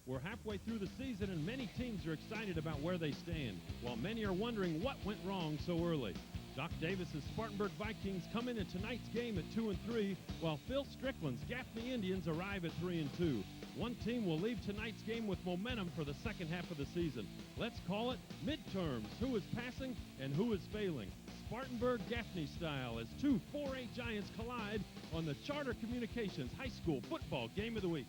We're halfway through the season, and many teams are excited about where they stand, while many are wondering what went wrong so early. Doc Davis's Spartanburg Vikings come into tonight's game at 2-3, while Phil Strickland's Gaffney Indians arrive at 3-2. One team will leave tonight's game with momentum for the second half of the season. Let's call it midterms. Who is passing and who is failing? Spartanburg Gaffney style as two 4A giants collide on the Charter Communications High School Football Game of the Week.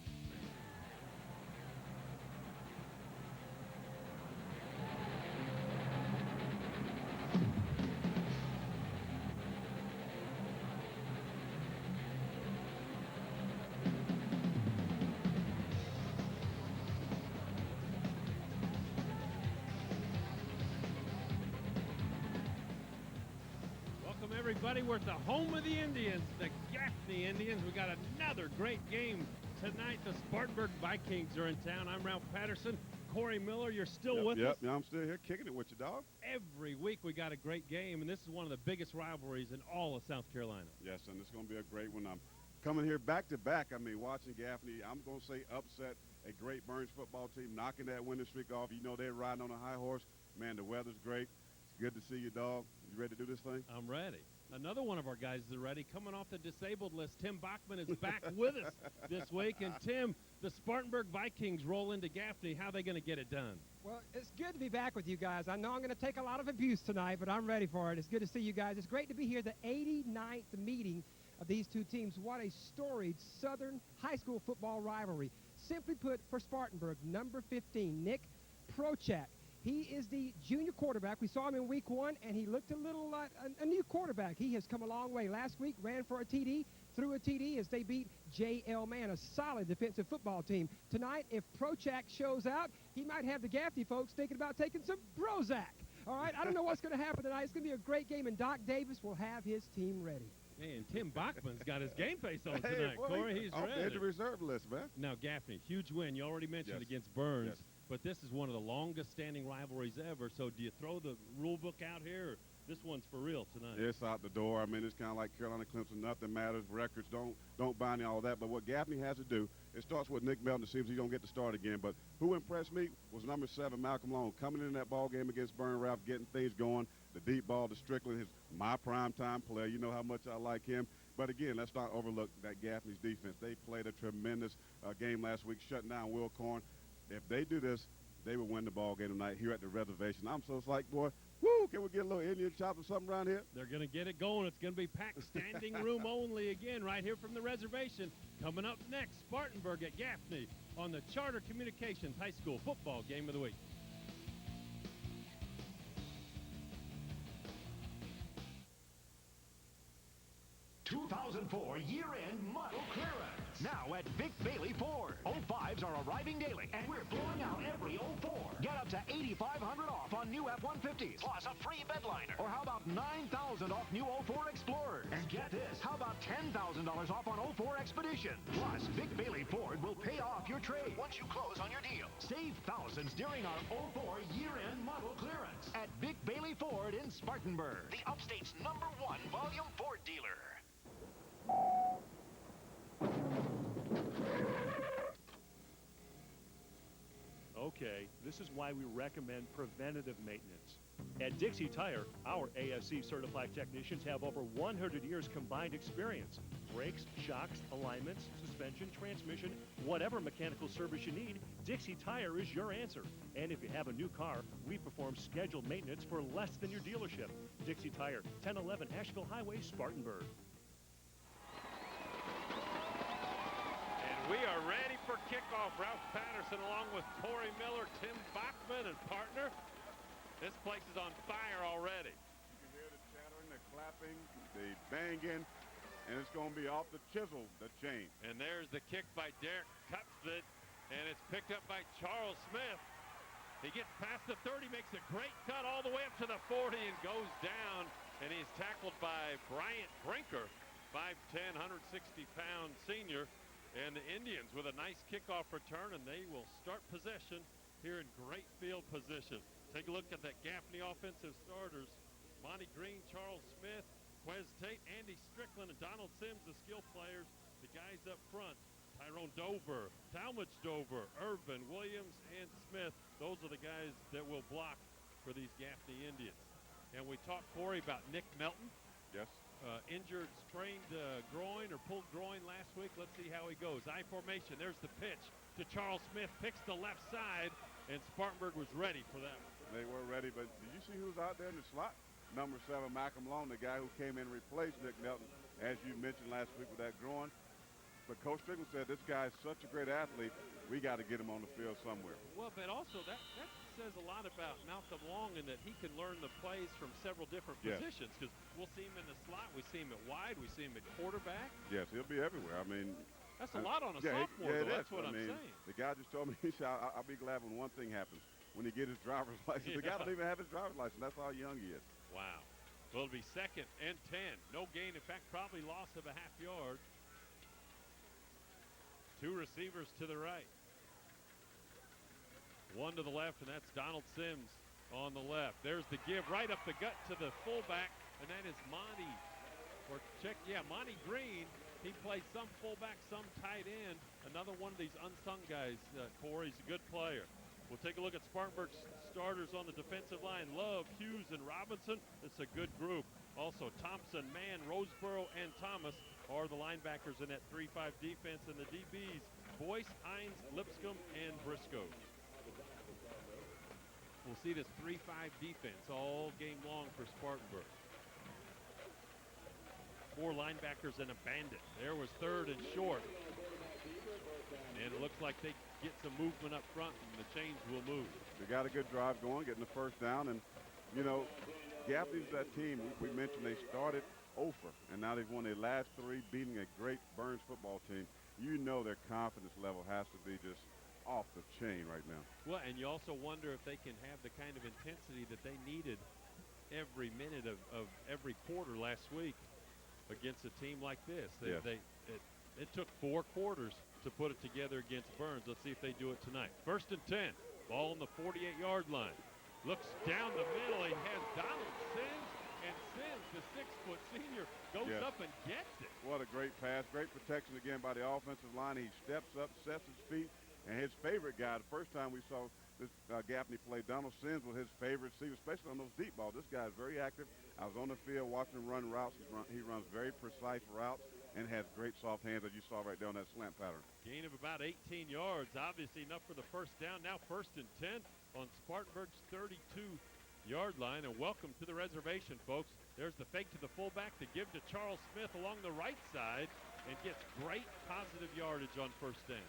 Everybody, we're at the home of the Indians, the Gaffney Indians. We got another great game tonight. The Spartanburg Vikings are in town. I'm Ralph Patterson. Corey Miller, you're still with us? Yep, I'm still here kicking it with you, dog. Every week we got a great game, and this is one of the biggest rivalries in all of South Carolina. Yes, and it's going to be a great one. I'm coming here back-to-back. I mean, watching Gaffney, I'm going to say upset a great Burns football team, knocking that winning streak off. You know they're riding on a high horse. Man, the weather's great. It's good to see you, dog. You ready to do this thing? I'm ready. Another one of our guys is ready. Coming off the disabled list, Tim Bachman is back with us this week. And, Tim, the Spartanburg Vikings roll into Gaffney. How are they going to get it done? Well, it's good to be back with you guys. I know I'm going to take a lot of abuse tonight, but I'm ready for it. It's good to see you guys. It's great to be here, the 89th meeting of these two teams. What a storied Southern high school football rivalry. Simply put, for Spartanburg, number 15, Nick Prochak. He is the junior quarterback. We saw him in week one, and he looked a little like a new quarterback. He has come a long way. Last week, ran for a TD, threw a TD as they beat J.L. Mann, a solid defensive football team. Tonight, if Prochak shows out, he might have the Gaffney folks thinking about taking some Prozac. All right, I don't know what's going to happen tonight. It's going to be a great game, and Doc Davis will have his team ready. Man, Tim Bachman's got his game face on tonight. Hey, boy, Corey, he's ready. Off the reserve list, man. Now, Gaffney, huge win. You already mentioned against Burns. Yes. But this is one of the longest-standing rivalries ever. So do you throw the rule book out here, or this one's for real tonight? It's out the door. I mean, it's kind of like Carolina Clemson. Nothing matters. Records don't bind all that. But what Gaffney has to do, it starts with Nick Melton to see if he's going to get the start again. But who impressed me was number 7, Malcolm Long, coming in that ball game against Burn Ralph, getting things going. The deep ball to Strickland, my primetime player. You know how much I like him. But, again, let's not overlook that Gaffney's defense. They played a tremendous game last week, shutting down Will Corn. If they do this, they will win the ball game tonight here at the Reservation. I'm so psyched, boy. Woo! Can we get a little Indian chop or something around here? They're going to get it going. It's going to be packed standing room only again right here from the Reservation. Coming up next, Spartanburg at Gaffney on the Charter Communications High School Football Game of the Week. 2004 year-end model clearance. Now at Vic Bailey Ford. 05s are arriving daily, and we're blowing out every 04. Get up to $8,500 off on new F-150s, plus a free bed liner. Or how about $9,000 off new 04 Explorers? And get this, how about $10,000 off on 04 Expedition? Plus, Vic Bailey Ford will pay off your trade once you close on your deal. Save thousands during our 04 year-end model clearance at Vic Bailey Ford in Spartanburg, the Upstate's #1 volume Ford dealer. Okay, this is why we recommend preventative maintenance. At Dixie Tire, our ASC certified technicians have over 100 years combined experience. Brakes, shocks, alignments, suspension, transmission, whatever mechanical service you need, Dixie Tire is your answer. And if you have a new car, we perform scheduled maintenance for less than your dealership. Dixie Tire, 1011 Asheville Highway, Spartanburg. We are ready for kickoff. Ralph Patterson along with Corey Miller, Tim Bachman, and partner. This place is on fire already. You can hear the chattering, the clapping, the banging, and it's going to be off the chisel, the chain. And there's the kick by Derek Cupstead, and it's picked up by Charles Smith. He gets past the 30, makes a great cut all the way up to the 40 and goes down, and he's tackled by Bryant Brinker, 5'10", 160-pound senior. And the Indians with a nice kickoff return, and they will start possession here in great field position. Take a look at that Gaffney offensive starters. Monty Green, Charles Smith, Quez Tate, Andy Strickland, and Donald Sims, the skill players. The guys up front, Tyrone Dover, Talmadge Dover, Irvin Williams, the guys that will block for these Gaffney Indians. And we talked, Corey, about Nick Melton. Yes. Injured, sprained groin or pulled groin last week. Let's see how he goes. I formation. There's the pitch to Charles Smith. Picks the left side, and Spartanburg was ready for that one. They were ready, but did you see who was out there in the slot? Number 7, Malcolm Long, the guy who came in and replaced Nick Melton, as you mentioned last week with that groin. But Coach Strickland said, this guy is such a great athlete, we got to get him on the field somewhere. Well, but also that says a lot about Malcolm Long in that he can learn the plays from several different positions, because we'll see him in the slot, we see him at wide, we see him at quarterback. Yes, he'll be everywhere. I mean, that's a lot on a sophomore, though. That's what I'm saying. The guy just told me, he said, I'll be glad when one thing happens, when he gets his driver's license. The guy doesn't even have his driver's license. That's how young he is. Wow. Well, it'll be 2nd and 10. No gain. In fact, probably loss of a half yard. 2 receivers to the right. 1 to the left, and that's Donald Sims on the left. There's the give right up the gut to the fullback, and that is Monty. Monty Green. He plays some fullback, some tight end. Another one of these unsung guys. Corey's a good player. We'll take a look at Spartanburg's starters on the defensive line. Love, Hughes, and Robinson. It's a good group. Also, Thompson, Mann, Roseboro, and Thomas are the linebackers in that 3-5 defense. And the DBs, Boyce, Hines, Lipscomb, and Briscoe. We'll see this 3-5 defense all game long for Spartanburg. 4 linebackers and a bandit. There was 3rd and short. And it looks like they get some movement up front, and the chains will move. They got a good drive going, getting the first down. And, you know, Gaffney's that team. We mentioned they started 0-4, and now they've won their last 3, beating a great Burns football team. You know their confidence level has to be just off the chain right now. Well, and you also wonder if they can have the kind of intensity that they needed every minute of every quarter last week against a team like this. It took 4 quarters to put it together against Burns. Let's see if they do it tonight. 1st and 10. Ball on the 48-yard line. Looks down the middle. He has Donald Sims, and Sims, the 6-foot senior, goes up and gets it. What a great pass. Great protection again by the offensive line. He steps up, sets his feet, and his favorite guy, the first time we saw this Gaffney play, Donald Sims was his favorite receiver, especially on those deep balls. This guy is very active. I was on the field watching him run routes. He runs very precise routes and has great soft hands, as you saw right there on that slant pattern. Gain of about 18 yards, obviously enough for the first down. Now 1st and 10 on Spartanburg's 32-yard line. And welcome to the reservation, folks. There's the fake to the fullback, the give to Charles Smith along the right side, and gets great positive yardage on first down.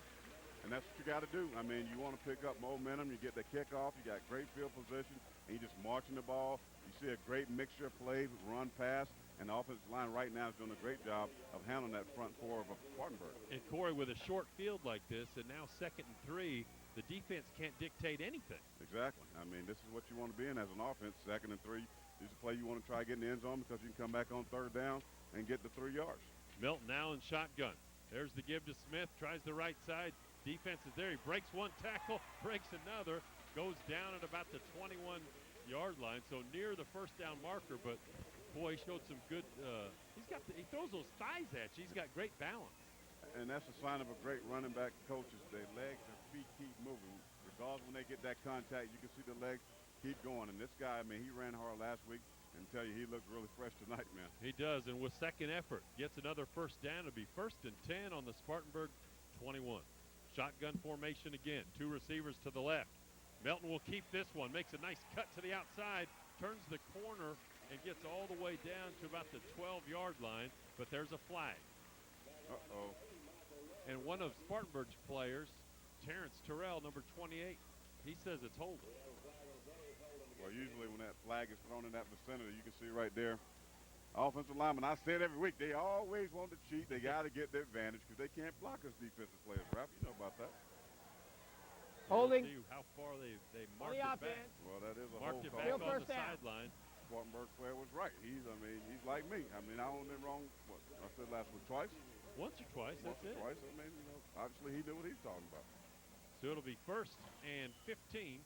And that's what you got to do. I mean, you want to pick up momentum. You get the kickoff. You got great field position, and you just marching the ball. You see a great mixture of plays, run, pass, and the offensive line right now is doing a great job of handling that front 4 of Spartanburg. And Corey, with a short field like this, and now 2nd and 3, the defense can't dictate anything. Exactly. I mean, this is what you want to be in as an offense. 2nd and 3 is a play you want to try to get in the end zone because you can come back on 3rd down and get the 3 yards. Milton now in shotgun. There's the give to Smith. Tries the right side. Defense is there. He breaks 1 tackle, breaks another, goes down at about the 21-yard line, so near the first down marker. But boy, he showed some good. He throws those thighs at you. He's got great balance. And that's a sign of a great running back coaches. Their legs and feet keep moving. Regardless, when they get that contact, you can see the legs keep going. And this guy, I mean, he ran hard last week, and tell you he looks really fresh tonight, man. He does, and with second effort, gets another first down. It'll be 1st and 10 on the Spartanburg 21. Shotgun formation again. 2 receivers to the left. Melton will keep this one. Makes a nice cut to the outside. Turns the corner and gets all the way down to about the 12-yard line. But there's a flag. Uh-oh. And one of Spartanburg's players, Terrence Terrell, number 28, he says it's holding. Well, usually when that flag is thrown in that vicinity, you can see right there. Offensive linemen, I say it every week, they always want to cheat. They got to get the advantage because they can't block us defensive players, Ralph. You know about that. Holding. See how far they marked it back. Well, that is a Marked it hold back call. on the sideline. Spartanburg player was right. He's like me. I mean, I only been wrong, what, I said last week, twice? Once or twice, that's it. Twice. I mean, obviously he knew what he's talking about. So it'll be 1st and 15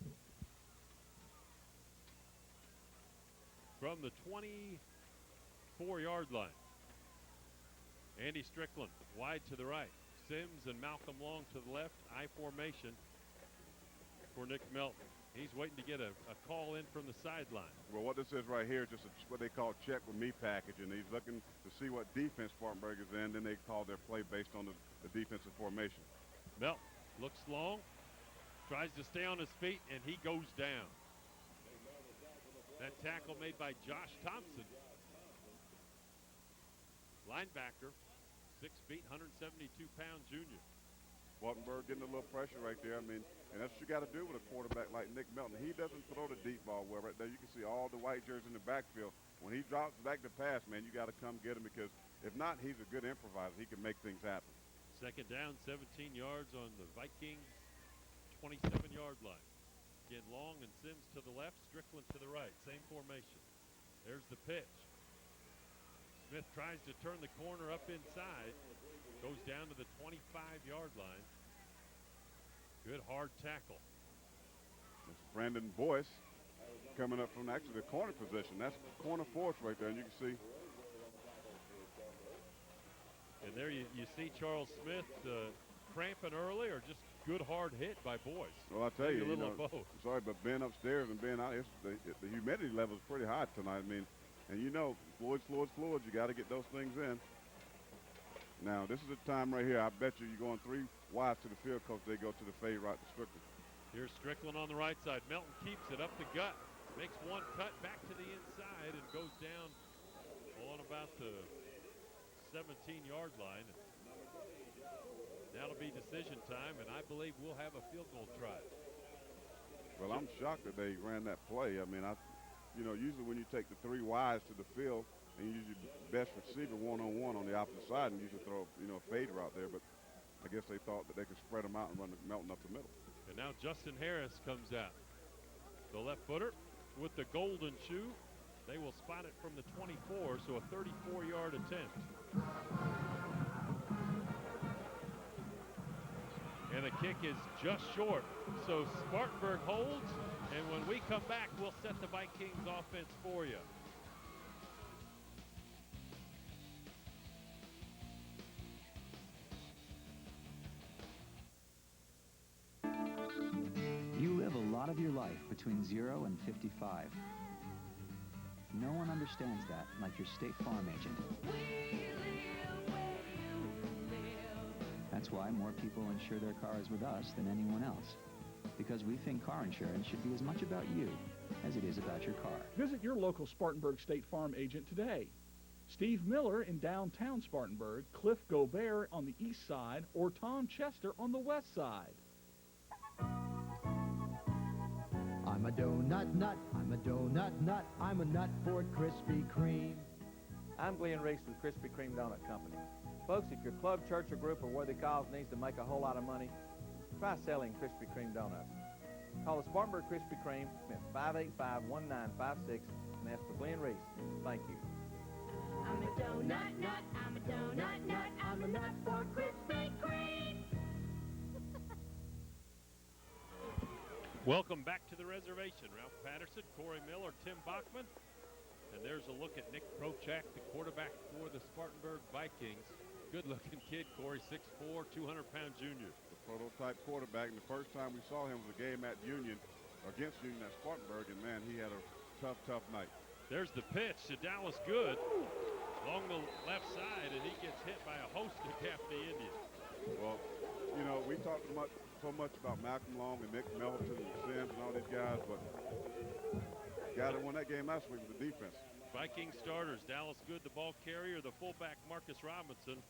from the 24-yard line. Andy Strickland wide to the right. Sims and Malcolm Long to the left. I formation for for Nick Melton. He's waiting to get a call in from the sideline. Well, what this is right here is just what they call check with me package, and he's looking to see what defense Spartanburg is in. Then they call their play based on the defensive formation. Melton looks long, tries to stay on his feet, and he goes down. That tackle made by Josh Thompson. Linebacker, 6 feet, 172-pound junior. Spartanburg getting a little pressure right there. I mean, and that's what you got to do with a quarterback like Nick Melton. He doesn't throw the deep ball well. Right there, you can see all the white jerseys in the backfield. When he drops back to pass, man, you got to come get him, because if not, he's a good improviser. He can make things happen. Second down, 17 yards on the Vikings 27-yard line. Again, Long and Sims to the left, Strickland to the right. Same formation. There's the pitch. Smith tries to turn the corner up inside. Goes down to the 25-yard line. Good hard tackle. It's Brandon Boyce coming up from actually the corner position. That's corner force right there, and you can see. And there you see Charles Smith cramping early, or just good hard hit by Boyce. Well, I tell you, a little of both. Sorry, but being upstairs and being out, the humidity level is pretty hot tonight. I mean, and you know, fluids. You got to get those things in. Now, this is the time right here. I bet you're going 3 wides to the field coach. They go to the fade route to Strickland. Here's Strickland on the right side. Melton keeps it up the gut. Makes one cut back to the inside and goes down on about the 17-yard line. That'll be decision time, and I believe we'll have a field goal try. Well, I'm shocked that they ran that play. I mean, usually when you take the 3 wides to the field, and you use your best receiver one-on-one on the opposite side and usually throw, a fade route there. But I guess they thought that they could spread them out and run the Melton up the middle. And now Justin Harris comes out. The left footer with the golden shoe. They will spot it from the 24, so a 34-yard attempt. And the kick is just short. So Spartanburg holds, and when we come back, we'll set the Vikings offense for you. You live a lot of your life between 0 and 55. No one understands that like your State Farm agent. That's why more people insure their cars with us than anyone else. Because we think car insurance should be as much about you as it is about your car. Visit your local Spartanburg State Farm agent today. Steve Miller in downtown Spartanburg, Cliff Gobert on the east side, or Tom Chester on the west side. I'm a donut nut, I'm a donut nut, I'm a nut for Krispy Kreme. I'm Glenn Reese with Krispy Kreme Donut Company. Folks, if your club, church, or group or worthy cause needs to make a whole lot of money, try selling Krispy Kreme donuts. Call the Spartanburg Krispy Kreme at 585-1956 and ask for Glenn Reese. Thank you. I'm a donut nut, I'm a donut nut, I'm a nut for Krispy Kreme. Welcome back to the reservation. Ralph Patterson, Corey Miller, Tim Bachman. And there's a look at Nick Prochak, the quarterback for the Spartanburg Vikings. Good-looking kid, Corey, 6'4", 200-pound junior. The prototype quarterback, and the first time we saw him was a game at Union, against Union at Spartanburg, and man, he had a tough night. There's the pitch to Dallas Good along the left side, and he gets hit by a host of Gaffney Indians. Well, we talked so much about Malcolm Long and Nick Melton and Sims and all these guys, but the guy that won that game last week was the defense. Viking starters, Dallas Good, the ball carrier, the fullback, Marcus Robinson,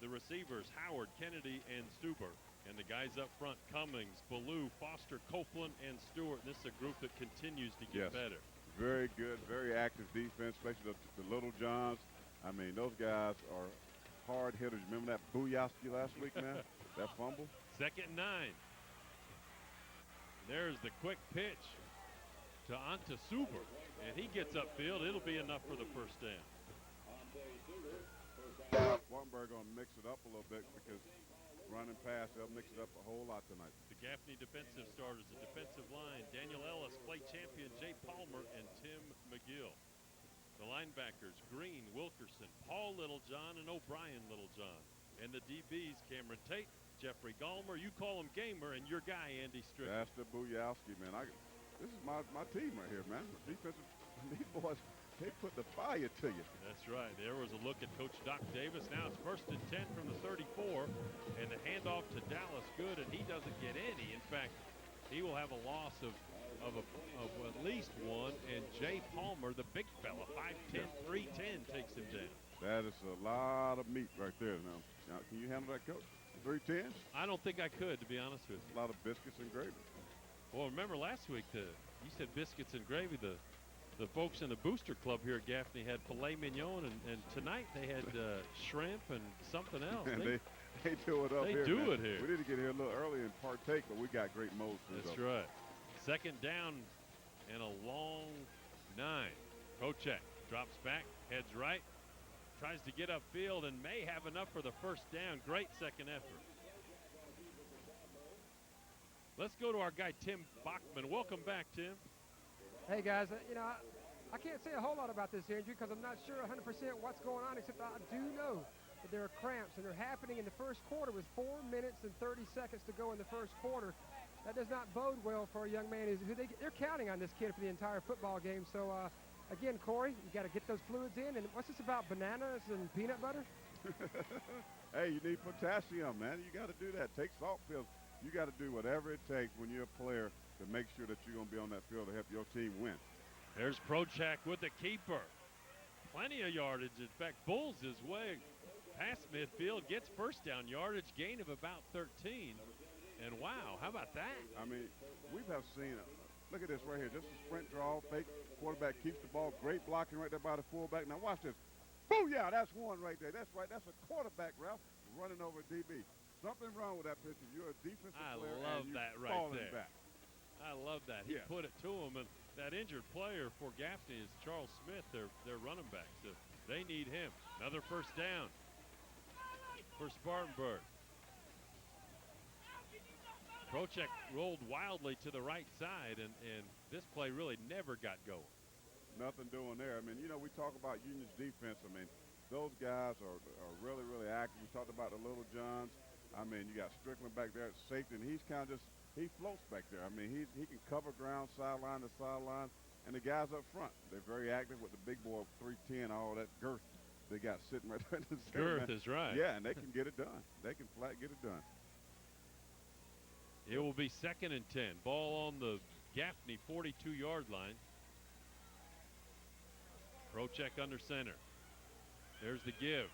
the receivers, Howard, Kennedy, and Stuber. And the guys up front, Cummings, Ballou, Foster, Copeland, and Stewart. And this is a group that continues to get better. Very good, very active defense, especially the Little Johns. I mean, those guys are hard hitters. Remember that Booyowski last week, man? That fumble? 2nd and 9. There's the quick pitch to Anta Suber, and he gets upfield. It'll be enough for the first down. Spartanburg going to mix it up a little bit because running pass, they'll mix it up a whole lot tonight. The Gaffney defensive starters, the defensive line, Daniel Ellis, play champion Jay Palmer, and Tim McGill. The linebackers, Green, Wilkerson, Paul Littlejohn, and O'Brien Littlejohn. And the DBs, Cameron Tate, Jeffrey Gallmer. You call him Gamer, and your guy, Andy Strickland. That's the Buyowski, man. This is my team right here, man. The defensive, these boys, they put the fire to you. That's right. There was a look at Coach Doc Davis. Now it's 1st and 10 from the 34, and the handoff to Dallas Good, and he doesn't get any. In fact, he will have a loss of at least one, and Jay Palmer, the big fella, 5'10", 310, takes him down. That is a lot of meat right there now. Can you handle that, Coach? 310? I don't think I could, to be honest with you. A lot of biscuits and gravy. Well, remember last week, you said biscuits and gravy. The folks in the Booster Club here at Gaffney had filet mignon, and tonight they had shrimp and something else. And they do it up they here. do man. it here. We need to get here a little early and partake, but we got great modes. That's right. 2nd down and a long 9. Kocek drops back, heads right, tries to get upfield, and may have enough for the 1st down. Great second effort. Let's go to our guy, Tim Bachman. Welcome back, Tim. Hey, guys, I can't say a whole lot about this injury because I'm not sure 100% what's going on, except I do know that there are cramps, and they're happening in the first quarter with 4 minutes and 30 seconds to go in the first quarter. That does not bode well for a young man they're counting on this kid for the entire football game. So, again, Corey, you got to get those fluids in. And what's this about, bananas and peanut butter? Hey, you need potassium, man. You got to do that. Take salt pills. You got to do whatever it takes when you're a player to make sure that you're going to be on that field to help your team win. There's Prochak with the keeper. Plenty of yardage. In fact, Bulls his way past midfield, gets 1st down yardage, gain of about 13. And wow, how about that? I mean, we have seen, look at this right here, just a sprint draw, fake quarterback keeps the ball, great blocking right there by the fullback. Now watch this. Booyah, that's one right there. That's right, that's a quarterback route running over DB. Something wrong with that picture. You're a defensive player love and you're that right falling there. back. I love that. He put it to him, and that injured player for Gaffney is Charles Smith, their running back. So they need him. Another 1st down for Spartanburg. Prochek rolled wildly to the right side, and this play really never got going. Nothing doing there. I mean, we talk about Union's defense. I mean, those guys are really, really active. We talked about the Little Johns. I mean, you got Strickland back there at safety, and he's kind of he floats back there. I mean, he can cover ground sideline to sideline, and the guys up front, they're very active with the big boy 310, all that girth they got sitting right there in the center. Girth is right. Yeah, and they can get it done. They can flat get it done. It will be 2nd and 10. Ball on the Gaffney 42-yard line. Prochek under center. There's the give.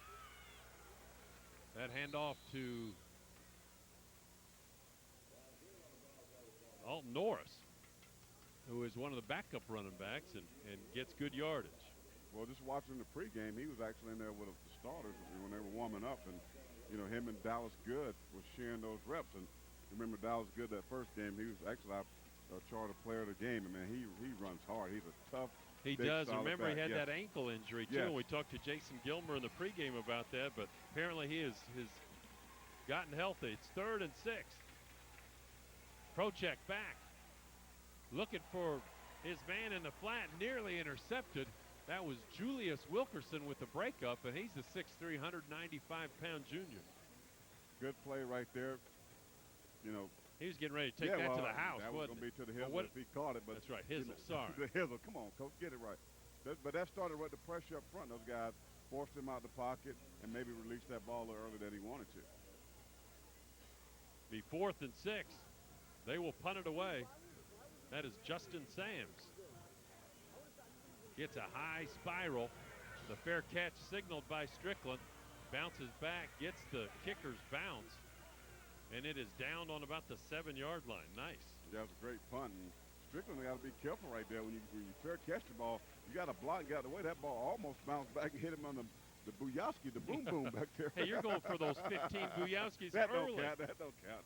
That handoff to Alton Norris, who is one of the backup running backs and gets good yardage. Well, just watching the pregame, he was actually in there with the starters when they were warming up, and him and Dallas Good was sharing those reps. And remember Dallas Good that first game, he was actually our charter player of the game. I mean, he runs hard. He's a tough. He big, does. solid Remember, back. he had that ankle injury too. Yes. And we talked to Jason Gilmer in the pregame about that, but apparently he has gotten healthy. It's 3rd and 6. Prochek back, looking for his man in the flat, nearly intercepted. That was Julius Wilkerson with the breakup, and he's a 6'3", 195-pound junior. Good play right there. He was getting ready to take that to the house. That was going to be to the Hizzle if he caught it. But that's right, Hizzle, sorry. The Hizzle, come on, Coach, get it right. But that started with the pressure up front. Those guys forced him out the pocket and maybe released that ball a little earlier than he wanted to. Be 4th and 6. They will punt it away. That is Justin Sams. Gets a high spiral. The fair catch signaled by Strickland. Bounces back, gets the kicker's bounce, and it is down on about the 7-yard line. Nice. Yeah, it was a great punt. And Strickland got to be careful right there when you fair catch the ball. You got to block, got the way that ball almost bounced back and hit him on the Buyowski, the boom boom back there. Hey, you're going for those 15 Buyowskis that early. That don't count.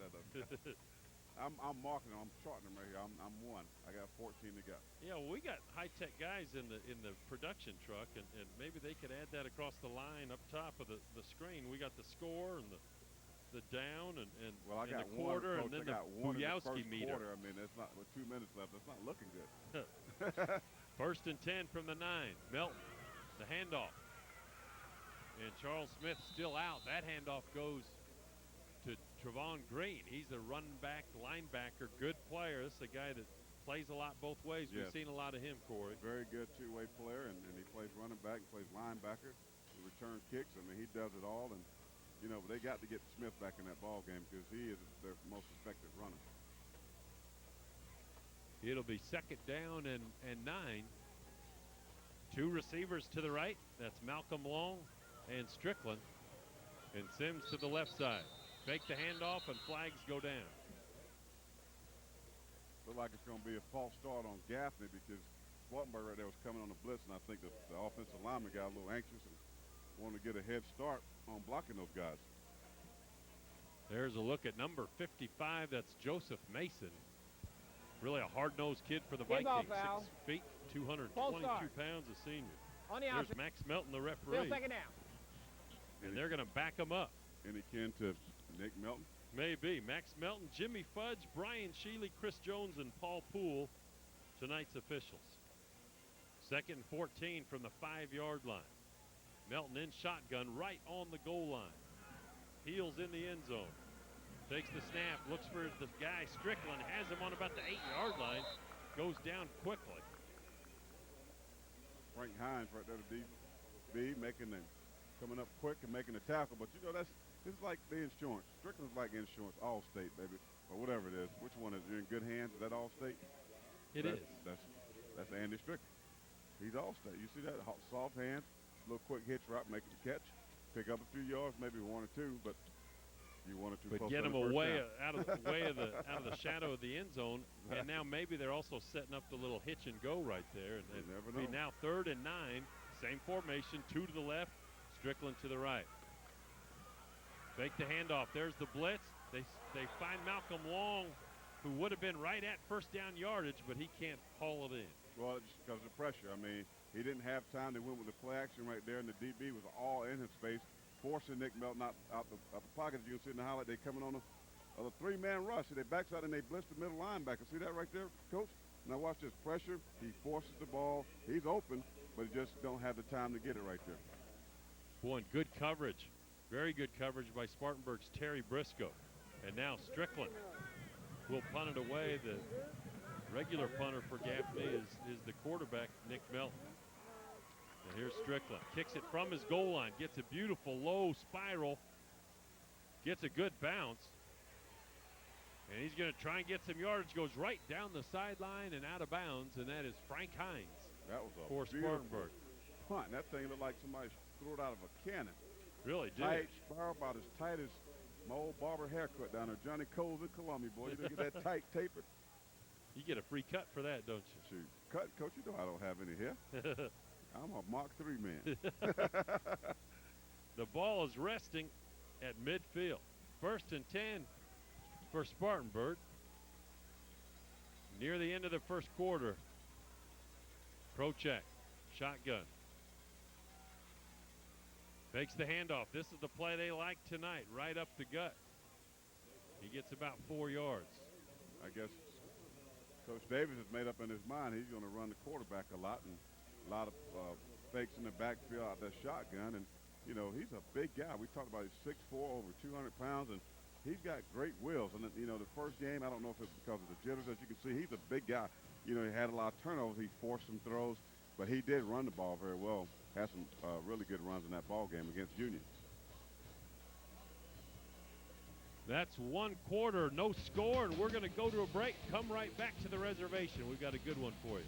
I'm marking them. I'm charting them right here. I'm 1. I got 14 to go. Yeah, well, we got high-tech guys in the production truck, and maybe they could add that across the line up top of the screen. We got the score and the down and well, I got the quarter, one, and then I got the one Buyowski in the first meter. Quarter. I mean, it's not with 2 minutes left. It's not looking good. 1st and 10 from the 9. Melton, the handoff. And Charles Smith still out. That handoff goes to Trevon Green. He's a running back, linebacker, good player. This is a guy that plays a lot both ways. Yes. We've seen a lot of him, Corey. Very good two-way player, and he plays running back, plays linebacker, he return kicks. I mean, he does it all. And, you know, they got to get Smith back in that ball game because he is their most effective runner. It'll be 2nd down and 9. 2 receivers to the right. That's Malcolm Long and Strickland. And Sims to the left side. Fake the handoff and flags go down. Look like it's going to be a false start on Gaffney because Spartanburg right there was coming on the blitz, and I think the offensive lineman got a little anxious and wanted to get a head start on blocking those guys. There's a look at number 55. That's Joseph Mason. Really a hard-nosed kid for the Vikings. 6 feet, 222 pounds, a senior. There's Max Melton, the referee. Still 2nd down. And they're going to back him up. Any kin to Nick Melton? Maybe. Max Melton, Jimmy Fudge, Brian Shealy, Chris Jones, and Paul Poole, tonight's officials. 2nd and 14 from the 5-yard line. Melton in shotgun right on the goal line. Heels in the end zone. Takes the snap, looks for the guy, Strickland, has him on about the 8-yard line, goes down quickly. Frank Hines right there to DB, coming up quick and making the tackle. But, you know, this is like the insurance. Strickland's like insurance, Allstate, baby, or whatever it is. Which one is you're in good hands? Is that Allstate? It is. That's Andy Strickland. He's Allstate. You see that? Soft hands, little quick hitch right, making the catch, pick up a few yards, maybe 1 or 2, but you want it to get him away out of the shadow of the end zone, and now maybe they're also setting up the little hitch and go right there. And it'll be now 3rd and 9, same formation, 2 to the left, Strickland to the right. Fake the handoff. There's the blitz. They find Malcolm Long, who would have been right at 1st down yardage, but he can't haul it in. Well, it's because of the pressure. I mean, he didn't have time. They went with the play action right there, and the DB was all in his space, forcing Nick Melton out the pocket. As you can see in the highlight, they coming on a 3-man rush. See, they backside and they blitz the middle linebacker. See that right there, Coach? Now watch this pressure. He forces the ball. He's open, but he just don't have the time to get it right there. Boy, and good coverage. Very good coverage by Spartanburg's Terry Briscoe. And now Strickland will punt it away. The regular punter for Gaffney is the quarterback, Nick Melton. And here's Strickland. Kicks it from his goal line. Gets a beautiful low spiral. Gets a good bounce. And he's going to try and get some yardage. Goes right down the sideline and out of bounds. And that is Frank Hines. That was a for Spartanburg punt. That thing looked like somebody threw it out of a cannon. Really did. Tight spiral, about as tight as my old barber haircut down there. Johnny Coles in Columbia, boy. You didn't get that tight tapered. You get a free cut for that, don't you? Shoot. Cut, Coach, you know I don't have any hair. I'm a Mach 3 man. The ball is resting at midfield. 1st and 10 for Spartanburg. Near the end of the first quarter. Prochek, shotgun. Fakes the handoff. This is the play they like tonight, right up the gut. He gets about 4 yards. I guess Coach Davis has made up in his mind he's going to run the quarterback a lot, and a lot of fakes in the backfield out that shotgun. And, you know, he's a big guy. We talked about he's 6'4", over 200 pounds, and he's got great wheels. And, you know, the first game, I don't know if it's because of the jitters. As you can see, he's a big guy. You know, he had a lot of turnovers. He forced some throws, but he did run the ball very well. Had some really good runs in that ball game against Union. That's 1 quarter, no score, and we're going to go to a break. Come right back to the reservation. We've got a good one for you.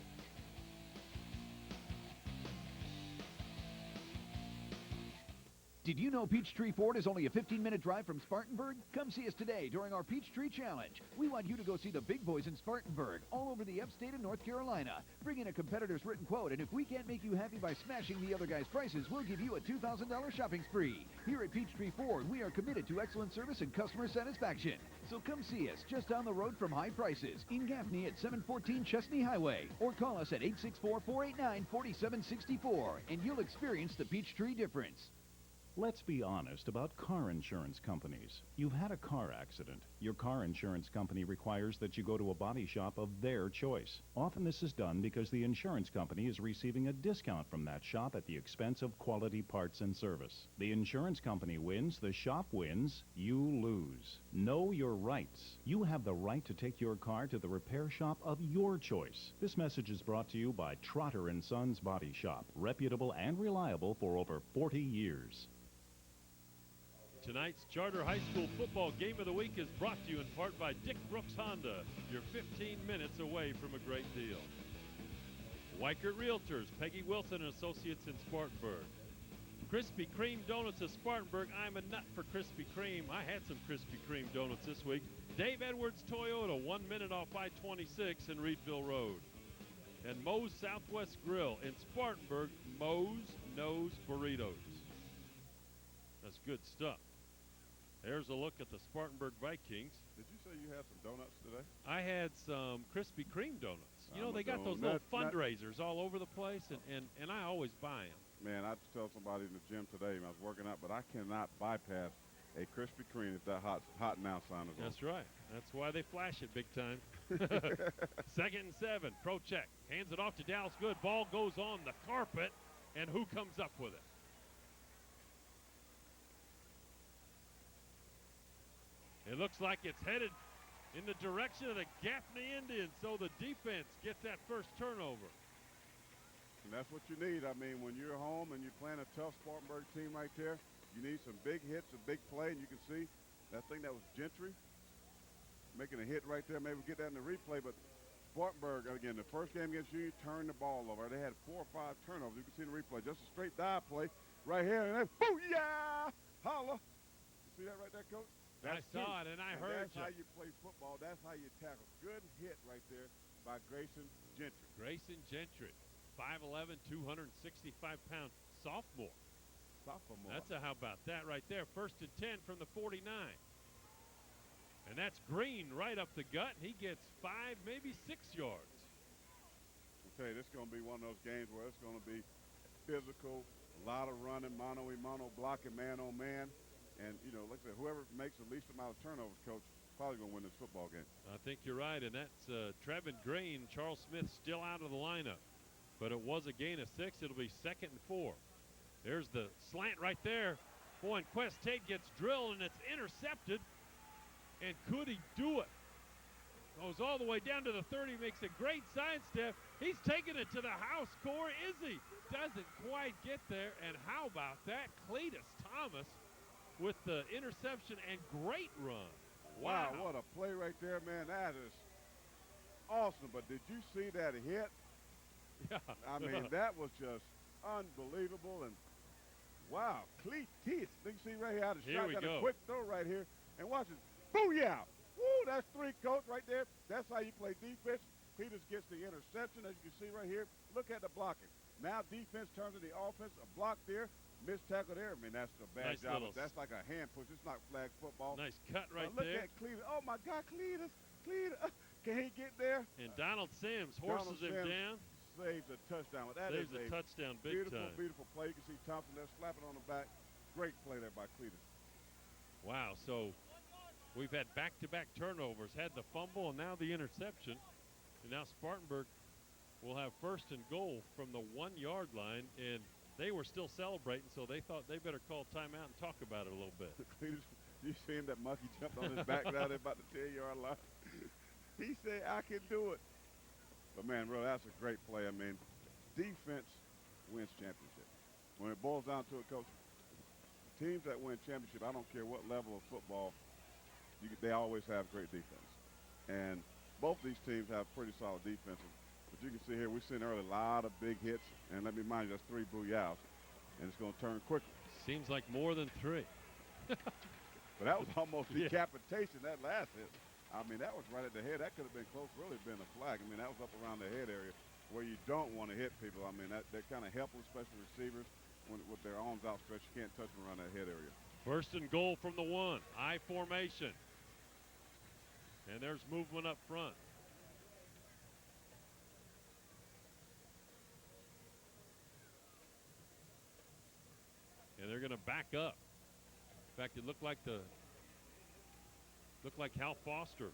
Did you know Peachtree Ford is only a 15-minute drive from Spartanburg? Come see us today during our Peachtree Challenge. We want you to go see the big boys in Spartanburg, all over the upstate of North Carolina. Bring in a competitor's written quote, and if we can't make you happy by smashing the other guy's prices, we'll give you a $2,000 shopping spree. Here at Peachtree Ford, we are committed to excellent service and customer satisfaction. So come see us just down the road from high prices in Gaffney at 714 Chestney Highway, or call us at 864-489-4764, and you'll experience the Peachtree difference. Let's be honest about car insurance companies. You've had a car accident. Your car insurance company requires that you go to a body shop of their choice. Often this is done because the insurance company is receiving a discount from that shop at the expense of quality parts and service. The insurance company wins, the shop wins, you lose. Know your rights. You have the right to take your car to the repair shop of your choice. This message is brought to you by Trotter & Sons Body Shop, reputable and reliable for over 40 years. Tonight's Charter High School football game of the week is brought to you in part by Dick Brooks Honda. You're 15 minutes away from a great deal. Weichert Realtors, Peggy Wilson and Associates in Spartanburg. Krispy Kreme Donuts of Spartanburg. I'm a nut for Krispy Kreme. I had some Krispy Kreme donuts this week. Dave Edwards Toyota, 1 minute off I-26 in Reedville Road. And Moe's Southwest Grill in Spartanburg. Moe's Knows Burritos. That's good stuff. There's a look at the Spartanburg Vikings. Did you say you had some donuts today? I had some Krispy Kreme donuts. You know, they got those little fundraisers all over the place, and I always buy them. Man, I just told somebody in the gym today when I was working out, but I cannot bypass a Krispy Kreme if that hot now sign is on. That's right. That's why they flash it big time. 2nd and 7. Pro check. Hands it off to Dallas Good. Ball goes on the carpet, and who comes up with it? It looks like it's headed in the direction of the Gaffney Indians, so the defense gets that first turnover. And that's what you need. I mean, when you're home and you're playing a tough Spartanburg team right there, you need some big hits, a big play, and you can see that thing that was Gentry making a hit right there. Maybe we'll get that in the replay, but Spartanburg, again, the first game against you, turned the ball over. They had 4 or 5 turnovers. You can see the replay. Just a straight dive play right here, and then booyah! Holla! You see that right there, Coach? I saw it, and I heard that's how you play football. That's how you tackle. Good hit right there by Grayson Gentry. Grayson Gentry, 5'11", 265-pound sophomore. That's a how about that right there. 1st and 10 from the 49. And that's Green right up the gut. He gets 5, maybe 6 yards. I tell you, this is going to be one of those games where it's going to be physical, a lot of running, mano-a-mano, blocking, man-on-man. And, you know, like I said, whoever makes the least amount of turnovers, Coach, is probably going to win this football game. I think you're right, and that's Trevin Green. Charles Smith still out of the lineup. But it was a gain of 6. It'll be 2nd and 4. There's the slant right there. Boy, and Quest Tate gets drilled, and it's intercepted. And could he do it? Goes all the way down to the 30, makes a great sidestep. He's taking it to the house. Core, is he? Doesn't quite get there. And how about that? Cletus Thomas with the interception and great run. Wow, what a play right there, man. That is awesome. But did you see that hit? Yeah. I mean, that was just unbelievable. And, wow, Cletus. You can see right here how the shot got a quick throw right here. And watch it. Booyah! Woo, that's 3, Coach, right there. That's how you play defense. Peters gets the interception, as you can see right here. Look at the blocking. Now defense turns to the offense. A block there. Missed tackle there. I mean, that's a bad job. That's like a hand push. It's not flag football. Nice cut right look there. Look at Cleveland. Oh, my God, Cleveland. Can he get there? And Donald Sims horses him down. Saves a touchdown. That saves is a touchdown big beautiful, time. Beautiful play. You can see Thompson there slapping on the back. Great play there by Cleveland. Wow, so we've had back-to-back turnovers, had the fumble and now the interception. And now Spartanburg will have 1st and goal from the 1-yard line, and they were still celebrating, so they thought they better call timeout and talk about it a little bit. You see him, that monkey jumped on his back down there about the 10-yard line. He said, I can do it. But, man, bro, that's a great play. I mean, defense wins championship. When it boils down to it, Coach, teams that win championship, I don't care what level of football, they always have great defense. And both these teams have pretty solid defenses. But you can see here, we've seen early a lot of big hits. And let me remind you, that's 3 booyahs. And it's going to turn quickly. Seems like more than 3. But that was almost decapitation, that last hit. I mean, that was right at the head. That could have been close, really been a flag. I mean, that was up around the head area where you don't want to hit people. I mean, they're kind of helpless, especially receivers, with their arms outstretched. You can't touch them around that head area. 1st and goal from the 1. I formation. And there's movement up front. And they're going to back up. In fact, it looked like the Looked like Hal Foster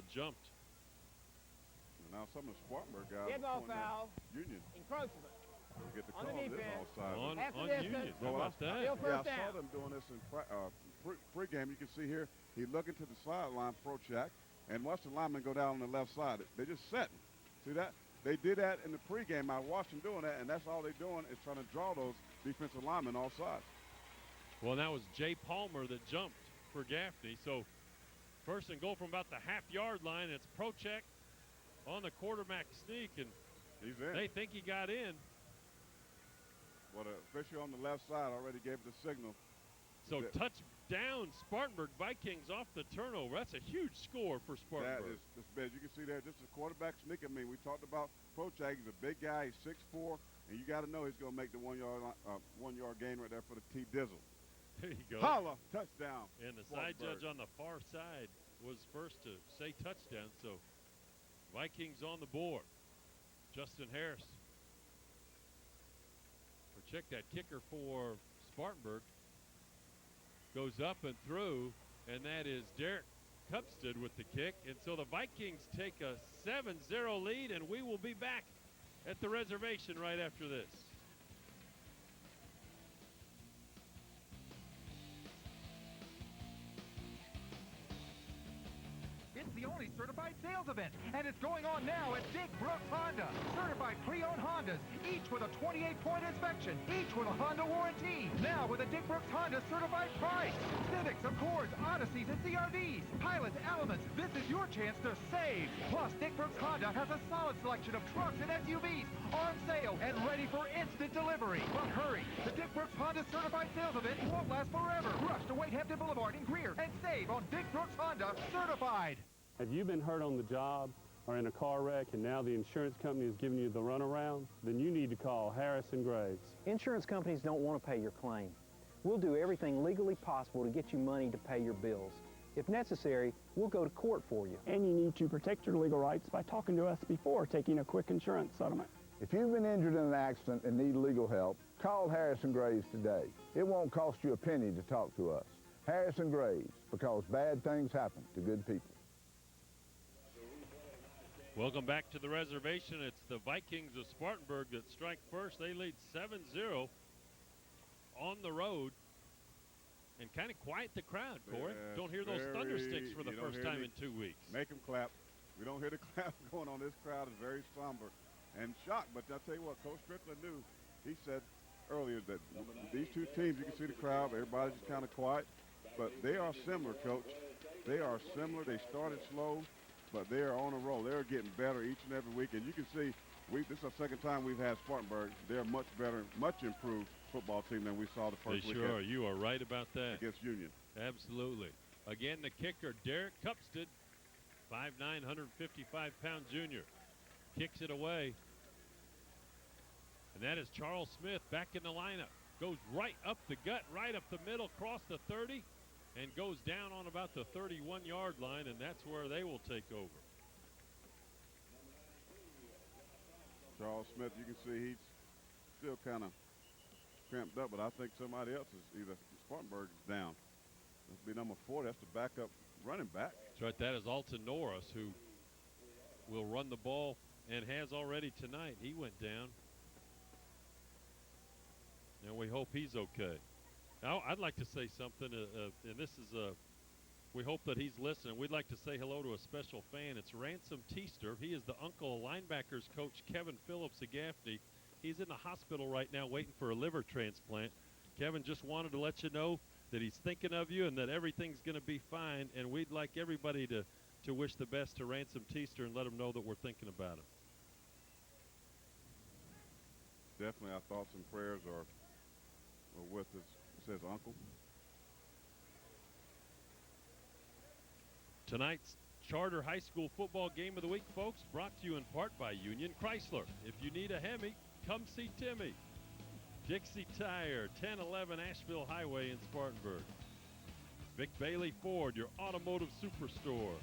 jumped. And now some of the Spartanburg guys Dead ball pointing at foul. Union. Encroachment. To get the On call the on this defense. offside. On Union. How about that? Still Yeah, first I saw down. them doing this in pregame. You can see here, he looking to the sideline, Prochak, and watch the linemen go down on the left side. They just setting. See that? They did that in the pregame. I watched them doing that, and that's all they're doing is trying to draw those defensive linemen off sides. Well, that was Jay Palmer that jumped for Gaffney. So first and goal from about the half-yard line. It's Prochak on the quarterback sneak, and he's in. They think he got in. Well, the official on the left side already gave the signal. So touchdown, Spartanburg Vikings off the turnover. That's a huge score for Spartanburg. That is this big. You can see there, just a quarterback sneak. I mean, we talked about Prochak. He's a big guy. He's 6'4", and you got to know he's going to make the 1 yard gain right there for the T-Dizzle. There you go. Holla, touchdown. And the side judge on the far side was first to say touchdown. So Vikings on the board. Justin Harris. Check that kicker for Spartanburg. Goes up and through, and that is Derek Cupstead with the kick. And so the Vikings take a 7-0 lead, and we will be back at the reservation right after this. It's the only certified sales event, and it's going on now at Dick Brooks Honda. Certified pre-owned Hondas, each with a 28-point inspection, each with a Honda warranty. Now with a Dick Brooks Honda certified price. Civics, Accords, Odysseys, and CRVs. Pilots, Elements, this is your chance to save. Plus, Dick Brooks Honda has a solid selection of trucks and SUVs on sale and ready for instant delivery. But hurry, the Dick Brooks Honda certified sales event won't last forever. Rush to Wade Hampton Boulevard in Greer and save on Dick Brooks Honda certified. Have you been hurt on the job or in a car wreck and now the insurance company is giving you the runaround? Then you need to call Harris & Graves. Insurance companies don't want to pay your claim. We'll do everything legally possible to get you money to pay your bills. If necessary, we'll go to court for you. And you need to protect your legal rights by talking to us before taking a quick insurance settlement. If you've been injured in an accident and need legal help, call Harris & Graves today. It won't cost you a penny to talk to us. Harris & Graves, because bad things happen to good people. Welcome back to the reservation. It's the Vikings of Spartanburg that strike first. They lead 7-0 on the road and kind of quiet the crowd, Corey. Don't hear those thunder sticks for the first time in 2 weeks. Make them clap. We don't hear the clap going on. This crowd is very somber and shocked. But I'll tell you what, Coach Strickland knew. He said earlier that these two teams, you can see the crowd, everybody's just kind of quiet. But they are similar, Coach. They are similar. They started slow, but they are on a roll. They're getting better each and every week. And you can see, this is the second time we've had Spartanburg. They're much better, much improved football team than we saw the first week. They sure are. You are right about that. Against Union. Absolutely. Again, the kicker, Derek Cupstead, 5'9", 155-pound junior. Kicks it away. And that is Charles Smith back in the lineup. Goes right up the gut, right up the middle, across the 30, and goes down on about the 31-yard line, and that's where they will take over. Charles Smith, you can see he's still kind of cramped up, but I think somebody else is either Spartanburg is down. That'll be number 4. That's the backup running back. That's right. That is Alton Norris, who will run the ball and has already tonight. He went down. And we hope he's okay. Now, I'd like to say something, and this is we hope that he's listening. We'd like to say hello to a special fan. It's Ransom Teester. He is the uncle of linebackers coach Kevin Phillips of Gaffney. He's in the hospital right now waiting for a liver transplant. Kevin just wanted to let you know that he's thinking of you and that everything's going to be fine, and we'd like everybody to wish the best to Ransom Teester and let him know that we're thinking about him. Definitely our thoughts and prayers are with us. It says uncle. Tonight's Charter High School football game of the week, folks, brought to you in part by Union Chrysler. If you need a Hemi, come see Timmy. Dixie Tire, 1011 Asheville Highway in Spartanburg. Vic Bailey Ford, your automotive superstore.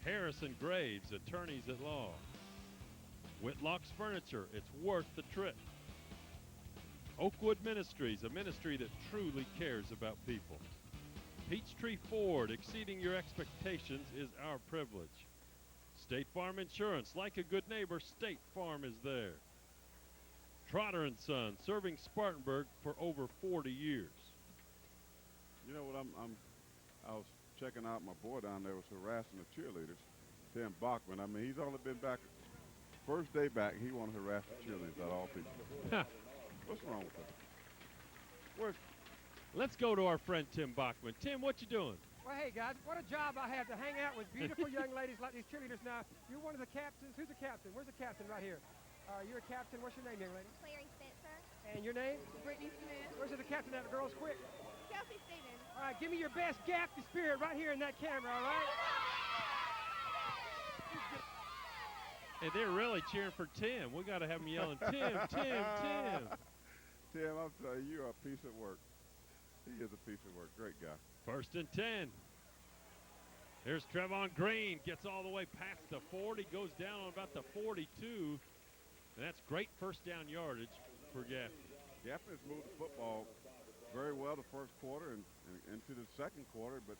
Harrison Graves, attorneys at law. Whitlock's Furniture, it's worth the trip. Oakwood Ministries, a ministry that truly cares about people. Peachtree Ford, exceeding your expectations is our privilege. State Farm Insurance, like a good neighbor, State Farm is there. Trotter and Son, serving Spartanburg for over 40 years. You know what, I was checking out my boy down there was harassing the cheerleaders, Tim Bachman. I mean, he's only been back, first day back, he wanted to harass the cheerleaders at all people. What's wrong with that? Let's go to our friend Tim Bachman. Tim, what you doing? Well, hey, guys, what a job I have to hang out with beautiful young ladies like these cheerleaders. Now, you're one of the captains. Who's the captain? Where's the captain? Right here. You're a captain. What's your name, young lady? Clary Spencer. And your name? Brittany Smith. Where's the captain of the girls? Quick. Kelsey Stevens. All right, give me your best Gaffney spirit right here in that camera, all right? Hey, they're really cheering for Tim. We got to have them yelling, Tim, Tim, Tim. Tim, I'm telling you, you're a piece of work. He is a piece of work. Great guy. 1st and 10. Here's Trevon Green. Gets all the way past the 40. Goes down on about the 42. And that's great first down yardage for Gaffney. Gaffney's moved the football very well the first quarter and into the second quarter, but,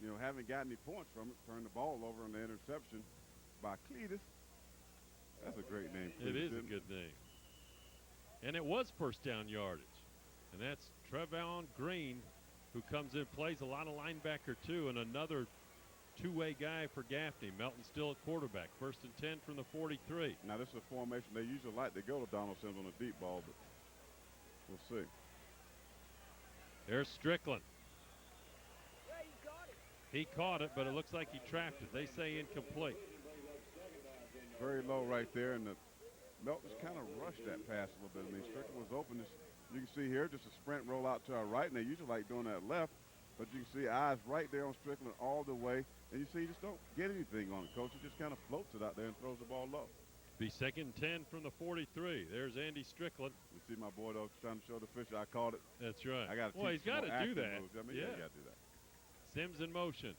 you know, haven't gotten any points from it. Turned the ball over on the interception by Cletus. That's a great name. It is a good name. And it was first down yardage. And that's Trevon Green, who comes in, plays a lot of linebacker too, and another two-way guy for Gaffney. Melton still at quarterback. 1st and 10 from the 43. Now this is a formation they usually like. They go to Donald Sims on a deep ball, but we'll see. There's Strickland. He caught it, but it looks like he trapped it. They say incomplete. Very low right there, and Melton's kind of rushed that pass a little bit. I mean, Strickland was open. You can see here just a sprint roll out to our right, and they usually like doing that left, but you can see eyes right there on Strickland all the way, and you see he just don't get anything on it, Coach. He just kind of floats it out there and throws the ball low. Be 2nd and 10 from the 43. There's Andy Strickland. You see my boy, though, trying to show the fish. I called it. That's right. I got to he's got to do that. Moves. I mean, yeah, you got to do that. Sims in motion.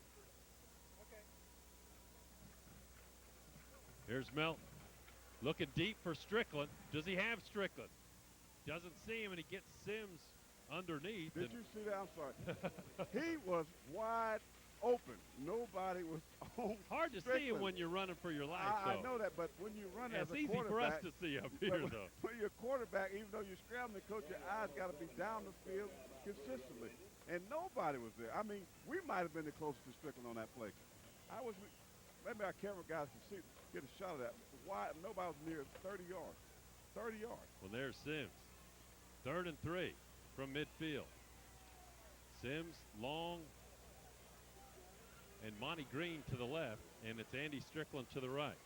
Here's Melton. Looking deep for Strickland. Does he have Strickland? Doesn't see him, and he gets Sims underneath. Did you see that? I'm sorry. He was wide open. Nobody was on Hard to see him when you're running for your life, I know that, but when you run as a easy for us quarterback. to see up here, though. When you're a quarterback, even though you're scrambling, Coach, your eyes got to be down the field consistently. And nobody was there. I mean, we might have been the closest to Strickland on that play. I was, maybe our camera guys can get a shot of that. Why nobody was near 30 yards. 30 yards. Well, there's Sims. 3rd and 3 from midfield. Sims long and Monty Green to the left, and it's Andy Strickland to the right.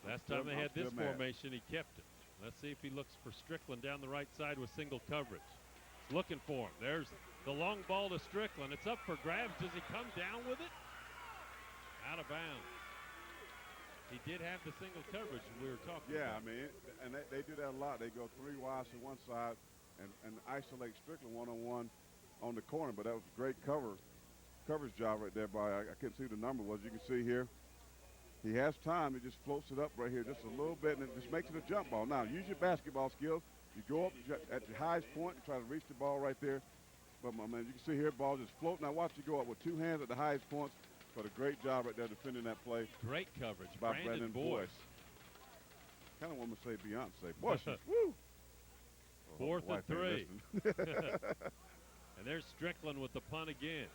Last time they had this formation, he kept it. Let's see if he looks for Strickland down the right side with single coverage. He's looking for him. There's the long ball to Strickland. It's up for grabs. Does he come down with it? Out of bounds. He did have the single coverage we were talking about. Yeah, I mean, and they do that a lot. They go 3 wides to one side and isolate Strickland one-on-one on the corner, but that was a great coverage job right there by, I couldn't see what the number was. You can see here, he has time. He just floats it up right here just a little bit, and it just makes it a jump ball. Now, use your basketball skills. You go up at your highest point and try to reach the ball right there. But, my man, you can see here, ball just floating. Now, watch you go up with 2 hands at the highest points. But a great job right there defending that play. Great coverage by Brandon Boyce. Kind of want to say Beyonce. Boyce, woo! 4th and 3. And there's Strickland with the punt again.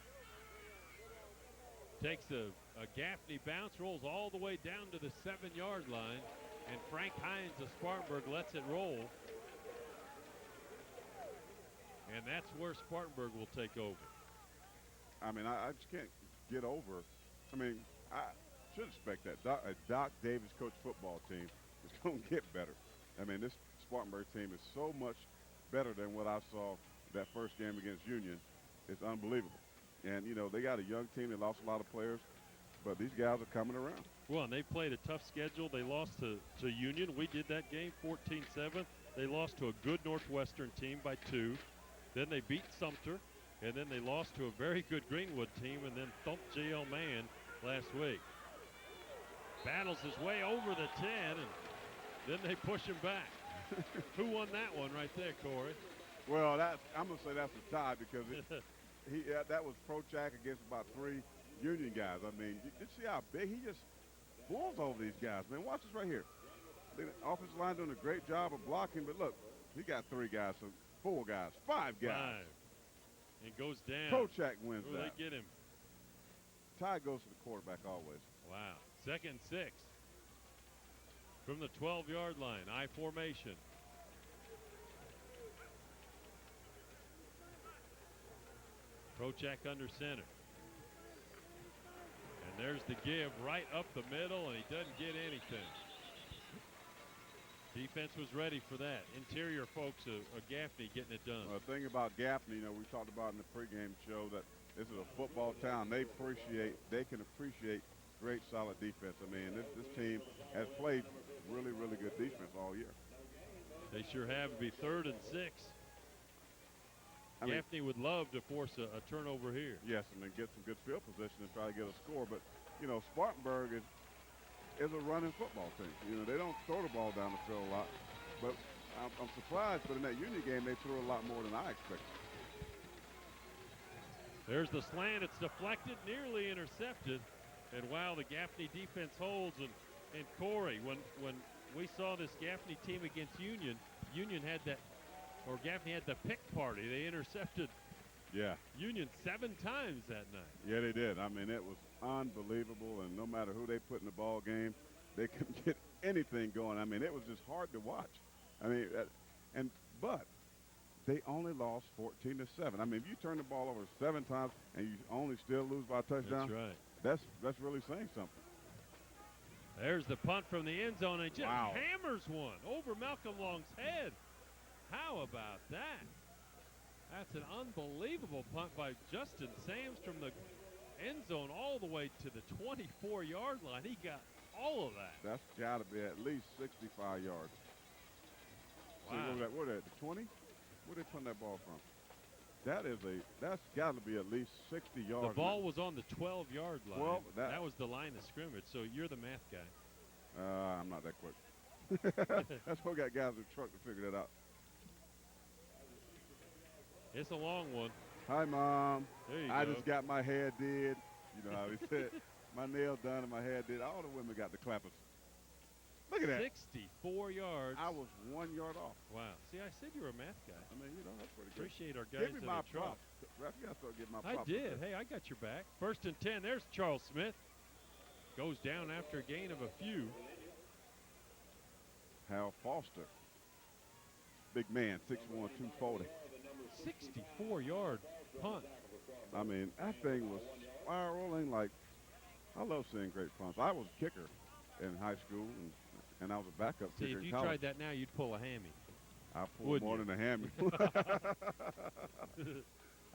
Takes a Gaffney bounce, rolls all the way down to the 7-yard line, and Frank Hines of Spartanburg lets it roll. And that's where Spartanburg will take over. I mean, I just can't get over. I mean, I should expect that. A Doc Davis coach football team is going to get better. I mean, this Spartanburg team is so much better than what I saw that first game against Union. It's unbelievable. And, you know, they got a young team. They lost a lot of players, but these guys are coming around. Well, and they played a tough schedule. They lost to Union. We did that game 14-7. They lost to a good Northwestern team by 2. Then they beat Sumter. And then they lost to a very good Greenwood team and then thumped J.L. Mann last week. Battles his way over the 10, and then they push him back. Who won that one right there, Corey? Well, I'm going to say that's a tie because that was Prochak against about 3 Union guys. I mean, you see how big he just bulls over these guys, man. Watch this right here. The offensive line doing a great job of blocking, but look, he got 3 guys, so 4 guys, 5 guys. 5. And goes down. Prochak wins Will that. they get him? Tie goes to the quarterback always. Wow. 2nd and 6. From the 12-yard line, I formation. Prochak under center. And there's the give right up the middle, and he doesn't get anything. Defense was ready for that. Interior folks of Gaffney getting it done. The thing about Gaffney, we talked about in the pregame show that this is a football town. They can appreciate great, solid defense. I mean, this team has played really, really good defense all year. They sure have. It'd be 3rd and 6. Gaffney would love to force a turnover here. Yes, and then get some good field position and try to get a score. But, Spartanburg is a running football team. They don't throw the ball down the field a lot. But I'm surprised, but in that Union game, they threw a lot more than I expected. There's the slant. It's deflected, nearly intercepted. And wow, the Gaffney defense holds. And Corey, when we saw this Gaffney team against Union had Gaffney had the pick party. They intercepted Union 7 times that night. Yeah, they did. I mean, it was unbelievable, and no matter who they put in the ball game, they couldn't get anything going. I mean, it was just hard to watch. I mean, but they only lost 14-7. I mean, if you turn the ball over 7 times and you only still lose by a touchdown, that's right. That's really saying something. There's the punt from the end zone, and just hammers one over Malcolm Long's head. How about that? That's an unbelievable punt by Justin Sams from the end zone all the way to the 24-yard line. He got all of that. That's got to be at least 65 yards. Wow. See, where they at the 20? Where they putting that ball from? That's got to be at least 60 yards. The ball was on the 12-yard line. Well, that was the line of scrimmage. So you're the math guy. I'm not that quick. That's what got guys in the truck to figure that out. It's a long one. Hi, Mom. There you I go. just got my hair did. You know how he said. My nail done and my hair did. All the women got the clappers. Look at that. 64 yards. I was 1 yard off. Wow. See, I said you were a math guy. I mean, that's pretty good. Appreciate our guys Give me in my the truck. props. Ref, you got to start getting my I props. did. Hey, I got your back. 1st and 10. There's Charles Smith. Goes down after a gain of a few. Hal Foster. Big man, 6'1", 240. 64-yard punt. I mean, that thing was spiraling like, I love seeing great punts. I was a kicker in high school, and I was a backup See, kicker if in you college. tried that now, you'd pull a hammy. I pulled more than a hammy.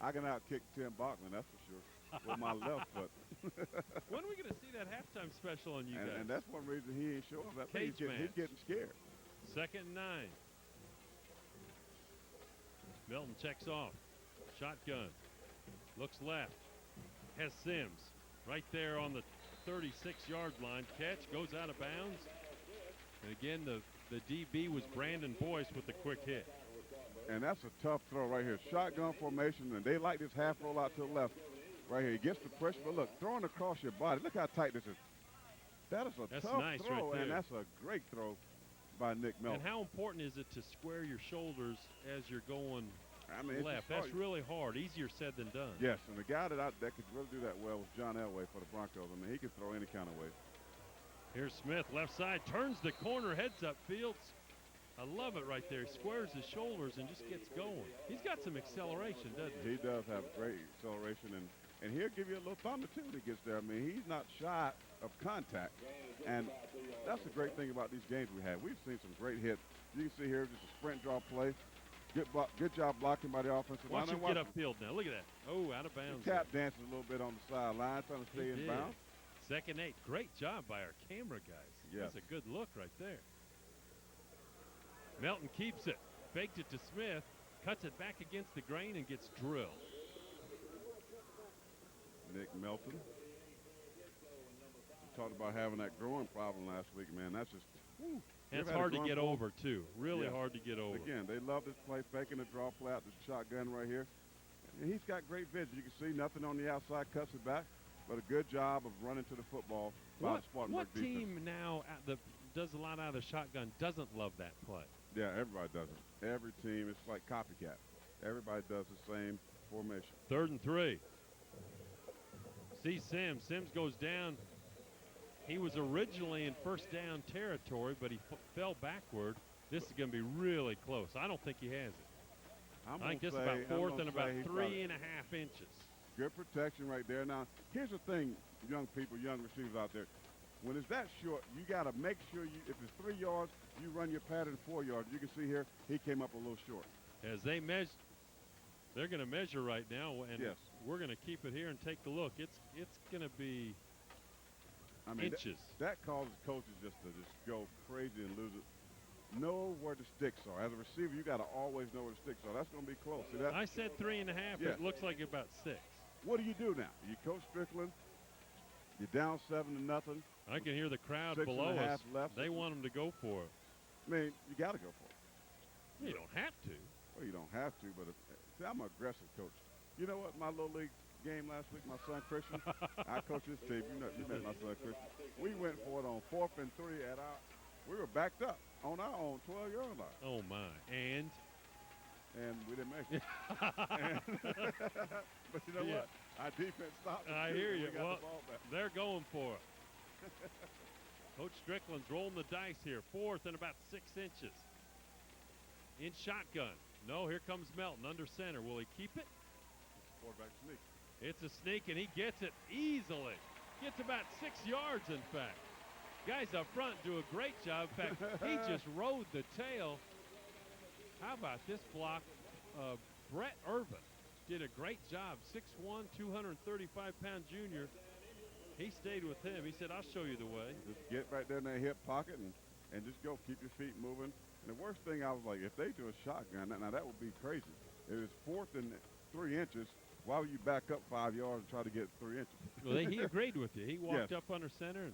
I can outkick Tim Bachman, that's for sure, with my left foot. When are we going to see that halftime special on you guys? And that's one reason he ain't showing up. He's getting scared. 2nd and 9. Milton checks off. Shotgun. Looks left. Has Sims right there on the 36-yard line. Catch goes out of bounds. And again, the DB was Brandon Boyce with the quick hit. And that's a tough throw right here. Shotgun formation, and they like this half roll out to the left. Right here, he gets the pressure, but look, throwing across your body. Look how tight this is. That is a tough nice throw, right there. and that's a great throw by Nick Melton. And how important is it to square your shoulders as you're going left? That's hard. really hard. Easier said than done. Yes, and the guy that could really do that well was John Elway for the Broncos. I mean, he could throw any kind of way. Here's Smith, left side, turns the corner, heads up Fields. I love it right there. He squares his shoulders and just gets going. He's got some acceleration, doesn't he? He does have great acceleration, and he'll give you a little thunder, too, when he gets there. I mean, he's not shy of contact, and that's the great thing about these games we have. We've seen some great hits. You can see here just a sprint draw play. Good job blocking by the offensive line. Watch him get upfield now. Look at that. Oh, out of bounds. He tap dances a little bit on the sideline, trying to stay in bounds. 2nd 8. Great job by our camera guys. Yes. That's a good look right there. Melton keeps it. Faked it to Smith. Cuts it back against the grain and gets drilled. Nick Melton. We talked about having that growing problem last week, man. That's just That's hard to get over, too. Really hard to get over. Again, they love this play, faking the draw play out the shotgun right here. And he's got great vision. You can see nothing on the outside, cuts it back, but a good job of running to the football by the Spartanburg What defense. team now that does a lot out of the shotgun doesn't love that play? Yeah, everybody does it. Every team, it's like copycat. Everybody does the same formation. 3rd and 3. See Sims. Sims goes down. He was originally in first down territory, but he fell backward. This is going to be really close. I don't think he has it. I think this is about 4th and about 3.5 inches. Good protection right there. Now, here's the thing, young people, young receivers out there. When it's that short, you got to make sure if it's 3 yards, you run your pattern 4 yards. You can see here, he came up a little short. As they measure, they're going to measure right now, and yes. We're going to keep it here and take a look. It's going to be inches. That causes coaches just to go crazy and lose it. Know where the sticks are. As a receiver, you got to always know where the sticks are. That's going to be close. See that? I said 3.5. Yeah. It looks like about 6. What do you do now? You coach Strickland. You're down 7-0. I can hear the crowd 6.5 below us. left. They want them to go for it. I mean, you got to go for it. You don't have to. Well, you don't have to, but see, I'm an aggressive coach. You know what? My little league game last week, my son Christian, I coached this team. You met my son Christian. We went for it on 4th and 3 we were backed up on our own 12-yard line. Oh my! And we didn't make it. But you know what? Our defense stopped. I hear you. Well, the ball back. They're going for it. Coach Strickland's rolling the dice here. 4th and about 6 inches. In shotgun. No, here comes Melton under center. Will he keep it? Quarterback sneak. It's a sneak, and he gets it easily. Gets about 6 yards, in fact. Guys up front do a great job. In fact, he just rode the tail. How about this block? Brett Irvin did a great job. 6'1", 235-pound junior. He stayed with him. He said, I'll show you the way. Just get right there in that hip pocket and just go. Keep your feet moving. And the worst thing, I was like, if they do a shotgun, now that would be crazy. If it's 4th and 3 inches, why would you back up 5 yards and try to get 3 inches? Well, he agreed with you. He walked up under center and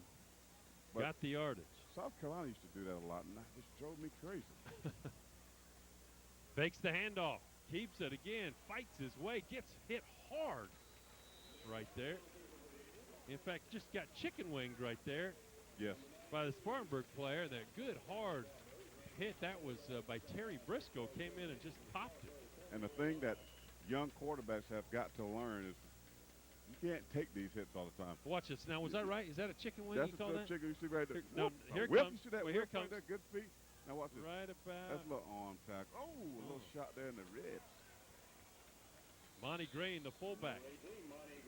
got the yardage. South Carolina used to do that a lot, and that just drove me crazy. Fakes the handoff. Keeps it again. Fights his way. Gets hit hard right there. In fact, just got chicken winged right there. Yes. By the Spartanburg player. That good hard hit. That was by Terry Briscoe. Came in and just popped it. And the thing that young quarterbacks have got to learn is you can't take these hits all the time. Watch this. Now, was that right? Is that a chicken wing? That's you call a that? chicken. You see right there. No, here whip. comes. You see that well, whip here comes. right there? Good feet. Now watch this. Right about. That's a little arm tackle. Oh, a little shot there in the ribs. Monty Green, the fullback,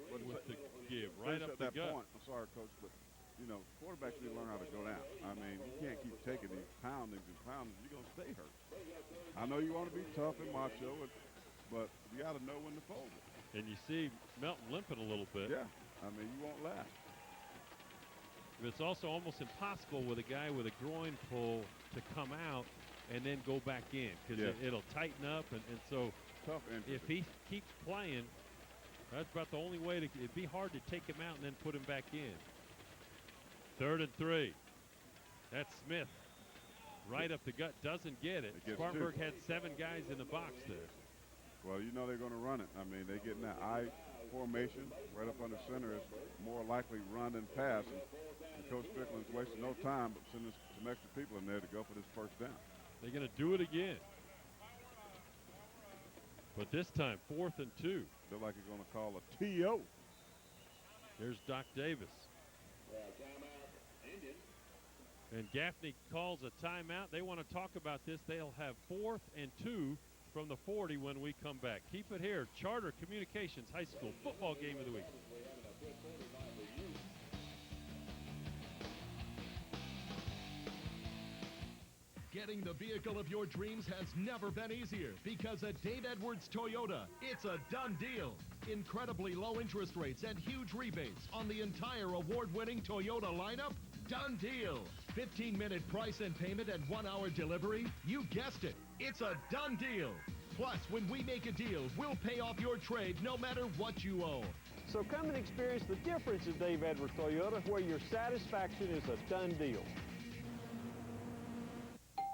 with the give right up that the gut. point. I'm sorry, Coach, but you know, quarterbacks need to learn how to go down. I mean, you can't keep taking these poundings and poundings. You're gonna stay hurt. I know you want to be tough and macho, but you got to know when to fold it. And you see Melton limping a little bit. Yeah, I mean, you won't last. It's also almost impossible with a guy with a groin pull to come out and then go back in because it'll tighten up. And so tough if he keeps playing, that's about the only way it'd be hard to take him out and then put him back in. 3rd and 3. That's Smith. Right up the gut, doesn't get it. Spartanburg had 7 guys in the box there. Well, you know they're going to run it. I mean, they get in that I formation right up under center is more likely run than pass. And Coach Strickland's wasting no time but sending some extra people in there to go for this first down. They're going to do it again. But this time, 4th and 2. They're like they're going to call a TO. There's Doc Davis. And Gaffney calls a timeout. They want to talk about this. They'll have 4th and 2 from the 40 when we come back. Keep it here. Charter Communications High School football game of the week. Getting the vehicle of your dreams has never been easier because at Dave Edwards Toyota, it's a done deal. Incredibly low interest rates and huge rebates on the entire award-winning Toyota lineup. Done deal. 15-minute price and payment and 1-hour delivery. You guessed it. It's a done deal. Plus, when we make a deal, we'll pay off your trade no matter what you owe. So come and experience the difference at Dave Edwards Toyota, where your satisfaction is a done deal.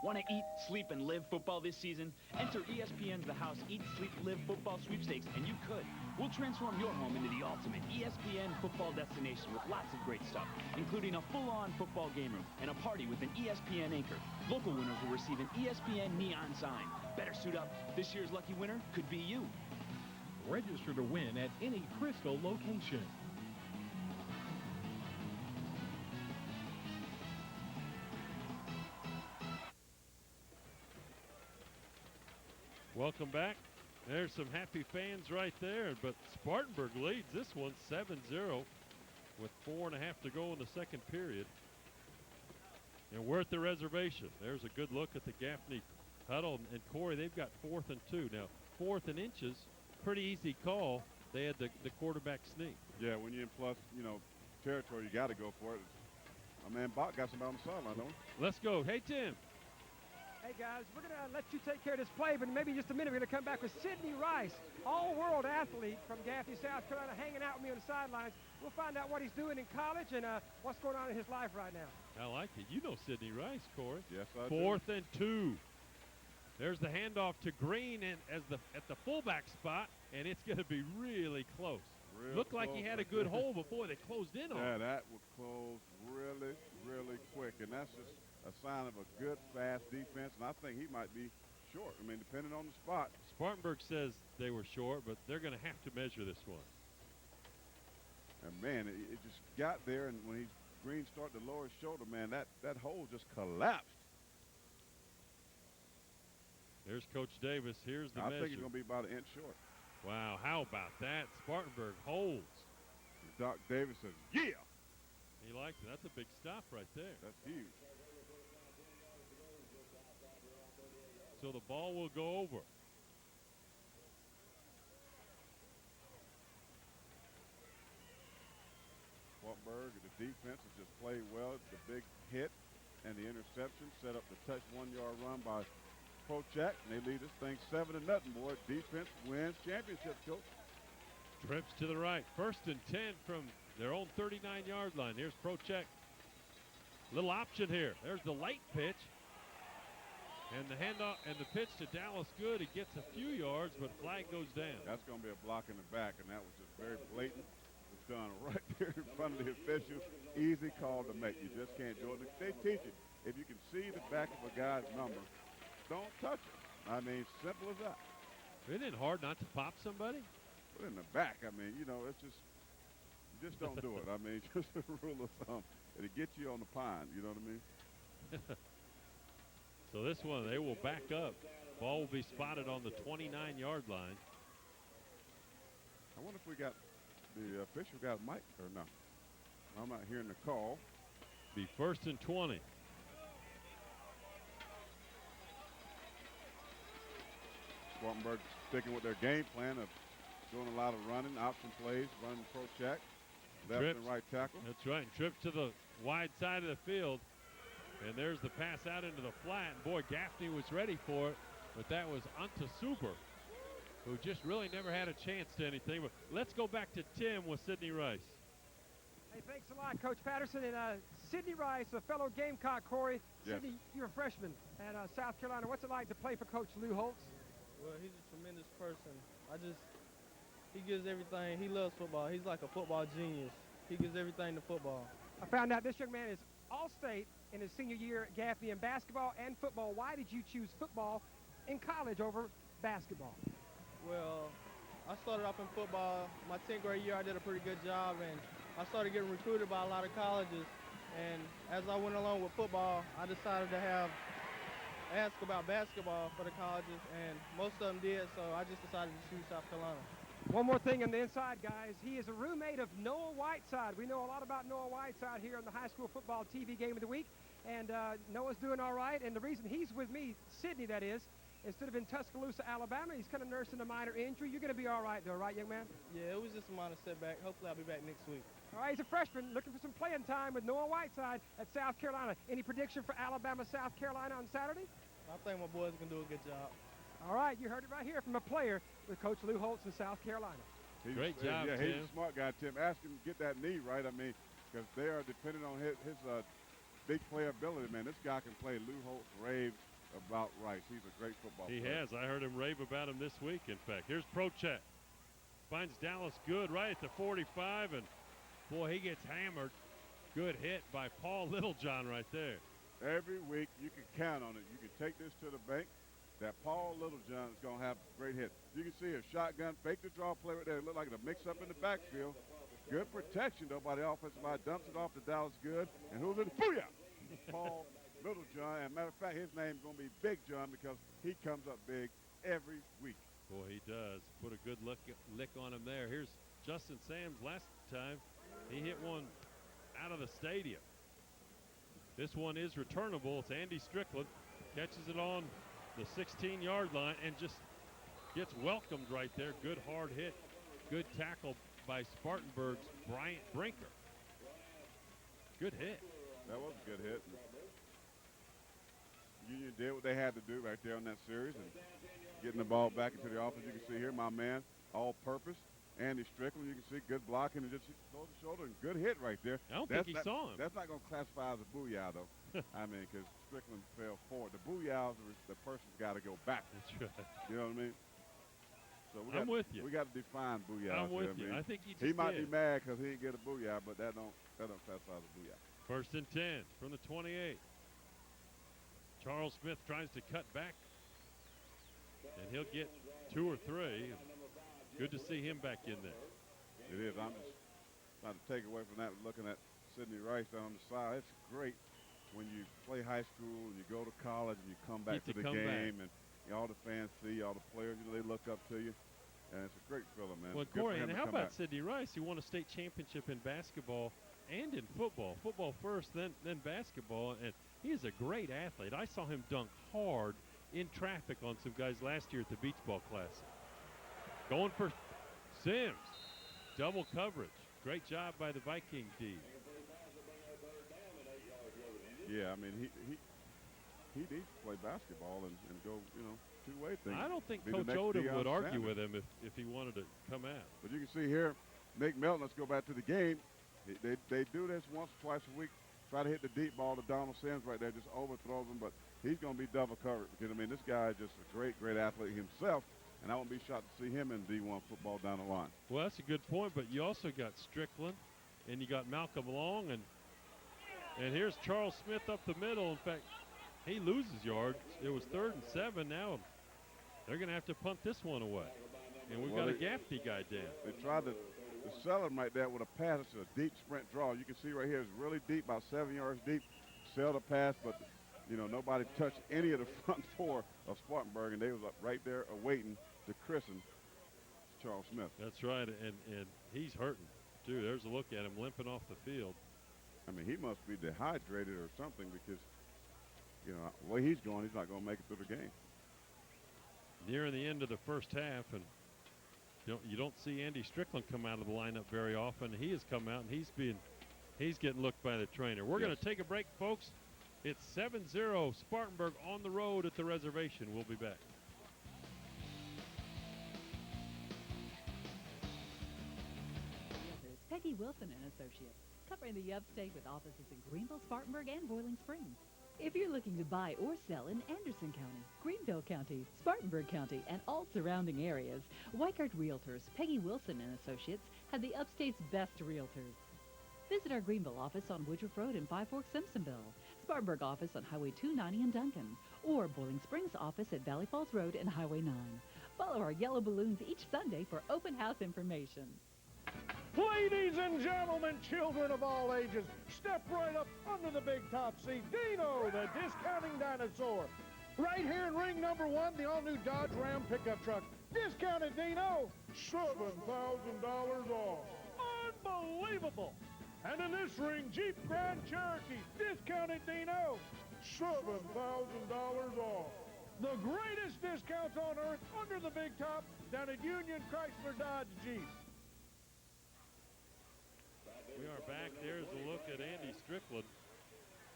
Want to eat, sleep, and live football this season? Enter ESPN's The House Eat, Sleep, Live Football Sweepstakes, and you could. We'll transform your home into the ultimate ESPN football destination with lots of great stuff, including a full-on football game room and a party with an ESPN anchor. Local winners will receive an ESPN neon sign. Better suit up. This year's lucky winner could be you. Register to win at any Crystal location. Welcome back. There's some happy fans right there, but Spartanburg leads this one 7-0 with 4.5 to go in the second period. And we're at the reservation. There's a good look at the Gaffney huddle. And Corey, they've got 4th and 2. Now, 4th and inches, pretty easy call. They had the quarterback sneak. Yeah, when you're in plus, territory, you got to go for it. My man Bach got somebody on the sideline, don't he? Let's go. Hey, Tim. Hey, guys, we're going to let you take care of this play, but maybe in just a minute we're going to come back with Sidney Rice, all-world athlete from Gaffney, South Carolina, hanging out with me on the sidelines. We'll find out what he's doing in college and what's going on in his life right now. I like it. You know Sidney Rice, Corey. Yes, I do. 4th and 2. There's the handoff to Green and at the fullback spot, and it's going to be really close. Looked like he had a good hole before they closed in on him. Yeah, that would close really, really quick, and that's just a sign of a good, fast defense, and I think he might be short. I mean, depending on the spot. Spartanburg says they were short, but they're going to have to measure this one. And, man, it just got there, and when Green started to lower his shoulder, man, that hole just collapsed. There's Coach Davis. Here's the measure. I think he's going to be about an inch short. Wow, how about that? Spartanburg holds. Doc Davis says, yeah. He likes it. That's a big stop right there. That's huge. So the ball will go over. Spartanburg, the defense has just played well. The big hit and the interception set up the touch 1-yard run by Prochak, and they lead this thing 7-0, boy. Defense wins championship, Coach. Trips to the right. 1st and 10 from their own 39-yard line. Here's Prochak. Little option here. There's the late pitch. And the handoff and the pitch to Dallas Good. It gets a few yards, but flag goes down. That's going to be a block in the back, and that was just very blatant. It's done right there in front of the official. Easy call to make. You just can't do it. They teach it. If you can see the back of a guy's number, don't touch it. I mean, simple as that. Isn't it hard not to pop somebody? But in the back, I mean, it's just, you just don't do it. I mean, just a rule of thumb. It'll get you on the pine, you know what I mean? So this one, they will back up. Ball will be spotted on the 29-yard line. I wonder if we got the official got Mike or no. I'm not hearing the call. Be 1st and 20. Spartanburg sticking with their game plan of doing a lot of running, option plays, running pro check, left and right tackle. That's right. And trips to the wide side of the field. And there's the pass out into the flat. And boy, Gaffney was ready for it, but that was Antasuber, who just really never had a chance to anything. But let's go back to Tim with Sidney Rice. Hey, thanks a lot, Coach Patterson. And Sidney Rice, a fellow Gamecock, Corey. Yes. Sidney, you're a freshman at South Carolina. What's it like to play for Coach Lou Holtz? Well, he's a tremendous person. He gives everything. He loves football. He's like a football genius. He gives everything to football. I found out this young man is All-State in his senior year at Gaffney in basketball and football. Why did you choose football in college over basketball? Well, I started off in football. My 10th grade year, I did a pretty good job, and I started getting recruited by a lot of colleges. And as I went along with football, I decided to ask about basketball for the colleges, and most of them did, so I just decided to choose South Carolina. One more thing on the inside, guys. He is a roommate of Noah Whiteside. We know a lot about Noah Whiteside here on the high school football TV game of the week. And Noah's doing all right. And the reason he's with me, Sidney that is, instead of in Tuscaloosa, Alabama, he's kind of nursing a minor injury. You're going to be all right, though, right, young man? Yeah, it was just a minor setback. Hopefully I'll be back next week. All right, he's a freshman looking for some playing time with Noah Whiteside at South Carolina. Any prediction for Alabama, South Carolina on Saturday? I think my boys can do a good job. All right, you heard it right here from a player with Coach Lou Holtz in South Carolina. Great job, yeah, Tim. He's a smart guy, Tim. Ask him to get that knee right, I mean, because they are depending on his big playability, man. This guy can play. Lou Holtz raved about Rice. He's a great football player. He has. I heard him rave about him this week, in fact. Here's Prochet. Finds Dallas good right at the 45, and, boy, he gets hammered. Good hit by Paul Littlejohn right there. Every week you can count on it. You can take this to the bank that Paul Littlejohn is going to have a great hit. You can see a shotgun, fake the draw play right there. It looked like a mix-up in the backfield. Good protection, though, by the offensive line. Dumps it off to Dallas Good. And who's in? Booyah! Paul Littlejohn. And matter of fact, his name's going to be Big John because he comes up big every week. Boy, he does. Put a good lick on him there. Here's Justin Sams last time. He hit one out of the stadium. This one is returnable. It's Andy Strickland. Catches it on the 16-yard line and just gets welcomed right there. Good hard hit. Good tackle by Spartanburg's Bryant Brinker. Good hit. That was a good hit. Union did what they had to do right there on that series and getting the ball back into the offense. You can see here my man, all-purpose, Andy Strickland. You can see good blocking and just throws the shoulder and good hit right there. I don't think he saw him. That's not going to classify as a booyah, though. I mean, because Strickland fell forward. The booyahs, the person's got to go back. That's right. You know what I mean? So I'm with you. We got to define booyah. I'm with you. I think he might be mad because he didn't get a booyah, but that don't classify as a booyah. 1st and 10 from the 28. Charles Smith tries to cut back, and he'll get 2 or 3. Good to see him back in there. It is. I'm just trying to take away from that, looking at Sidney Rice down on the side. It's great when you play high school and you go to college and you come back to the game and all the fans see, all the players, they look up to you. And it's a great feeling, man. Well, Corey, and how about Sidney Rice? He won a state championship in basketball and in football. Football first, then basketball. And he is a great athlete. I saw him dunk hard in traffic on some guys last year at the Beach Ball Classic. Going for Sims. Double coverage. Great job by the Viking D. Yeah, I mean, he needs to play basketball and go, two-way thing. I don't think Coach Odom would argue with him if he wanted to come out. But you can see here, Nick Melton, let's go back to the game. They do this once or twice a week, try to hit the deep ball to Donald Sims right there, just overthrows him, but he's going to be double covered because, I mean, this guy is just a great athlete himself, and I won't be shocked to see him in D1 football down the line. Well, that's a good point, but you also got Strickland, and you got Malcolm Long, and here's Charles Smith up the middle. In fact, he loses yards. It was 3rd and 7. Now they're going to have to punt this one away. And we've got a Gaffney guy down. They tried to sell him right there with a pass. It's a deep sprint draw. You can see right here, it's really deep, about 7 yards deep. Sell the pass, but, nobody touched any of the front four of Spartanburg, and they was up right there awaiting to christen Charles Smith. That's right, and he's hurting, too. There's a look at him limping off the field. I mean, he must be dehydrated or something because, the way he's going, he's not going to make it through the game. Nearing the end of the first half, and you don't see Andy Strickland come out of the lineup very often. He has come out, and he's getting looked by the trainer. We're going to take a break, folks. It's 7-0 Spartanburg on the road at the Reservation. We'll be back. Peggy Wilson and Associates, covering the upstate with offices in Greenville, Spartanburg, and Boiling Springs. If you're looking to buy or sell in Anderson County, Greenville County, Spartanburg County, and all surrounding areas, Weichert Realtors, Peggy Wilson and Associates, have the upstate's best realtors. Visit our Greenville office on Woodruff Road in Five Forks, Simpsonville, Spartanburg office on Highway 290 in Duncan, or Boiling Springs office at Valley Falls Road and Highway 9. Follow our yellow balloons each Sunday for open house information. Ladies and gentlemen, children of all ages, step right up under the big top seat. Dino, the discounting dinosaur. Right here in ring number 1, the all-new Dodge Ram pickup truck. Discounted, Dino. $7,000 off. Unbelievable. And in this ring, Jeep Grand Cherokee. Discounted, Dino. $7,000 off. The greatest discounts on earth under the big top down at Union Chrysler Dodge Jeep. We are back. There's a look at Andy Strickland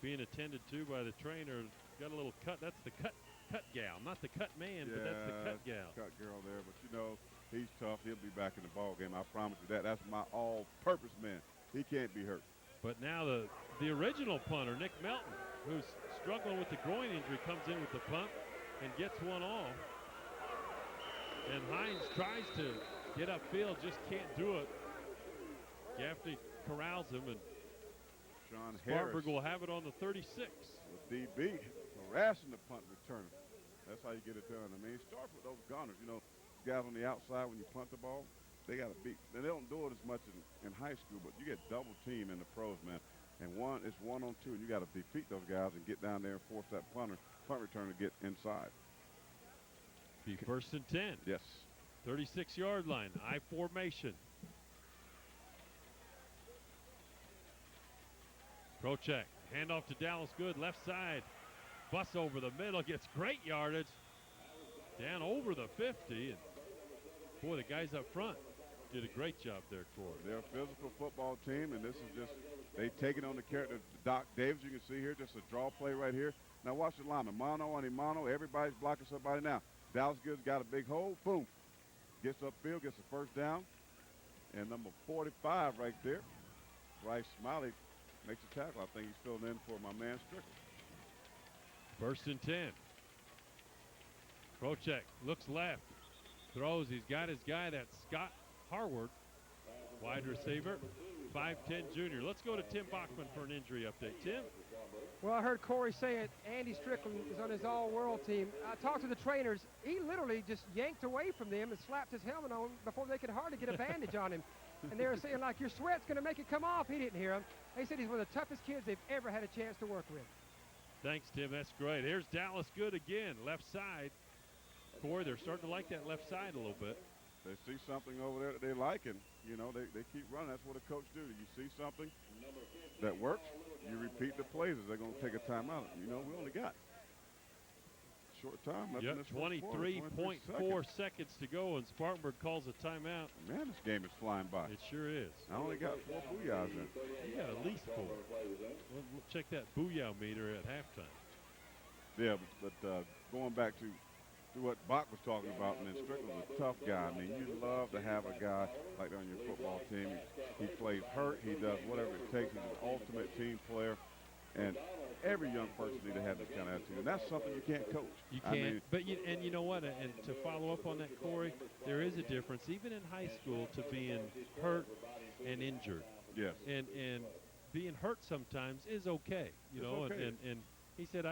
being attended to by the trainer. Got a little cut. That's the cut gal, not the cut man, but that's the cut gal. Cut girl there, but he's tough. He'll be back in the ball game. I promise you that. That's my all-purpose man. He can't be hurt. But now the the original punter, Nick Melton, who's struggling with the groin injury, comes in with the punt and gets one off. And Hines tries to get upfield, just can't do it. Gaffney corrals him, and Sean Spartanburg Harris will have it on the 36. with DB harassing the punt returner. That's how you get it done. I mean, it starts with those gunners. You know, guys on the outside when you punt the ball, they got to beat. They don't do it as much in high school, but you get double team in the pros, man. And it's 1-on-2, and you got to defeat those guys and get down there and force that punt returner to get inside. Be first and 10. Yes. 36-yard line, I formation. Prochek, handoff to Dallas Good, left side. Bus over the middle, gets great yardage. Down over the 50. And boy, the guys up front did a great job there, Corey. They're a physical football team, and this is just, they take it on the character. Doc Davis, you can see here, just a draw play right here. Now watch the lineman, mano on mano. Everybody's blocking somebody now. Dallas Good's got a big hole, boom. Gets upfield, gets the first down. And number 45 right there, Bryce Smiley, makes a tackle. I think he's filling in for my man Strickland. First and 10. Prochek looks left, throws. He's got his guy, that's Scott Harward, wide receiver, 5'10" junior. Let's go to Tim Bachman for an injury update. Tim? Well, I heard Corey say it. Andy Strickland is on his all-world team. I talked to the trainers. He literally just yanked away from them and slapped his helmet on before they could hardly get a bandage on him. And they were saying, like, your sweat's going to make it come off. He didn't hear him. They said he's one of the toughest kids they've ever had a chance to work with. Thanks, Tim. That's great. Here's Dallas Good again, left side. Corey, they're starting to like that left side a little bit. They see something over there that they like, and, you know, they keep running. That's what a coach do. You see something that works, you repeat the plays. They're going to take a timeout. You know, we only got short time left in this first quarter, 23.4 seconds to go, and Spartanburg calls a timeout. Man, this game is flying by. It sure is. I only got 4 booyahs in. You got at least 4. We'll check that booyah meter at halftime. Yeah, but going back to what Bach was talking about, man, Strickland's a tough guy. I mean, you love to have a guy like that on your football team. He plays hurt. He does whatever it takes. He's an ultimate team player. And every young person needs to have this kind of attitude. And that's something you can't coach. You can't. And you know what? And to follow up on that, Corey, there is a difference, even in high school, to being hurt and injured. Yes. And being hurt sometimes is okay. You know, okay. And he said,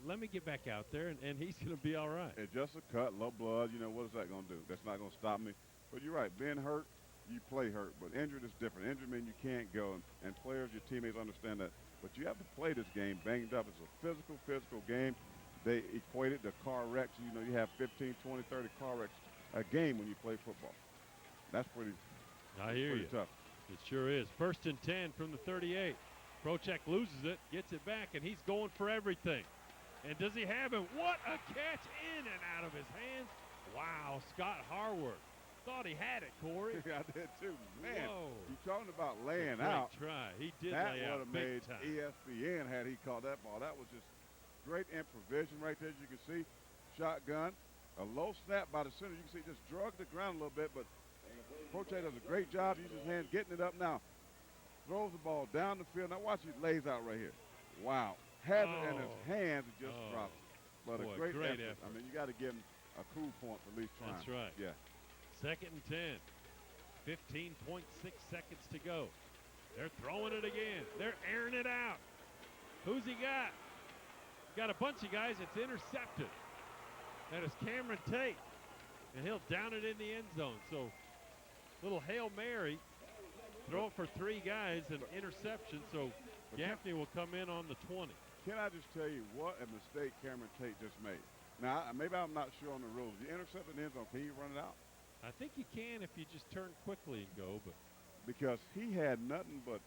let me get back out there, and he's going to be all right. It's just a cut, low blood. You know, what is that going to do? That's not going to stop me. But you're right. Being hurt, you play hurt. But injured is different. Injured means you can't go. And players, your teammates understand that. But you have to play this game banged up. It's a physical game. They equate it to car wrecks. You know, you have 15, 20, 30 car wrecks a game when you play football. That's pretty tough. It sure is. First and 10 from the 38. Prochek loses it, gets it back, and he's going for everything. And does he have him? What a catch in and out of his hands. Wow, Scott Harward. Thought he had it, Corey. I did too. Man, whoa. You're talking about laying Great out. Try. He did that lay out would have big made time. ESPN had he caught that ball. That was just great improvisation right there, as you can see. Shotgun, a low snap by the center. You can see just drug the ground a little bit, but Proche does a great job using his hands, getting it up now. Throws the ball down the field. Now watch, he lays out right here. Wow. Has it in his hands and just drops it. But Boy, a great effort. I mean, you got to give him a cool point for at least trying. That's right. Yeah. Second and 10. 15.6 seconds to go. They're throwing it again. They're airing it out. Who's he got? Got a bunch of guys. It's intercepted. That is Cameron Tate. And he'll down it in the end zone. So, little Hail Mary. Throw it for 3 guys and interception. So, Gaffney will come in on the 20. Can I just tell you what a mistake Cameron Tate just made? Now, maybe I'm not sure on the rules. You intercept an end zone, can you run it out? I think you can if you just turn quickly and go, but because he had nothing but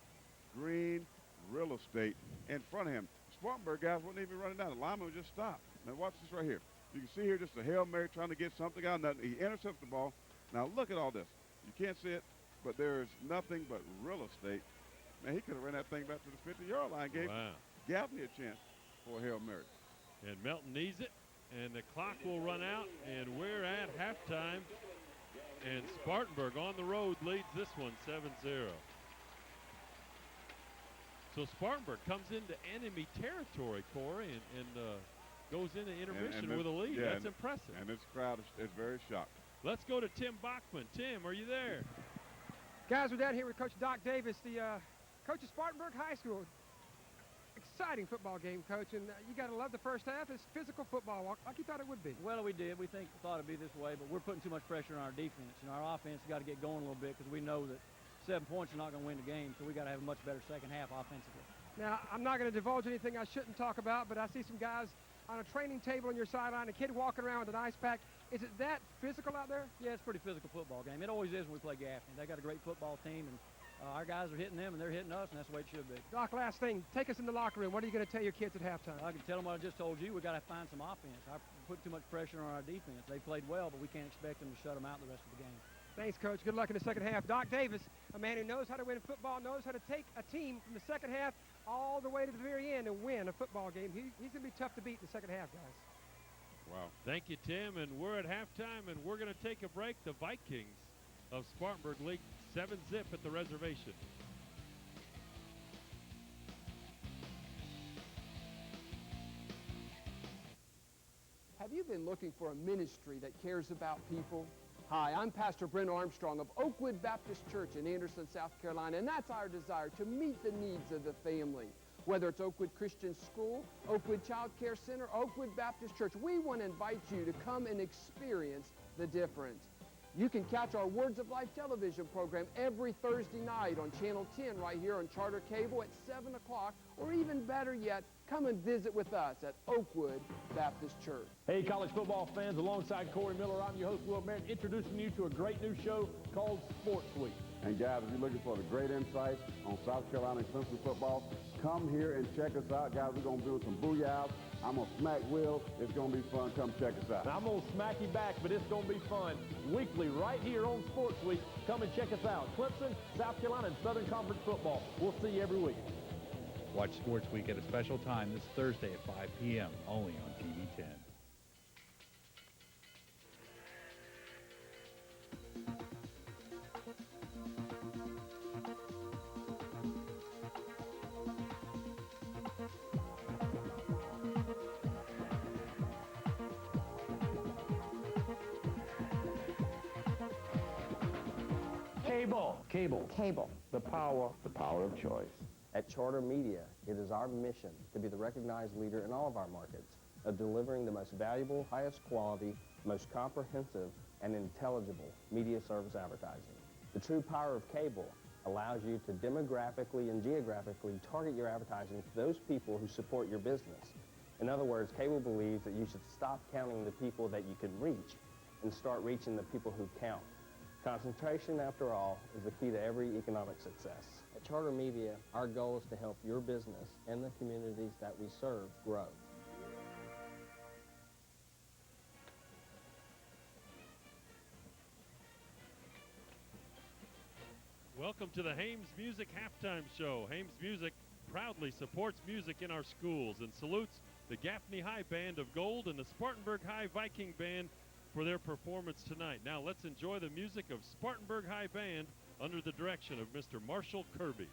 green real estate in front of him. Spartanburg guys wouldn't even run it down. The lineman would just stop. Now watch this right here. You can see here just a Hail Mary trying to get something out. Nothing. He intercepts the ball. Now look at all this. You can't see it, but there is nothing but real estate. Man, he could have ran that thing back to the 50-yard line. Gave Gaffney a chance for a Hail Mary. And Melton needs it, and the clock will run out, and we're at halftime. And Spartanburg on the road leads this one 7-0. So Spartanburg comes into enemy territory, Corey, and goes into intermission with a lead. Yeah, That's impressive. And this crowd is very shocked. Let's go to Tim Bachman. Tim, are you there? Guys, we're down here with Coach Doc Davis, the coach of Spartanburg High School. Exciting football game, Coach, and you got to love the first half. It's physical football, like you thought it would be. Well, we did. We thought it'd be this way, but we're putting too much pressure on our defense. And our offense has got to get going a little bit because we know that 7 points are not going to win the game, so we got to have a much better second half offensively. Now, I'm not going to divulge anything I shouldn't talk about, but I see some guys on a training table on your sideline, a kid walking around with an ice pack. Is it that physical out there? Yeah, it's a pretty physical football game. It always is when we play Gaffney. They got a great football team, and our guys are hitting them, and they're hitting us, and that's the way it should be. Doc, last thing, take us in the locker room. What are you going to tell your kids at halftime? I can tell them what I just told you. We got to find some offense. I put too much pressure on our defense. They played well, but we can't expect them to shut them out the rest of the game. Thanks, Coach. Good luck in the second half. Doc Davis, a man who knows how to win football, knows how to take a team from the second half all the way to the very end and win a football game. He's going to be tough to beat in the second half, guys. Wow. Thank you, Tim. And we're at halftime, and we're going to take a break. The Vikings of Spartanburg lead 7-zip at the Reservation. Have you been looking for a ministry that cares about people? Hi, I'm Pastor Brent Armstrong of Oakwood Baptist Church in Anderson, South Carolina, and that's our desire, to meet the needs of the family. Whether it's Oakwood Christian School, Oakwood Child Care Center, Oakwood Baptist Church, we want to invite you to come and experience the difference. You can catch our Words of Life television program every Thursday night on Channel 10 right here on Charter Cable at 7 o'clock, or even better yet, come and visit with us at Oakwood Baptist Church. Hey, college football fans, alongside Corey Miller, I'm your host, Will Merritt, introducing you to a great new show called Sports Week. And guys, if you're looking for the great insights on South Carolina and Clemson football, come here and check us out. Guys, we're going to do some booyahs. I'm going to smack Will. It's going to be fun. Come check us out. And I'm going to smack you back, but it's going to be fun. Weekly, right here on Sports Week. Come and check us out. Clemson, South Carolina, and Southern Conference football. We'll see you every week. Watch Sports Week at a special time this Thursday at 5 p.m. only on TV 10. Cable. The power of choice. At Charter Media, it is our mission to be the recognized leader in all of our markets of delivering the most valuable, highest quality, most comprehensive, and intelligible media service advertising. The true power of cable allows you to demographically and geographically target your advertising to those people who support your business. In other words, cable believes that you should stop counting the people that you can reach and start reaching the people who count. Concentration, after all, is the key to every economic success. At Charter Media, our goal is to help your business and the communities that we serve grow. Welcome to the Hames Music Halftime Show. Hames Music proudly supports music in our schools and salutes the Gaffney High Band of Gold and the Spartanburg High Viking Band for their performance tonight. Now let's enjoy the music of Spartanburg High Band under the direction of Mr. Marshall Kirby.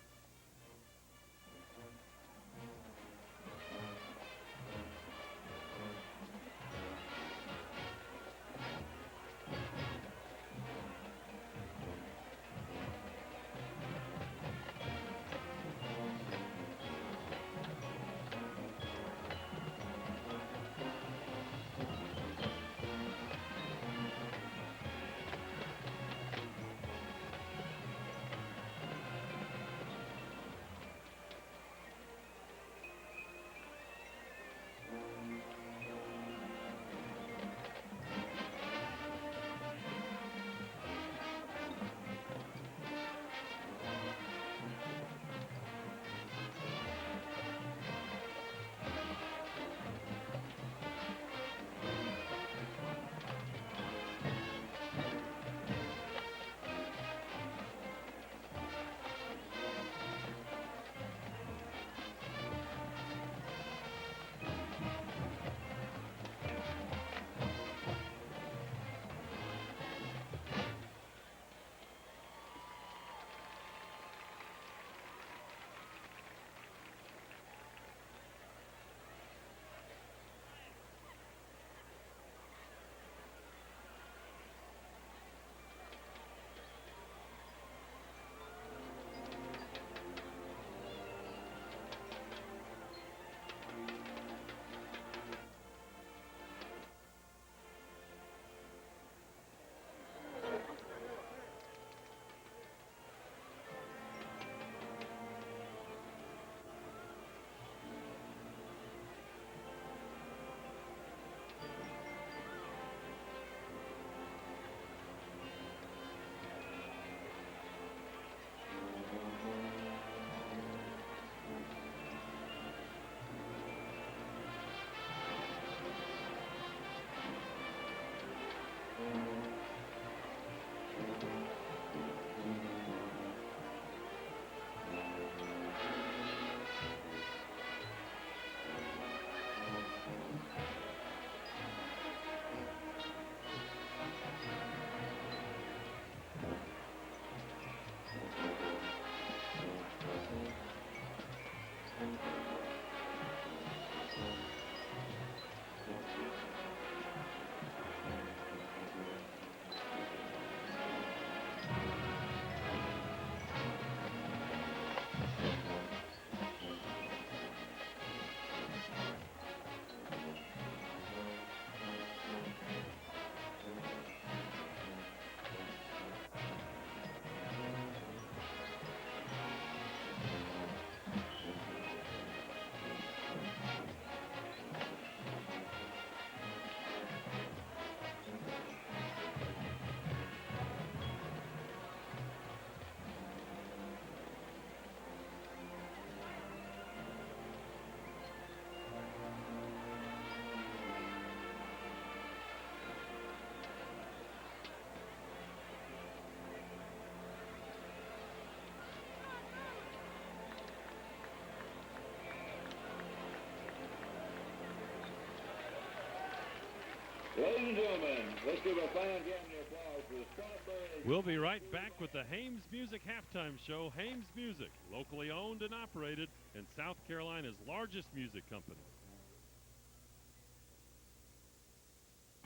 Ladies and gentlemen, let's give a fine Gaffney applause for the Spartanburg. We'll be right back with the Hames Music Halftime Show. Hames Music, locally owned and operated, and South Carolina's largest music company.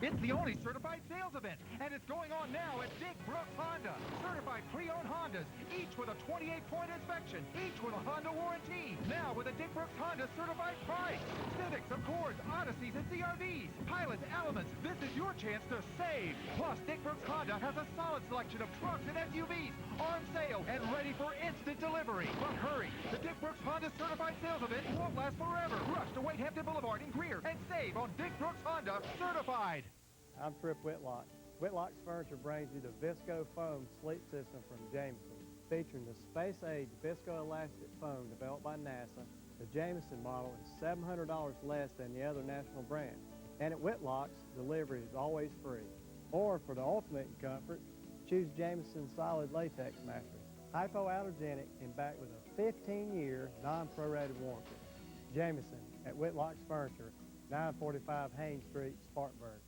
It's the only certified sales event, and it's going on now at Dick Brooks Honda. Certified pre-owned Hondas, each with a 28-point inspection, each with a Honda warranty. Now with a Dick Brooks Honda certified price. Civics, Accords, Odysseys, and CRVs. Pilots, Elements, this is your chance to save. Plus, Dick Brooks Honda has a solid selection of trucks and SUVs on sale and ready for instant delivery. But hurry, the Dick Brooks Honda certified sales event won't last forever. Rush to Wade Hampton Boulevard in Greer and save on Dick Brooks Honda certified. I'm Trip Whitlock. Whitlock's Furniture brings you the Visco Foam Sleep System from Jameson. Featuring the space-age Visco Elastic Foam developed by NASA, the Jameson model is $700 less than the other national brands. And at Whitlock's, delivery is always free. Or for the ultimate in comfort, choose Jameson Solid Latex Mattress. Hypoallergenic and backed with a 15-year non-prorated warranty. Jameson at Whitlock's Furniture, 945 Haynes Street, Spartanburg.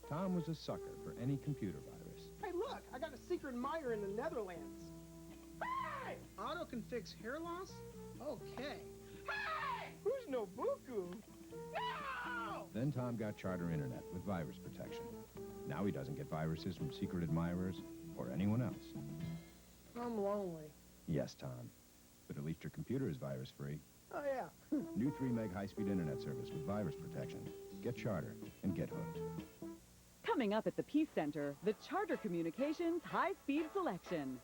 Tom was a sucker for any computer virus. Hey, look, I got a secret admirer in the Netherlands. Hey! Auto can fix hair loss? Okay. Hey! Who's Nobuku? No! Then Tom got Charter Internet with virus protection. Now he doesn't get viruses from secret admirers or anyone else. I'm lonely. Yes, Tom. But at least your computer is virus-free. Oh, yeah. New 3-meg high-speed internet service with virus protection. Get Charter and get hooked. Coming up at the Peace Center, the Charter Communications High-Speed Selection.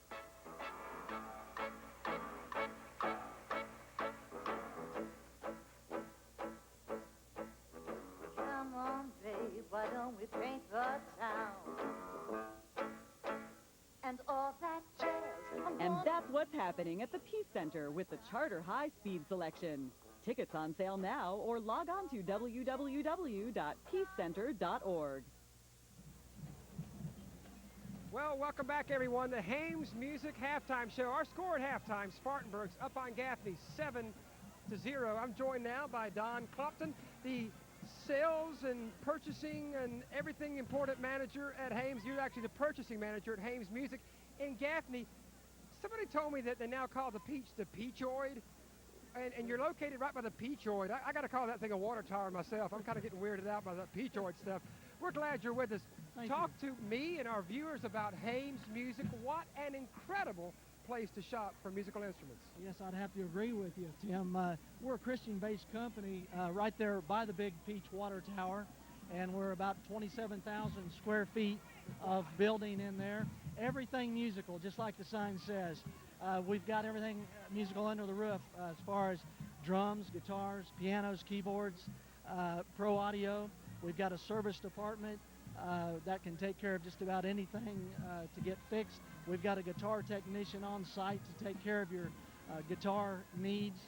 Come on, babe, why don't we paint the town? And all that jazz. And that's what's happening at the Peace Center with the Charter High-Speed Selection. Tickets on sale now or log on to www.peacecenter.org. Well, welcome back, everyone. The Hames Music Halftime Show. Our score at halftime, Spartanburg's up on Gaffney 7-0. I'm joined now by Don Clopton, the sales and purchasing and everything important manager at Hames. You're actually the purchasing manager at Hames Music in Gaffney. Somebody told me that they now call the Peach the Peachoid, and you're located right by the Peachoid. I got to call that thing a water tower myself. I'm kind of getting weirded out by that Peachoid stuff. We're glad you're with us. Talk to me and our viewers about Hames Music. What an incredible place to shop for musical instruments. Yes, I'd have to agree with you, Tim. We're a Christian-based company right there by the big Peach Water Tower, and we're about 27,000 square feet of building in there. Everything musical, just like the sign says. We've got everything musical under the roof as far as drums, guitars, pianos, keyboards, pro audio. We've got a service department that can take care of just about anything to get fixed. We've got a guitar technician on site to take care of your guitar needs.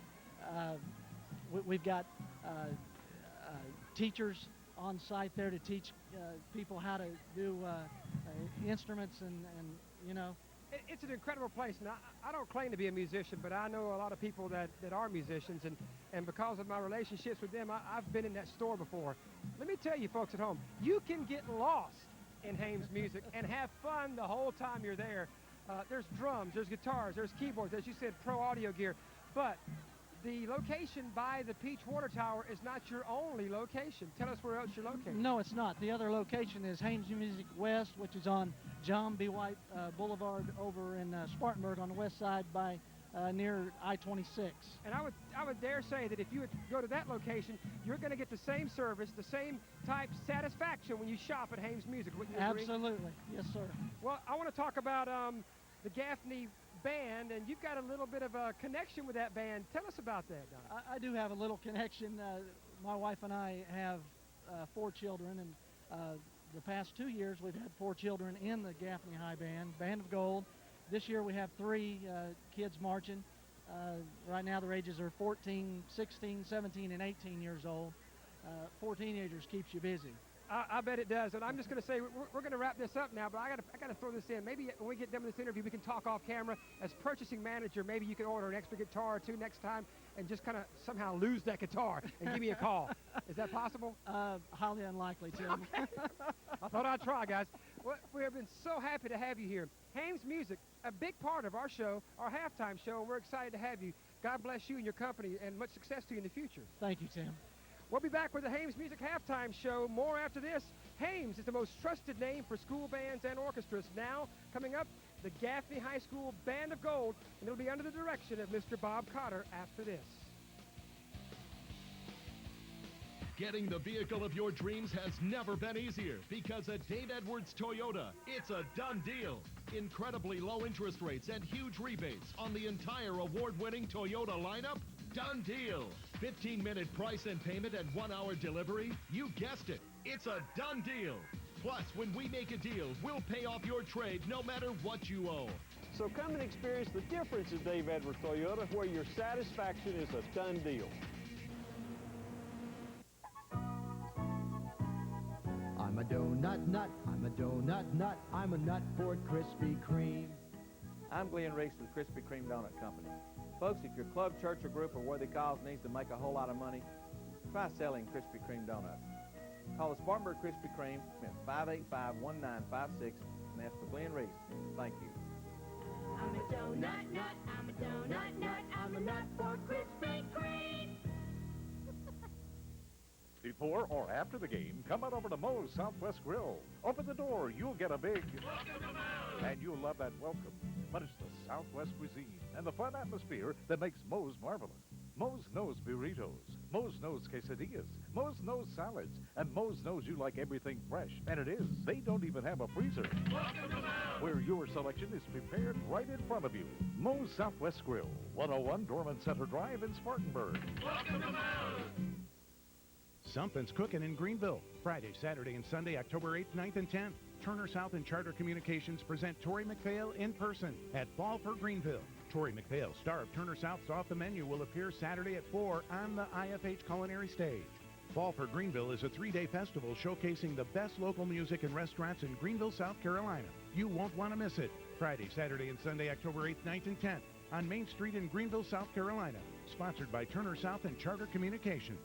We've got teachers on site there to teach people how to do instruments and you know. It's an incredible place, and I don't claim to be a musician, but I know a lot of people that are musicians, and because of my relationships with them, I've been in that store before. Let me tell you folks at home, you can get lost in Hames Music and have fun the whole time you're there. There's drums, there's guitars, there's keyboards, as you said, pro audio gear, but the location by the Peach Water Tower is not your only location. Tell us where else you're located. No, it's not. The other location is Hames Music West, which is on John B. White Boulevard over in Spartanburg on the west side by near I-26. And I would dare say that if you would go to that location, you're going to get the same service, the same type satisfaction when you shop at Hames Music. Wouldn't you agree? Absolutely. Yes, sir. Well, I want to talk about the Gaffney band, and you've got a little bit of a connection with that band. Tell us about that, Don. I do have a little connection. My wife and I have 4 children, and the past 2 years we've had 4 children in the Gaffney High Band, Band of Gold. This year we have 3 kids marching. Right now their ages are 14, 16, 17, and 18 years old. 4 teenagers keeps you busy. I bet it does. And I'm just going to say we're going to wrap this up now, but I got to throw this in. Maybe when we get done with this interview, we can talk off camera. As purchasing manager, maybe you can order an extra guitar or two next time and just kind of somehow lose that guitar and give me a call. Is that possible? Highly unlikely, Tim. Okay. I thought I'd try, guys. Well, we have been so happy to have you here. Hames Music, a big part of our show, our halftime show, and we're excited to have you. God bless you and your company, and much success to you in the future. Thank you, Tim. We'll be back with the Hames Music Halftime Show. More after this. Hames is the most trusted name for school bands and orchestras. Now, coming up, the Gaffney High School Band of Gold, and it'll be under the direction of Mr. Bob Cotter after this. Getting the vehicle of your dreams has never been easier because at Dave Edwards Toyota, it's a done deal. Incredibly low interest rates and huge rebates on the entire award-winning Toyota lineup. Done deal. 15-minute price and payment and 1-hour delivery. You guessed it. It's a done deal. Plus, when we make a deal, we'll pay off your trade no matter what you owe. So come and experience the difference at Dave Edwards Toyota, where your satisfaction is a done deal. I'm a donut nut, I'm a donut nut, I'm a nut for Krispy Kreme. I'm Glenn Reese with Krispy Kreme Donut Company. Folks, if your club, church, or group or worthy cause needs to make a whole lot of money, try selling Krispy Kreme donuts. Call the Spartanburg Krispy Kreme at 585-1956 and ask for Glenn Reese. Thank you. I'm a donut nut, I'm a donut nut, I'm a nut for Krispy Kreme. Before or after the game, come on over to Moe's Southwest Grill. Open the door, you'll get a big... Welcome to Moe's! And you'll love that welcome. But it's the Southwest cuisine and the fun atmosphere that makes Moe's marvelous. Moe's knows burritos. Moe's knows quesadillas. Moe's knows salads. And Moe's knows you like everything fresh. And it is. They don't even have a freezer. Welcome to Moe's! Where your selection is prepared right in front of you. Moe's Southwest Grill, 101 Dorman Center Drive in Spartanburg. Welcome to Moe's! Something's cooking in Greenville. Friday, Saturday, and Sunday, October 8th, 9th, and 10th. Turner South and Charter Communications present Tori McPhail in person at Fall for Greenville. Tori McPhail, star of Turner South's Off the Menu, will appear Saturday at 4 on the IFH Culinary Stage. Fall for Greenville is a 3-day festival showcasing the best local music and restaurants in Greenville, South Carolina. You won't want to miss it. Friday, Saturday, and Sunday, October 8th, 9th, and 10th on Main Street in Greenville, South Carolina. Sponsored by Turner South and Charter Communications.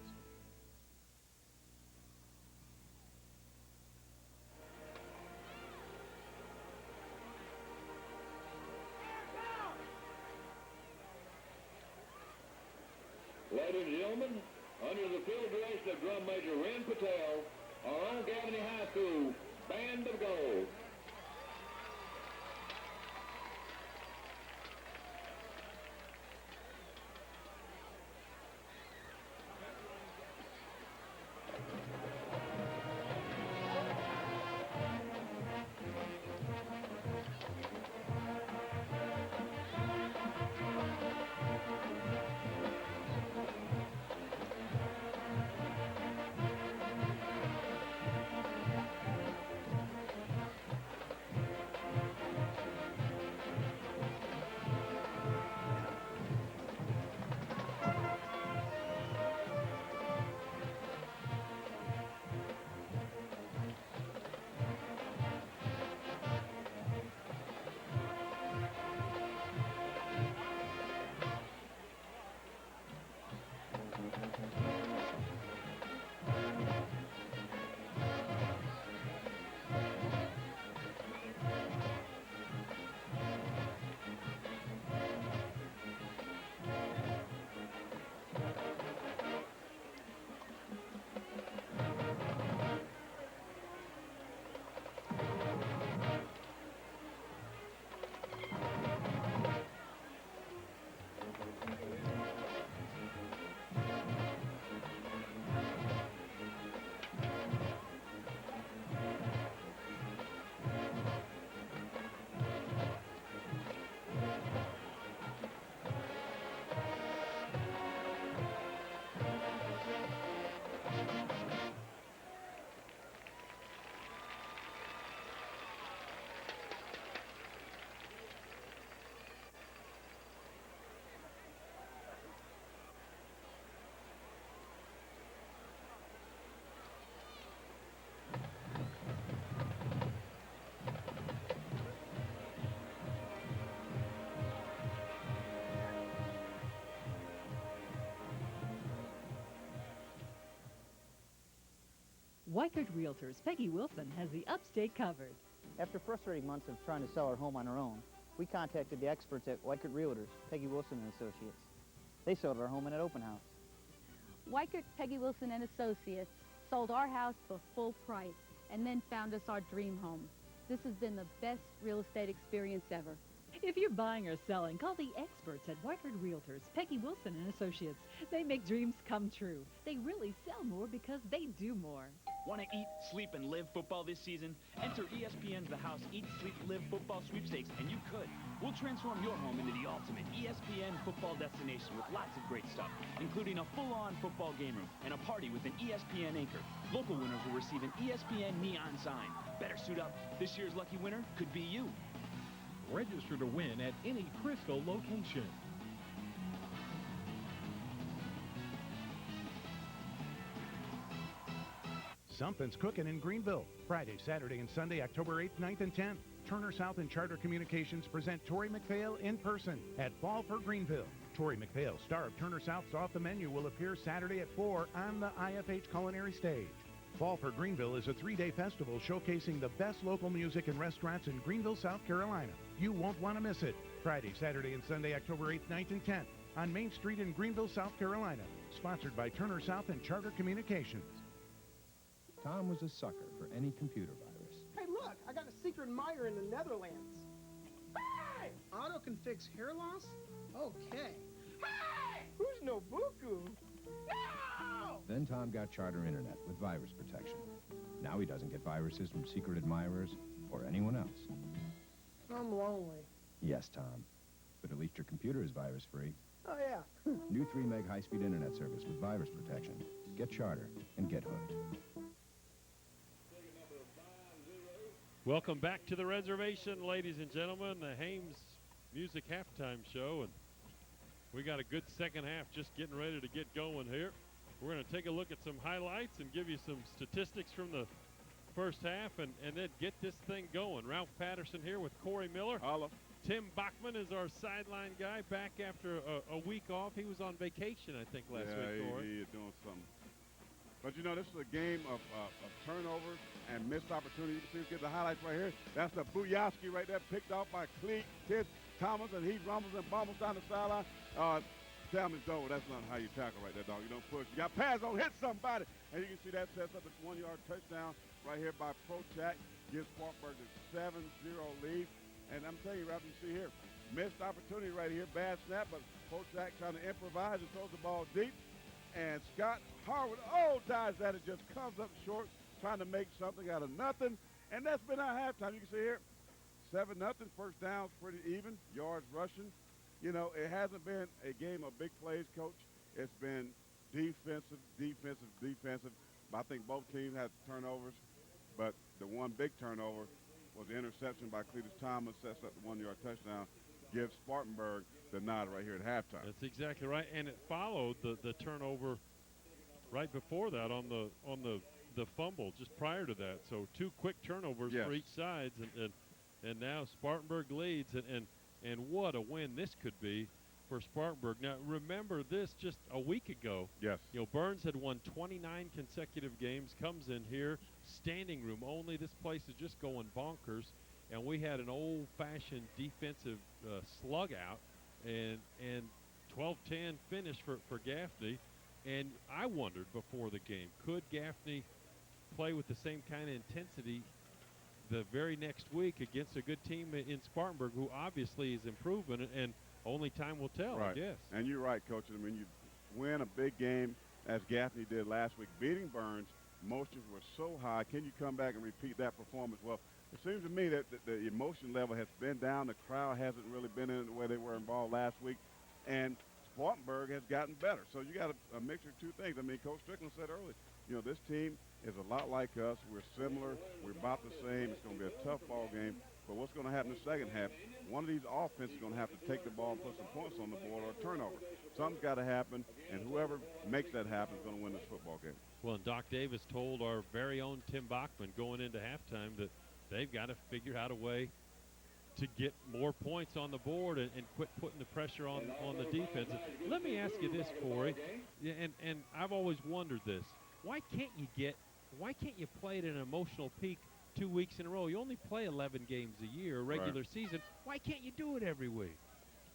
Ladies and gentlemen, under the field direction of Drum Major Ren Patel, our own Gaffney High School Band of Gold. Weichert Realtors Peggy Wilson has the upstate covered. After frustrating months of trying to sell our home on our own, we contacted the experts at Weichert Realtors, Peggy Wilson and Associates. They sold our home in an open house. Weichert, Peggy Wilson and Associates sold our house for full price and then found us our dream home. This has been the best real estate experience ever. If you're buying or selling, call the experts at Weichert Realtors, Peggy Wilson and Associates. They make dreams come true. They really sell more because they do more. Want to eat, sleep, and live football this season? Enter ESPN's The House Eat, Sleep, Live Football Sweepstakes, and you could. We'll transform your home into the ultimate ESPN football destination with lots of great stuff, including a full-on football game room and a party with an ESPN anchor. Local winners will receive an ESPN neon sign. Better suit up. This year's lucky winner could be you. Register to win at any Crystal location. Something's cooking in Greenville. Friday, Saturday, and Sunday, October 8th, 9th, and 10th. Turner South and Charter Communications present Tori McPhail in person at Fall for Greenville. Tori McPhail, star of Turner South's Off the Menu, will appear Saturday at 4 on the IFH Culinary Stage. Fall for Greenville is a 3-day festival showcasing the best local music and restaurants in Greenville, South Carolina. You won't want to miss it. Friday, Saturday, and Sunday, October 8th, 9th, and 10th on Main Street in Greenville, South Carolina. Sponsored by Turner South and Charter Communications. Tom was a sucker for any computer virus. Hey, look, I got a secret admirer in the Netherlands. Hey! Auto can fix hair loss? Okay. Hey! Who's Nobuku? No! Then Tom got Charter Internet with virus protection. Now he doesn't get viruses from secret admirers or anyone else. I'm lonely. Yes, Tom. But at least your computer is virus-free. Oh, yeah. New 3-meg high-speed internet service with virus protection. Get Charter and get hooked. Welcome back to the reservation, ladies and gentlemen, the Hames Music Halftime Show, and we got a good second half just getting ready to get going here. We're going to take a look at some highlights and give you some statistics from the first half and then get this thing going. Ralph Patterson here with Corey Miller. Hello. Tim Bachman is our sideline guy back after a week off. He was on vacation, I think, last week, Corey. Yeah, he's doing something. But, you know, this is a game of turnovers and missed opportunities. You can see, get the highlights right here. That's the Bujowski right there, picked off by Kid Thomas, and he rumbles and bumbles down the sideline. Tell me, Doe, that's not how you tackle right there, dog. You don't push. You got pass on, hit somebody. And you can see that sets up a 1-yard touchdown right here by Prochak. Gives Spartanburg a 7-0 lead. And I'm telling you, Ralph, you see here, missed opportunity right here. Bad snap, but Prochak trying to improvise and throws the ball deep. And Scott Harwood, dives at it, just comes up short, trying to make something out of nothing. And that's been our halftime. You can see here, 7-0, first down's pretty even, yards rushing. You know, it hasn't been a game of big plays, Coach. It's been defensive. I think both teams had turnovers, but the one big turnover was the interception by Cletus Thomas, sets up the 1-yard touchdown, gives Spartanburg the nod right here at halftime. That's exactly right, and it followed the turnover right before that on the fumble just prior to that. So 2 quick turnovers for each side, and now Spartanburg leads, and what a win this could be for Spartanburg. Now remember this, just a week ago. Yes. You know, Burns had won 29 consecutive games. Comes in here, standing room only. This place is just going bonkers, and we had an old-fashioned defensive slug out. And 12-10 finish for Gaffney. And I wondered before the game, could Gaffney play with the same kind of intensity the very next week against a good team in Spartanburg, who obviously is improving, and only time will tell, right. I guess. And you're right, Coach. I mean, you win a big game, as Gaffney did last week, beating Burns. Emotions were so high. Can you come back and repeat that performance? Well, it seems to me that the emotion level has been down. The crowd hasn't really been in the way they were involved last week. And Spartanburg has gotten better. So you got a mixture of two things. I mean, Coach Strickland said earlier, you know, this team is a lot like us. We're similar. We're about the same. It's going to be a tough ball game. But what's going to happen in the second half, one of these offenses is going to have to take the ball and put some points on the board or a turnover. Something's got to happen, and whoever makes that happen is going to win this football game. Well, and Doc Davis told our very own Tim Bachman going into halftime that they've got to figure out a way to get more points on the board and quit putting the pressure on the defense. Let me ask you this, Corey, and I've always wondered this. Why can't you get why can't you play at an emotional peak 2 weeks in a row? You only play 11 games a year, regular season. Why can't you do it every week?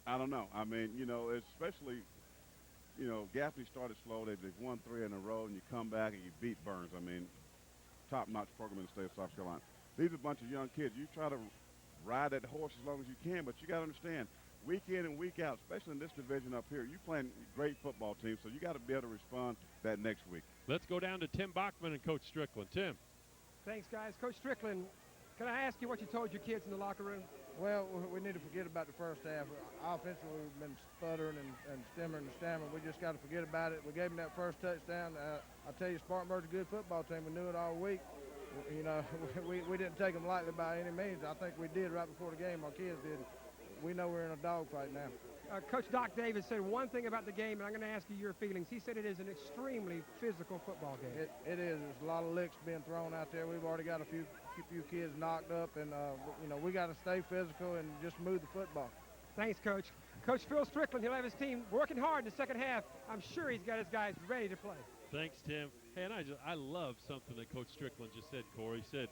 I don't know. I mean, you know, especially, you know, Gaffney started slow. They've won 3 in a row, and you come back and you beat Burns. I mean, top-notch program in the state of South Carolina. These are a bunch of young kids. You try to ride that horse as long as you can, but you got to understand, week in and week out, especially in this division up here, you're playing great football teams, so you got to be able to respond that next week. Let's go down to Tim Bachman and Coach Strickland. Tim. Thanks, guys. Coach Strickland, can I ask you what you told your kids in the locker room? Well, we need to forget about the first half. Offensively, we've been sputtering and stammering. We just got to forget about it. We gave them that first touchdown. I tell you, Spartanburg's a good football team. We knew it all week. You know, we didn't take them lightly by any means. I think we did right before the game. Our kids did. We know we're in a dogfight now. Coach Doc Davis said one thing about the game, and I'm going to ask you your feelings. He said it is an extremely physical football game. It is. There's a lot of licks being thrown out there. We've already got a few kids knocked up, and you know, we got to stay physical and just move the football. Thanks, Coach. Coach Phil Strickland, he'll have his team working hard in the second half. I'm sure he's got his guys ready to play. Thanks, Tim. Hey, and I love something that Coach Strickland just said, Corey. He said,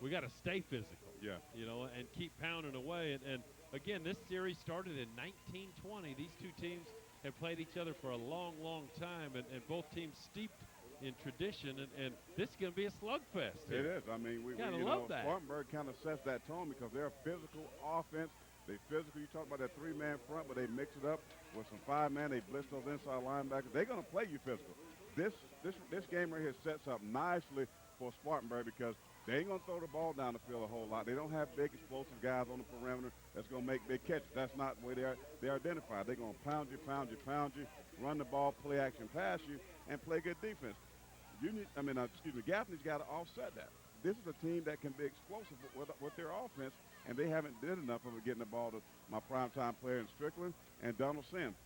we got to stay physical. Yeah. You know, and keep pounding away. And again, this series started in 1920. These two teams have played each other for a long, long time, and both teams steeped in tradition, and this is going to be a slugfest. It is. I mean, we gotta you love know, that. Spartanburg kind of sets that tone because they're a physical offense. They physical. You talk about that 3-man front, but they mix it up with some 5-man. They blitz those inside linebackers. They're going to play you physical. This game right here sets up nicely for Spartanburg because they ain't going to throw the ball down the field a whole lot. They don't have big, explosive guys on the perimeter that's going to make big catches. That's not the way they identify. They're going to pound you, run the ball, play action, pass you, and play good defense. Gaffney's got to offset that. This is a team that can be explosive with their offense, and they haven't did enough of it getting the ball to my primetime player in Strickland and Donald Sims.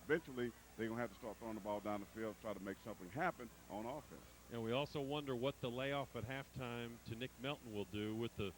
Eventually, they're going to have to start throwing the ball down the field, try to make something happen on offense. And we also wonder what the layoff at halftime to Nick Melton will do with the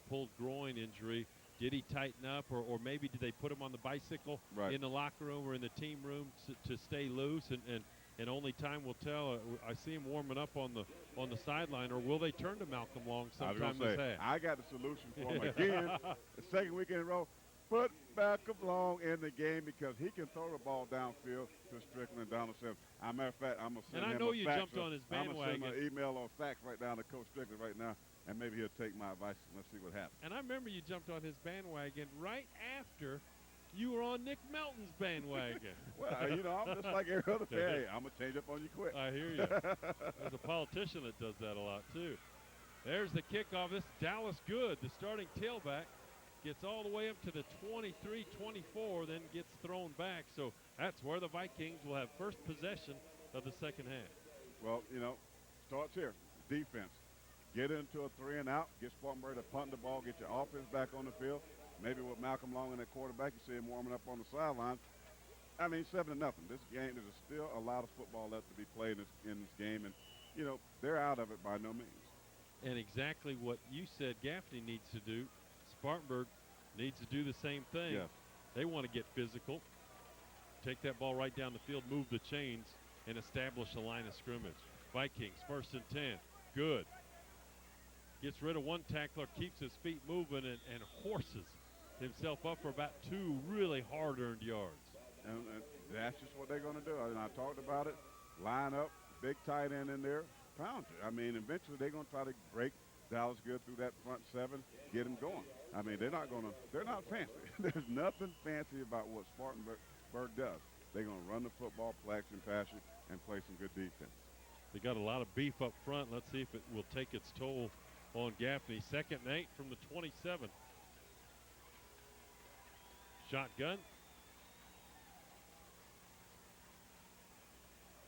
pulled groin injury. Did he tighten up, or maybe did they put him on the bicycle in the locker room or in the team room to stay loose? And only time will tell. I see him warming up on the sideline, or will they turn to Malcolm Long sometime this half? I got the solution for him again. The second week in a row. Put Malcolm Long in the game because he can throw the ball downfield to Strickland and Donald Sims. As a matter of fact, I'm going to send him a fax. And I know you jumped on his bandwagon. I'm going to send an email or fax right down to Coach Strickland right now, and maybe he'll take my advice. Let's see what happens. And I remember you jumped on his bandwagon right after you were on Nick Melton's bandwagon. Well, you know, I'm just like every other fan. Hey, I'm going to change up on you quick. I hear you. There's a politician that does that a lot, too. There's the kickoff. This Dallas Good, the starting tailback, gets all the way up to the 23-24, then gets thrown back. So that's where the Vikings will have first possession of the second half. Well, you know, starts here. Defense. Get into a 3-and-out. Get Spartanburg to punt the ball. Get your offense back on the field. Maybe with Malcolm Long and that quarterback, you see him warming up on the sidelines. I mean, 7-0. This game, there's still a lot of football left to be played in this game. And, you know, they're out of it by no means. And exactly what you said Gaffney needs to do, Spartanburg needs to do the same thing. Yes. They want to get physical, take that ball right down the field, move the chains, and establish a line of scrimmage. Vikings, 1st and 10. Good. Gets rid of one tackler, keeps his feet moving, and horses himself up for about 2 really hard-earned yards. And that's just what they're going to do. And I talked about it. Line up, big tight end in there, pound it. I mean, eventually they're going to try to break Dallas Good through that front 7, get him going. I mean, they're not fancy. There's nothing fancy about what Spartanburg does. They're going to run the football, play action, pass it, and play some good defense. They got a lot of beef up front. Let's see if it will take its toll on Gaffney. 2nd and 8 from the 27. Shotgun.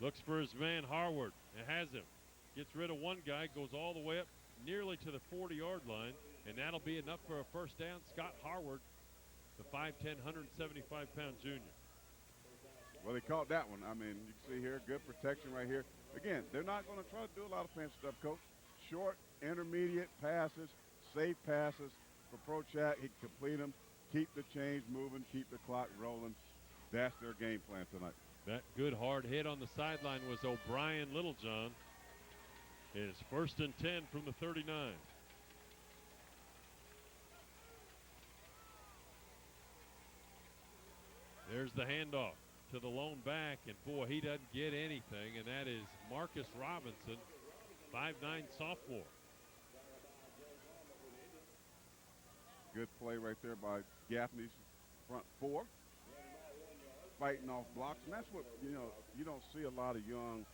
Looks for his man, Harward. It has him. Gets rid of one guy, goes all the way up nearly to the 40-yard line, and that'll be enough for a first down. Scott Harward, the 5'10", 175-pound junior. Well, they caught that one. I mean, you can see here, good protection right here. Again, they're not going to try to do a lot of fancy stuff, Coach. Short, intermediate passes, safe passes for Prochak. He can complete them, keep the chains moving, keep the clock rolling. That's their game plan tonight. That good hard hit on the sideline was O'Brien Littlejohn. It's 1st and 10 from the 39. There's the handoff to the lone back, and boy, he doesn't get anything, and that is Marcus Robinson, 5'9" sophomore. Good play right there by Gaffney's front four. Fighting off blocks, and that's what, you don't see a lot of young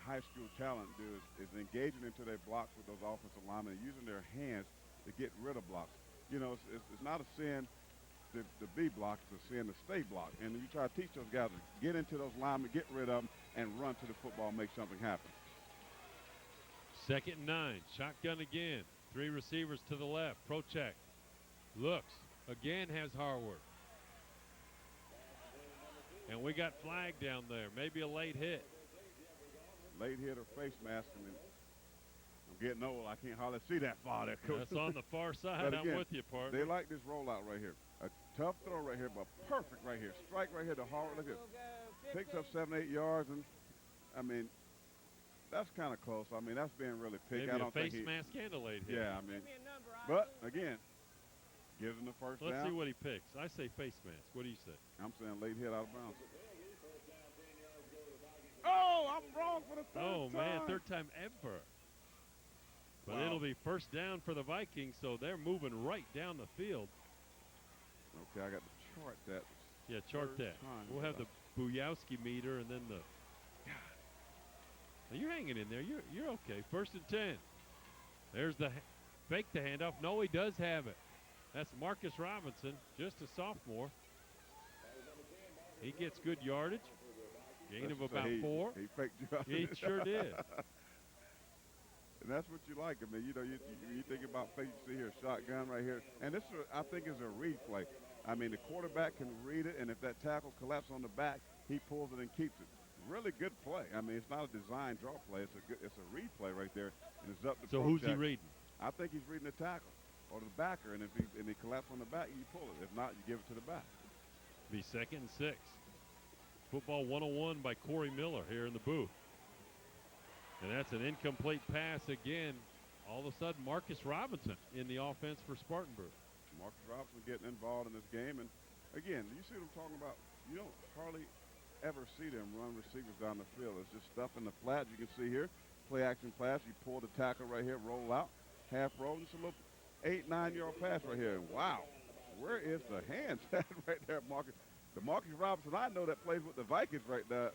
high school talent do is engaging into their blocks with those offensive linemen and using their hands to get rid of blocks. It's not a sin to be blocked, it's a sin to stay blocked. And you try to teach those guys to get into those linemen, get rid of them, and run to the football, make something happen. 2nd and 9, shotgun again. 3 receivers to the left. Prochek looks, again has Harward. And we got flag down there, maybe a late hit. Late hit or face mask. I mean, I'm getting old. I can't hardly see that far there, Coach. That's on the far side. I'm with you, partner. They like this rollout right here. A tough throw right here, but perfect right here. Strike right here to Harvard. Look at it. Picks up 7-8 yards, and I mean, that's kind of close. I mean, that's being really picked. Maybe a face mask and a late hit. Yeah, I mean, but again, gives him the first down. Let's see what he picks. I say face mask. What do you say? I'm saying late hit out of bounds. Oh, I'm wrong for the third time. Oh, man, third time ever. But Wow. it'll be first down for the Vikings, so they're moving right down the field. Okay, I got to chart that. Yeah, chart Third that. time. We'll have the Bujowski meter and then the. Now you're hanging in there. You're okay. 1st and 10. There's the fake the handoff. No, he does have it. That's Marcus Robinson, just a sophomore. He gets good yardage. Gain of about 4. He faked you out. He sure did. And that's what you like. I mean, you think about fake, you see here, shotgun right here. And this, I think, is a read play. I mean, the quarterback can read it, and if that tackle collapses on the back, he pulls it and keeps it. Really good play. I mean, it's not a design draw play. It's a read play right there, and it's up to So who's he reading? I think he's reading the tackle or the backer, and if he collapses on the back, you pull it. If not, you give it to the back. Be 2nd and 6. Football 101 by Corey Miller here in the booth. And that's an incomplete pass again. All of a sudden, Marcus Robinson in the offense for Spartanburg. Marcus Robinson getting involved in this game. And, again, you see what I'm talking about? You don't hardly ever see them run receivers down the field. It's just stuff in the flat. You can see here, play action pass. You pull the tackle right here, roll out, half roll. Just a little 8-9 yard pass right here. Wow. Where is the hands at right there, Marcus? The Marcus Robinson I know that plays with the Vikings right now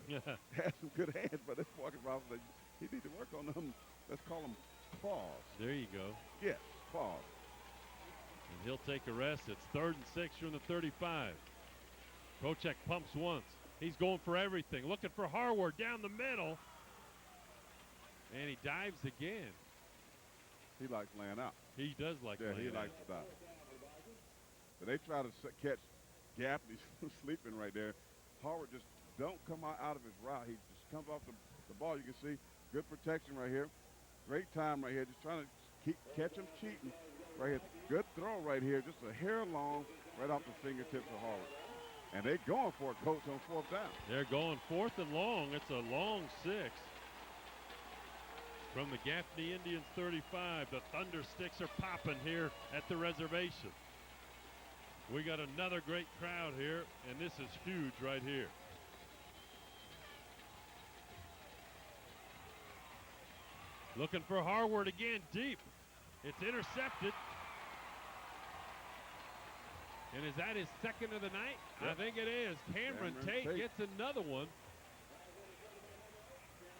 has some good hands, but this Marcus Robinson, he needs to work on them. Let's call them claws. There you go. Yes, claws. And he'll take a rest. It's 3rd and 6 from the 35. Prochek pumps once. He's going for everything. Looking for Harward down the middle. And he dives again. He likes laying out. He does like laying out. Yeah, he likes to stop. But they try to catch Gaffney sleeping right there. Harward just don't come out of his route. He just comes off the ball. You can see good protection right here. Great time right here. Just trying to catch him cheating right here. Good throw right here. Just a hair long right off the fingertips of Harward. And they're going for it, Coach, on 4th down. They're going 4th and long. It's a long 6. From the Gaffney Indians 35, the Thunder Sticks are popping here at the reservation. We got another great crowd here, and this is huge right here. Looking for Harward again, deep. It's intercepted. And is that his 2nd of the night? Yep. I think it is. Cameron Tate gets another one.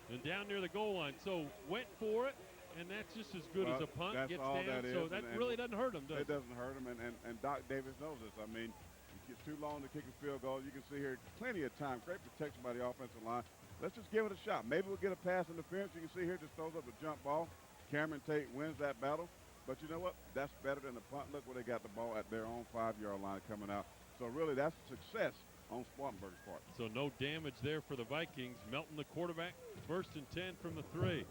And down near the goal line. So went for it, and that's just as good as a punt. That's Gets all down, that is. so that really doesn't hurt him, does it? It doesn't hurt him, and Doc Davis knows this. I mean, you get too long to kick a field goal. You can see here plenty of time. Great protection by the offensive line. Let's just give it a shot. Maybe we'll get a pass interference. You can see here just throws up a jump ball. Cameron Tate wins that battle. But you know what? That's better than the punt. Look where they got the ball at their own 5-yard line coming out. So really, that's success on Spartanburg's part. So no damage there for the Vikings. Melton, the quarterback, 1st and 10 from the 3.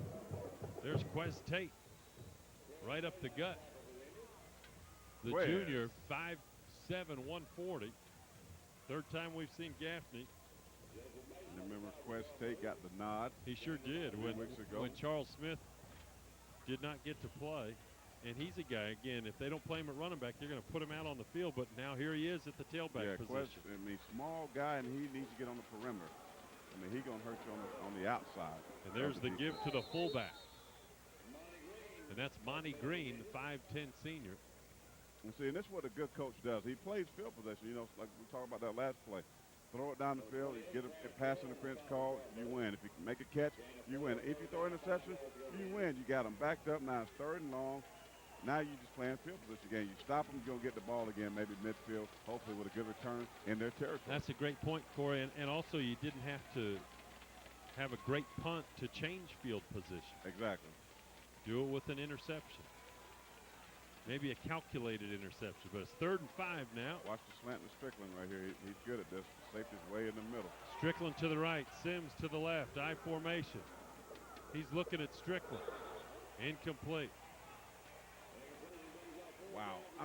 There's Quez Tate right up the gut. The junior, 5'7", 140. Third time we've seen Gaffney. The remember Quest State got the nod. He sure did. 3 weeks ago. When Charles Smith did not get to play, and he's a guy, again, if they don't play him at running back, they're going to put him out on the field, but now here he is at the tailback position. Quest, small guy, and he needs to get on the perimeter. He's going to hurt you on the outside. And there's the give to the fullback. And that's Monty Green, the 5'10 senior. And see, and this is what a good coach does. He plays field possession. Like we talked about that last play. Throw it down the field, you get a pass interference call, you win. If you can make a catch, you win. If you throw an interception, you win. You got them backed up. Now it's 3rd and long. Now you're just playing field position game. You stop them, you're going to get the ball again, maybe midfield, hopefully with a good return in their territory. That's a great point, Corey. And also you didn't have to have a great punt to change field position. Exactly. Do it with an interception. Maybe a calculated interception, but it's 3rd and 5 now. Watch the slant to Strickland right here. He's good at this. Safety's way in the middle. Strickland to the right, Sims to the left, I formation. He's looking at Strickland. Incomplete. Wow. I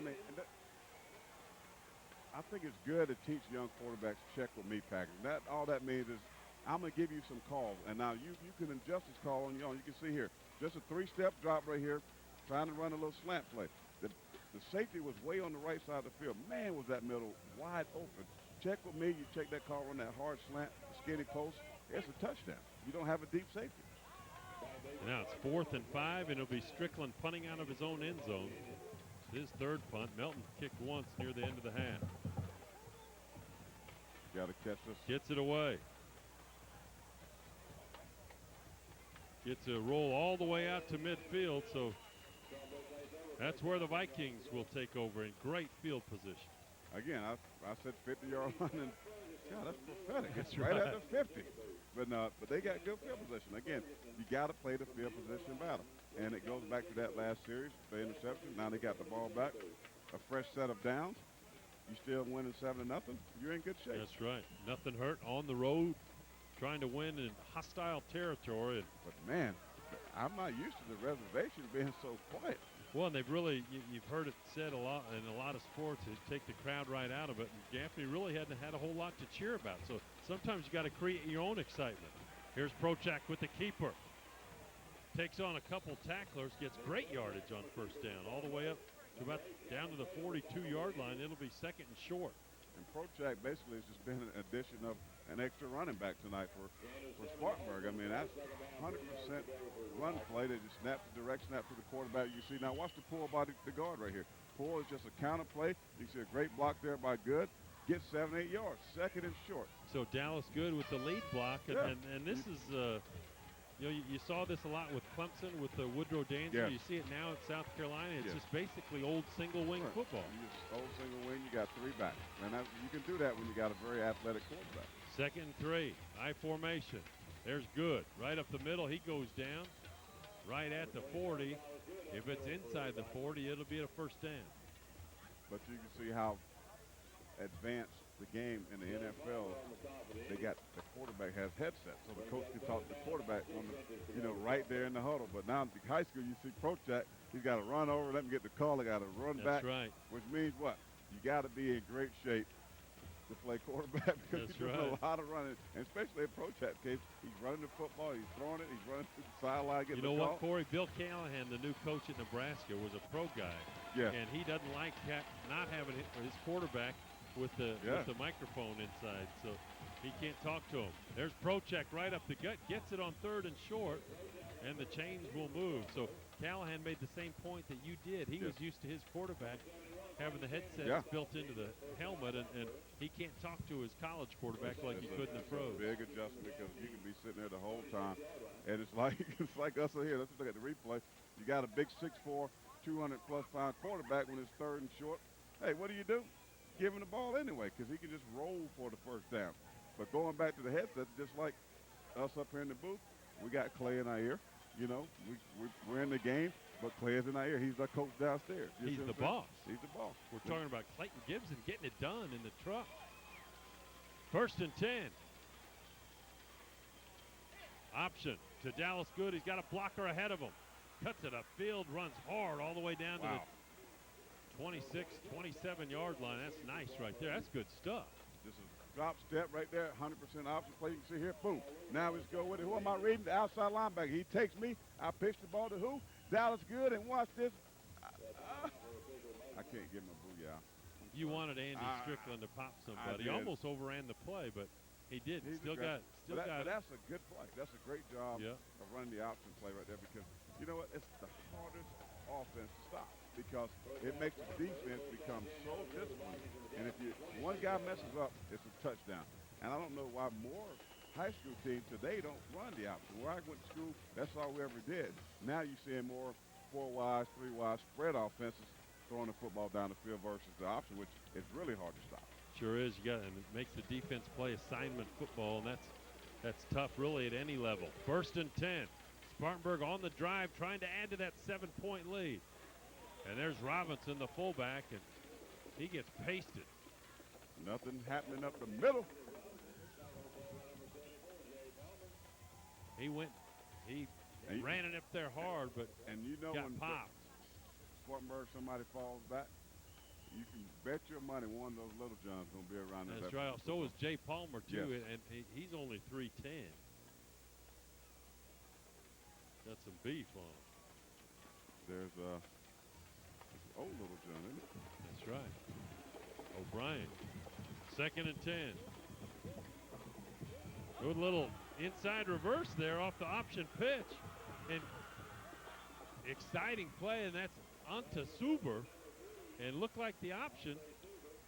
think it's good to teach young quarterbacks check with me package. All that means is I'm going to give you some calls, and now you can adjust this call on your own. You can see here, just a 3-step drop right here, trying to run a little slant play. The safety was way on the right side of the field. Man, was that middle wide open. Check with me. You check that call, run that hard slant, skinny post. It's a touchdown. You don't have a deep safety. Now it's 4th and 5, and it'll be Strickland punting out of his own end zone. His 3rd punt. Melton kicked once near the end of the half. Got to catch this. Gets it away. Gets a roll all the way out to midfield, so that's where the Vikings will take over in great field position. Again, I said 50-yard line, and God, that's prophetic. That's it's right at the 50. But they got good field position. Again, you got to play the field position battle. And it goes back to that last series, the interception. Now they got the ball back, a fresh set of downs. You still winning 7-0. You're in good shape. That's right. Nothing hurt on the road, trying to win in hostile territory. But man, I'm not used to the reservation being so quiet. Well, and they've really, you've heard it said a lot in a lot of sports, is take the crowd right out of it. And Gaffney really hadn't had a whole lot to cheer about. So sometimes you got to create your own excitement. Here's Prochak with the keeper. Takes on a couple tacklers, gets great yardage on 1st down, all the way up to about down to the 42-yard line. It'll be 2nd and short. And Prochak basically has just been an addition of an extra running back tonight for Spartanburg. I mean, that's 100% run play. They just snap the direct snap to the quarterback. You see, now watch the pull by the guard right here. Pull is just a counter play. You see a great block there by Good. Gets 7-8 yards, 2nd and short. So Dallas Good with the lead block. And this is, you saw this a lot with Clemson, with the Woodrow Dancer. Yes. You see it now at South Carolina. It's just basically old single-wing football. You just old single-wing, you got 3 backs. And you can do that when you got a very athletic quarterback. 2nd and 3, I formation. There's Good. Right up the middle, he goes down. Right at the 40. If it's inside the 40, it'll be a 1st down. But you can see how advanced the game in the NFL, they got the quarterback has headsets, so the coach can talk to the quarterback on the, right there in the huddle. But now in high school, you see Prochak, he's got to run over, let him get the call, they got to run back. That's right. Which means what? You got to be in great shape to play quarterback because That's you're right. doing a lot of running, and especially in Prochak's case, he's running the football, he's throwing it, he's running to the sideline, getting You know the what, call. Corey? Bill Callahan, the new coach at Nebraska, was a pro guy. Yeah. And he doesn't like not having his quarterback with the microphone inside, so he can't talk to him. There's Prochak right up the gut, gets it on 3rd and short, and the chains will move. So Callahan made the same point that you did. He was used to his quarterback having the headsets built into the helmet, and he can't talk to his college quarterback like he could in the pros. Big adjustment because you can be sitting there the whole time, and it's like us here. Let's look at the replay. You got a big 6'4", 200-plus pound quarterback when it's 3rd and short. Hey, what do? Give him the ball anyway because he can just roll for the 1st down. But going back to the headset, just like us up here in the booth, we got Clay in our ear. We're in the game, but Clay is in our ear. He's our coach downstairs. He's the boss. He's the boss. We're talking about Clayton Gibson getting it done in the truck. 1st and 10. Option to Dallas Good. He's got a blocker ahead of him. Cuts it upfield, runs hard all the way down to the 26, 27-yard line. That's nice right there. That's good stuff. This is Drop step right there, 100% option play. You can see here, boom. Now let's go with it. Who am I reading? The outside linebacker. He takes me. I pitch the ball to who? Dallas Good, and watch this. I can't give him a booyah. You wanted Andy Strickland to pop somebody. He almost overran the play, but he didn't. But that's a good play. That's a great job of running the option play right there because, you know what, it's the hardest offense to stop because it makes the defense become so disciplined. And if one guy messes up, it's a touchdown. And I don't know why more high school teams today don't run the option. Where I went to school, that's all we ever did. Now you're seeing more 4 wides, 3 wides, spread offenses throwing the football down the field versus the option, which is really hard to stop. Sure is. And it makes the defense play assignment football, and that's tough really at any level. First and 10. Spartanburg on the drive trying to add to that 7-point lead. And there's Robinson, the fullback, and he gets pasted. Nothing happening up the middle. He ran it up there hard, but you know got when popped. Spartanburg, somebody falls back, you can bet your money one of those little Johns going to be around there. That's right. So is Jay Palmer, too, Yes. and he's only 310. Got some beef on him. There's old little John, isn't it? That's right. O'Brien. Second and 10. Good little inside reverse there off the option pitch. And exciting play, and that's onto Suber. And looked like the option,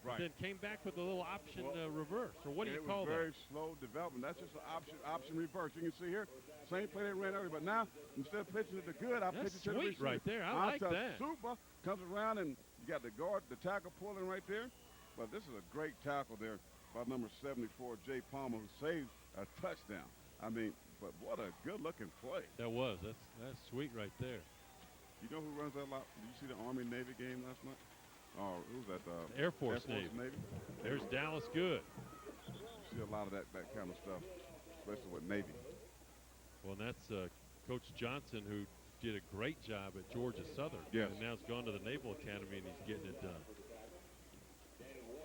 Right. then came back with a little option reverse. Or what do you call that? It was very that? slow development. That's just an option reverse. You can see here, same play they ran earlier, but now instead of pitching it to Good, I pitch it to the sweet receiver. right there. I like that. Super comes around, and you got the guard, the tackle pulling right there. But this is a great tackle there by number 74, Jay Palmer, who saved a touchdown. I mean, but what a good-looking play. That was. That's sweet right there. You know who runs that lot? Did you see the Army-Navy game last night? Oh, who's that? Air Force Navy. There's Dallas Good. You see a lot of that kind of stuff, especially with Navy. Well, and that's Coach Johnson, who did a great job at Georgia Southern. Yes. And now he's gone to the Naval Academy, and he's getting it done.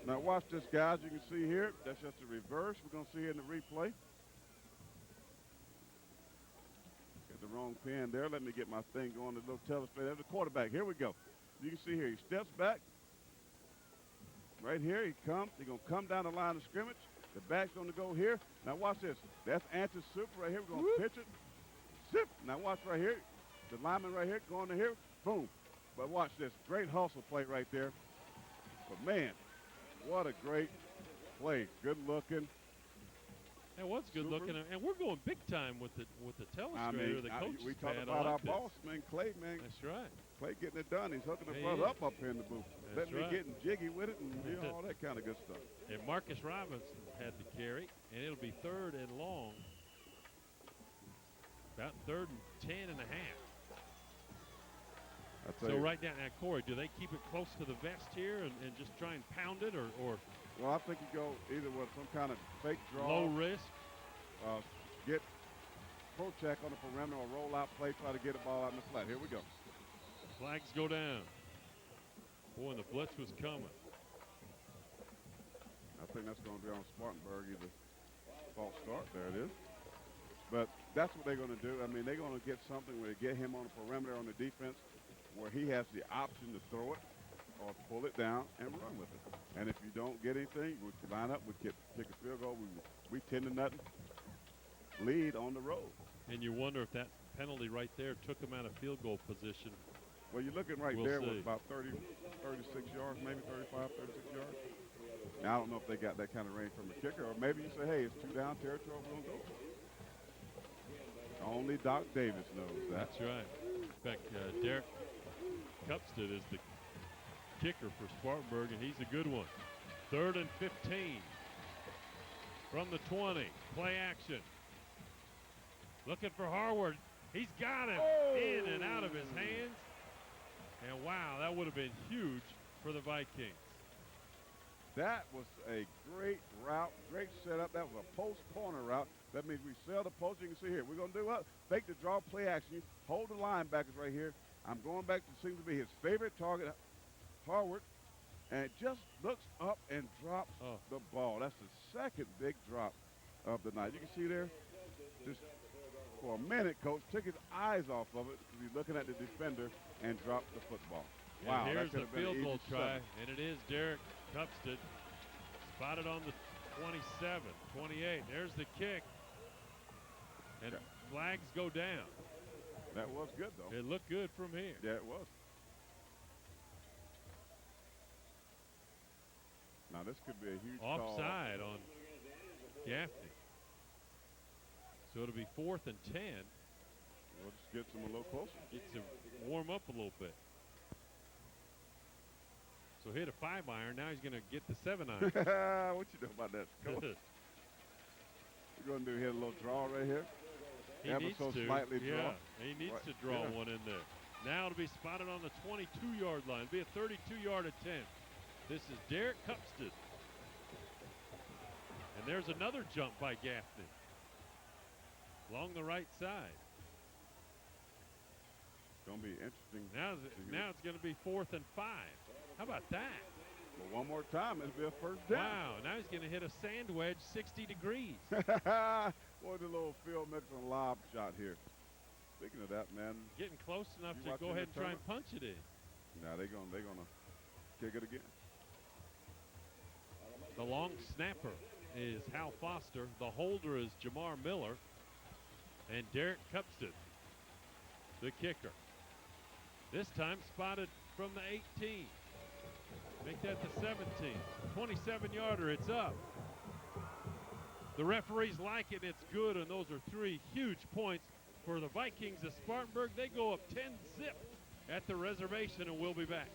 Now watch this, guys. You can see here, that's just a reverse. We're going to see it in the replay. Got the wrong pen there. Let me get my thing going, the little telescope. There's the quarterback. Here we go. You can see here, he steps back. Right here, he comes. He's going to come down the line of scrimmage. The back's going to go here. Now watch this. That's anti-super right here. We're going to pitch it. Zip. Now watch right here. The lineman right here going to here. Boom. But watch this. Great hustle play right there. But, man, what a great play. Good looking. That was good looking, and we're going big time with the telestrator. The coach we talked about our boss, man, Clay, man. That's right. Clay getting it done. He's hooking the Yeah, front he up here in the booth. That's Letting me right. getting jiggy with it and all that kind of good stuff. And Marcus Robinson had the carry, and it'll be 3rd and long. About 3rd and 10 and a half. So right down now, Corey, do they keep it close to the vest here and just try and pound it, or Well, I think you go either with some kind of fake draw. low risk? Get pro check on the perimeter or roll out play, try to get the ball out in the flat. Here we go. Flags go down. Boy, and the blitz was coming. I think that's going to be on Spartanburg, either false start. There it is. But that's what they're going to do. I mean, they're going to get something where they get him on the perimeter on the defense where he has the option to throw it or pull it down and run with it. And if you don't get anything, we line up, we kick a field goal. We 10-0 lead on the road. And you wonder if that penalty right there took him out of field goal position. Well, you're looking right We'll there see. with about 36 yards, maybe 35, 36 yards. Now, I don't know if they got that kind of range from the kicker, or maybe you say, hey, it's 2 down territory, we're going to go. Only Doc Davis knows that. That's right. In fact, Derek Cupstead is the kicker for Spartanburg, and he's a good one. 3rd and 15 from the 20. Play action. Looking for Harward. He's got him in and out of his hands. And wow, that would have been huge for the Vikings. That was a great route, great setup. That was a post corner route. That means we sell the post. You can see here. We're going to do what? Fake the draw, play action. Hold the linebackers right here. I'm going back to seems to be his favorite target, Harward. and just looks up and drops the ball. That's the second big drop of the night. You can see there, just for a minute, Coach took his eyes off of it because he's looking at the defender and dropped the football. Wow, and here's that the could have been field an goal easy try, 7. and it is Derek Cupstead, spotted on the 27, 28. There's the kick, and flags go down. That was good, though. It looked good from here. Yeah, it was. Now, this could be a huge offside on Gaffney. So it'll be 4th and 10. We'll just get them a little closer. Get to warm up a little bit. So hit a 5-iron. Now he's going to get the 7-iron. What you know about that, Coach? We're going to do hit a little draw right here. He needs to. Slightly draw. Yeah, he needs to draw one in there. Now it'll be spotted on the 22-yard line. It'll be a 32-yard attempt. This is Derek Cupstead. And there's another jump by Gaffney along the right side. It's going to be interesting. Now it's going to be 4th and 5. How about that? Well, one more time, it'll be a first down. Wow, now he's going to hit a sand wedge 60 degrees. Boy, the little Phil Mixon lob shot here. Speaking of that, man. Getting close enough to go ahead and try and punch it in. Now they're gonna kick it again. The long snapper is Hal Foster. The holder is Jamar Miller. And Derek Cupstead, the kicker. This time spotted from the 18. Make that the 17. 27-yarder, it's up. The referees like it, it's good, and those are 3 huge points for the Vikings of Spartanburg. They go up 10-zip at the reservation, and we'll be back.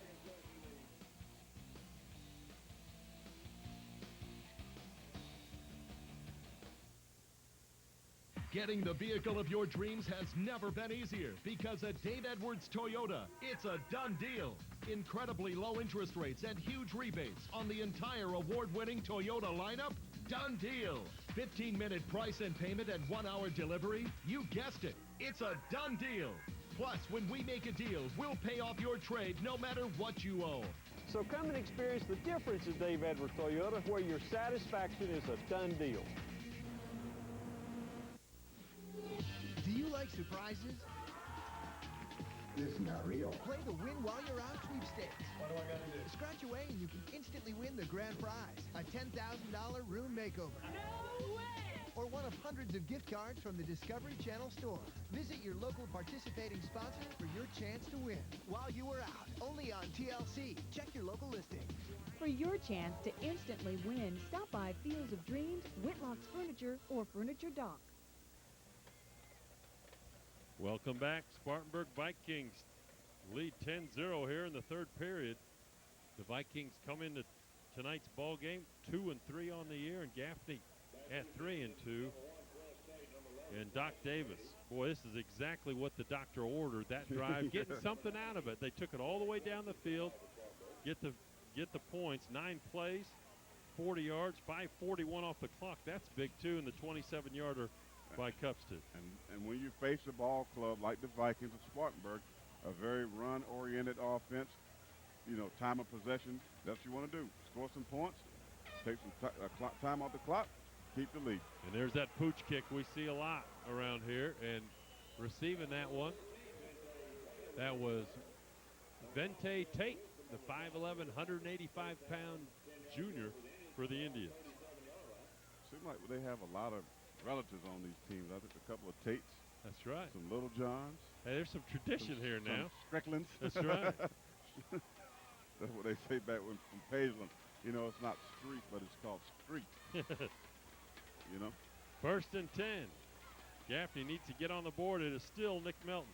Getting the vehicle of your dreams has never been easier because at Dave Edwards Toyota, it's a done deal. Incredibly low interest rates and huge rebates on the entire award-winning Toyota lineup. Done deal. 15-minute price and payment and 1-hour delivery. You guessed it. It's a done deal. Plus, when we make a deal, we'll pay off your trade no matter what you owe. So come and experience the difference at Dave Edwards Toyota, where your satisfaction is a done deal. Do you like surprises? This is not real. Play the Win While You're Out sweepstakes. What do I got to do? Scratch away and you can instantly win the grand prize, a $10,000 room makeover. No way! Or one of hundreds of gift cards from the Discovery Channel store. Visit your local participating sponsor for your chance to win while you are out. Only on TLC. Check your local listing. For your chance to instantly win, stop by Fields of Dreams, Whitlock's Furniture, or Furniture Dock. Welcome back. Spartanburg Vikings lead 10-0 here in the third period. The Vikings come into tonight's ball game 2-3 on the year, and Gaffney at 3-2. And Doc Davis, boy, this is exactly what the doctor ordered, that drive, getting something out of it. They took it all the way down the field, get the points, 9 plays, 40 yards, 5:41 off the clock. That's big too, and the 27-yarder by Cupstead. And when you face a ball club like the Vikings of Spartanburg, a very run-oriented offense, you know, time of possession, that's what you want to do. Score some points, take some time off the clock, keep the lead. And there's that pooch kick we see a lot around here, and receiving that one, that was Vente Tate, the 5'11", 185-pound junior for the Indians. Seems like they have a lot of relatives on these teams. I think a couple of Tates. That's right. Some Little Johns. Hey, there's some tradition here now. Some Stricklands. That's right. That's what they say back when from Pageland. You know, it's not street, but it's called street. You know? 1st and 10. Gaffney needs to get on the board. It is still Nick Melton.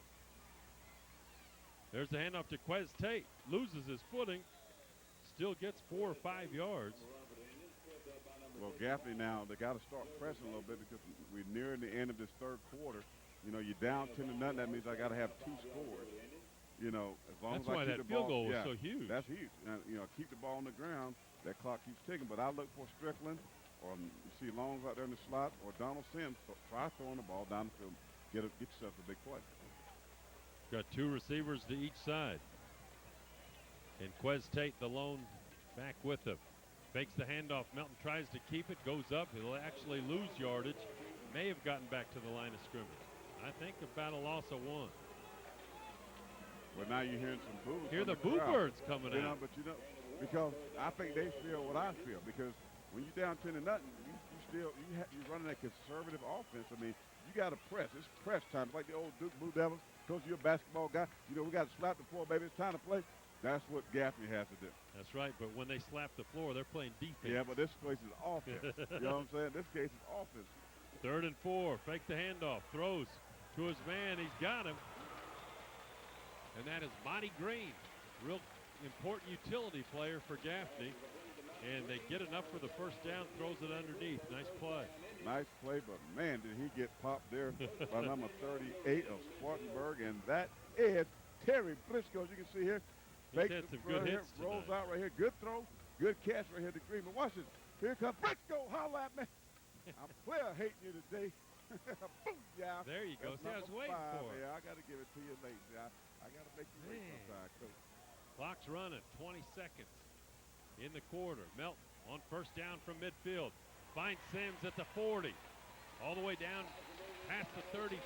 There's the handoff to Quez Tate. Loses his footing. Still gets 4 or 5 yards. Well, Gaffney now, they got to start pressing a little bit because we're nearing the end of this third quarter. You know, you're down 10-0. That means I got to have 2 scores. You know, as long That's as I why keep that the field ball, goal was so huge. That's huge. And, you know, keep the ball on the ground. That clock keeps ticking. But I look for Strickland, or you see Longs out there in the slot, or Donald Sims. Try throwing the ball down the field. Get yourself a big play. Got 2 receivers to each side. And Quez Tate, the lone Back with him. Fakes the handoff. Melton tries to keep it. Goes up. He'll actually lose yardage. May have gotten back to the line of scrimmage. I think about a loss of 1. Well, now you're hearing some boos. Hear the boo birds coming out. But because I think they feel what I feel. Because when you're down 10-0, you're running a conservative offense. I mean, you got to press. It's press time. Like the old Duke Blue Devils. Coach, you're a basketball guy. You know, we got to slap the floor, baby. It's time to play. That's what Gaffney has to do. That's right. But when they slap the floor, they're playing defense. Yeah, but this place is offense. You know what I'm saying? This case is offense. 3rd and 4. Fake the handoff. Throws to his man. He's got him. And that is Monty Green. Real important utility player for Gaffney. And they get enough for the first down. Throws it underneath. Nice play. Nice play, but man, did he get popped there by number 38 of Spartanburg. And that is Terry Briscoe, as you can see here. He's had some good hits here, rolls out right here. Good throw. Good catch right here to Green. But watch this. Here comes Briscoe. Holla at me. I'm player hating you today. Boom, yeah. There you go. See, I was waiting for it. Yeah, I got to give it to you late. I got to make you wait sometime, Coach. Clock's running. 20 seconds in the quarter. Melton on first down from midfield. Finds Sims at the 40. All the way down past the 35.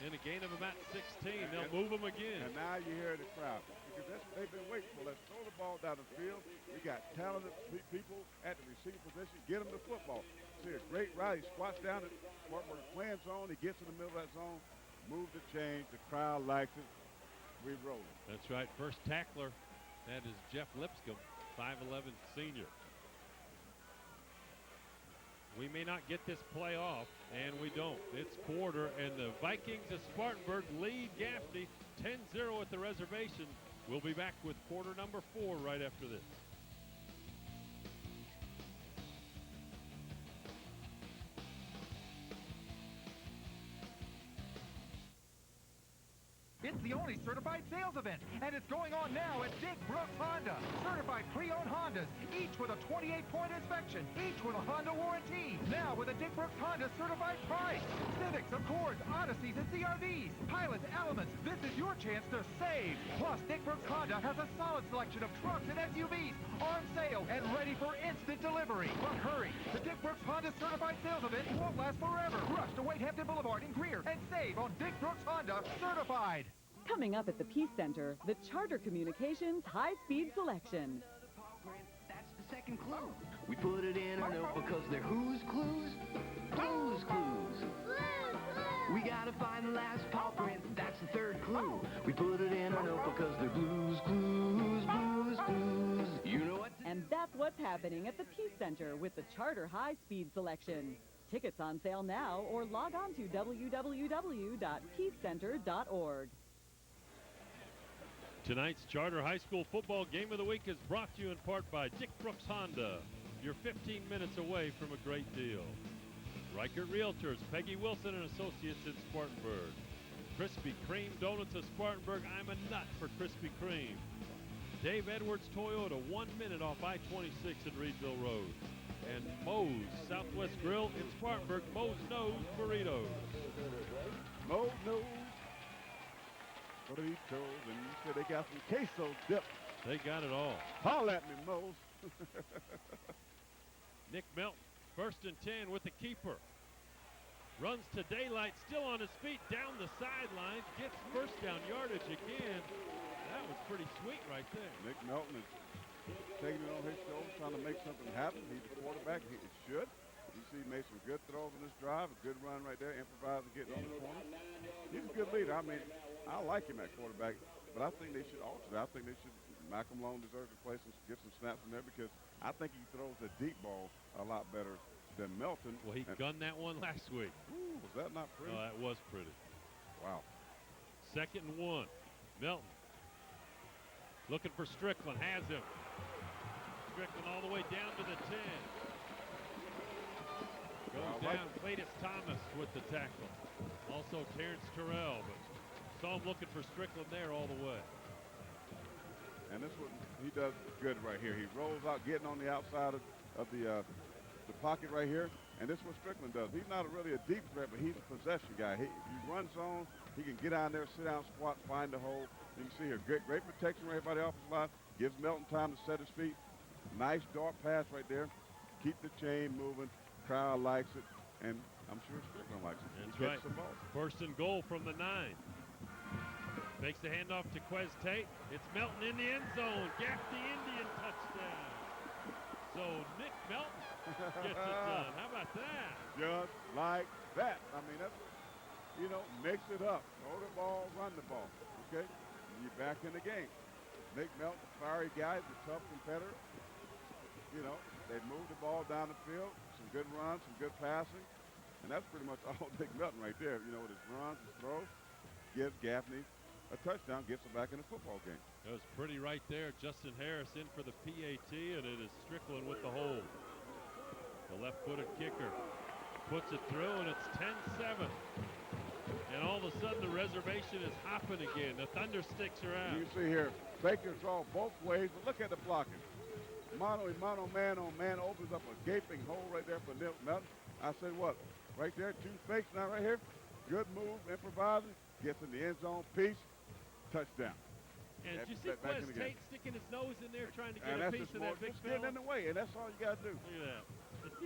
In a gain of about 16. They'll move them again. And now you hear the crowd. Because that's what they've been waiting for. Let's throw the ball down the field. We got talented people at the receiving position. Get them the football. See a great rally. He squats down at Spartanburg playing zone. He gets in the middle of that zone. Move the change. The crowd likes it. We roll it. That's right. First tackler. That is Jeff Lipscomb, 5'11" senior. We may not get this play off, and we don't. It's quarter, and the Vikings of Spartanburg lead Gaffney 10-0 at the reservation. We'll be back with quarter number 4 right after this. It's the only certified sales event, and it's going on now at Dick Brooks Honda. Certified pre-owned Hondas, each with a 28-point inspection, each with a Honda warranty. Now with a Dick Brooks Honda certified price. Civics, Accords, Odysseys, and CRVs. Pilots, Elements, this is your chance to save. Plus, Dick Brooks Honda has a solid selection of trucks and SUVs on sale and ready for instant delivery. But hurry, the Dick Brooks Honda certified sales event won't last forever. Rush to Wade Hampton Boulevard in Greer and save on Dick Brooks Honda certified. Coming up at the Peace Center, the Charter Communications High-Speed Selection. That's the second clue. We put it in our note because they're whose clues? Blues clues. We gotta find the last paw print. That's the third clue. We put it in our note because they're blues clues, blues clues. You know what? And that's what's happening at the Peace Center with the Charter High-Speed Selection. Tickets on sale now or log on to www.peacecenter.org. Tonight's Charter High School football game of the week is brought to you in part by Dick Brooks Honda. You're 15 minutes away from a great deal. Reichert Realtors, Peggy Wilson and Associates in Spartanburg. Krispy Kreme Donuts of Spartanburg. I'm a nut for Krispy Kreme. Dave Edwards Toyota, 1 minute off I-26 in Reedville Road. And Moe's Southwest Grill in Spartanburg. Moe's Knows Burritos. Moe's Knows Burritos, and you said they got some queso dip. They got it all. Holler at me, Moe's. Nick Melton, 1st and 10 with the keeper. Runs to daylight, still on his feet, down the sideline, gets first down yardage again. That was pretty sweet right there. Nick Melton is taking it on his shoulders, trying to make something happen. He's the quarterback. He should. You see, he made some good throws on this drive. A good run right there, improvising, getting on the corner. He's a good leader. I mean, I like him at quarterback, but I think they should alter that. I think they should. Malcolm Long deserves to play get some snaps in there because I think he throws the deep ball a lot better than Melton. Well, he gunned that one last week. Ooh, was that not pretty? Oh, that was pretty. Wow. 2nd and 1. Melton looking for Strickland. Has him. Strickland all the way down to the 10. Goes down. Cletus Thomas with the tackle. Also Terrence Terrell, but saw him looking for Strickland there all the way. And this one he does good right here. He rolls out, getting on the outside of the pocket right here. And this is what Strickland does. He's not really a deep threat, but he's a possession guy. He runs zone. He can get out there, sit down, squat, find the hole. You can see here, great protection right by the offensive line. Gives Melton time to set his feet. Nice dart pass right there. Keep the chain moving. Crowd likes it, and I'm sure Strickland likes it. That's He right. gets the ball. First and goal from the 9. Makes the handoff to Quez Tate. It's Melton in the end zone. Gaffney Indian touchdown. So Nick Melton gets it done. How about that? Just like that. I mean, that's, mix it up. Throw the ball, run the ball. Okay? And you're back in the game. Nick Melton, fiery guy, a tough competitor. They move the ball down the field. Some good runs, some good passing. And that's pretty much all Nick Melton right there. With his runs, his throws. Gives Gaffney a touchdown, gets him back in the football game. That was pretty right there. Justin Harris in for the PAT, and it is Strickland with the hold. The left-footed kicker puts it through, and it's 10-7. And all of a sudden, the reservation is hopping again. The Thunder Sticks are out. You see here, Baker draw both ways, but look at the blocking. Mano, man on man opens up a gaping hole right there for Nick Melton. I say what? Right there, 2 fakes now right here. Good move, improvising. Gets in the end zone, piece, touchdown. And did you see Quez Tate sticking his nose in there trying to get a piece of that big fella? Getting in the way, and that's all you got to do. Look at that.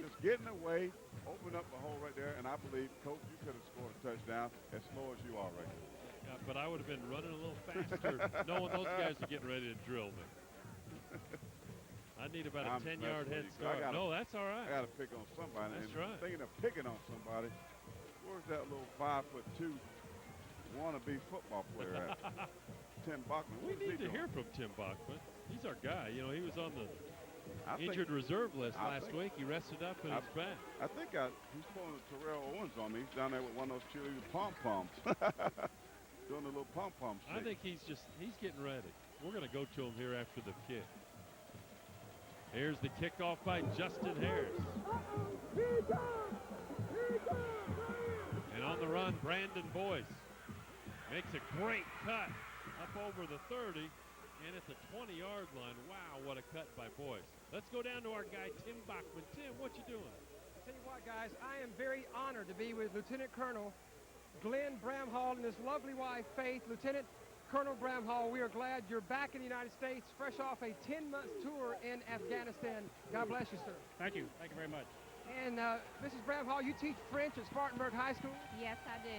Just get in the way, open up the hole right there, and I believe, Coach, you could have scored a touchdown as slow as you are right now. Yeah, but I would have been running a little faster knowing those guys are getting ready to drill me. I need about a 10-yard head start. No, that's all right. I got to pick on somebody. That's and right. Thinking of picking on somebody, where's that little 5'2" wannabe football player at? Tim Bachman. We need to hear from Tim Bachman. He's our guy. He was on the injured reserve list last week. He rested up and he's back. I think he's pulling a Terrell Owens on me. He's down there with one of those cheerleading pom-poms. Doing a little pom-pom shake. I think he's getting ready. We're going to go to him here after the kick. Here's the kickoff by Justin Harris. And on the run, Brandon Boyce makes a great cut up over the 30 and at the 20-yard line. Wow, what a cut by Boyce. Let's go down to our guy, Tim Bachman. Tim, what you doing? I'll tell you what, guys, I am very honored to be with Lieutenant Colonel Glenn Bramhall and his lovely wife, Faith. Lieutenant Colonel Bramhall, we are glad you're back in the United States, fresh off a 10-month tour in Afghanistan. God bless you, sir. Thank you. Thank you very much. And Mrs. Bramhall, you teach French at Spartanburg High School? Yes, I do.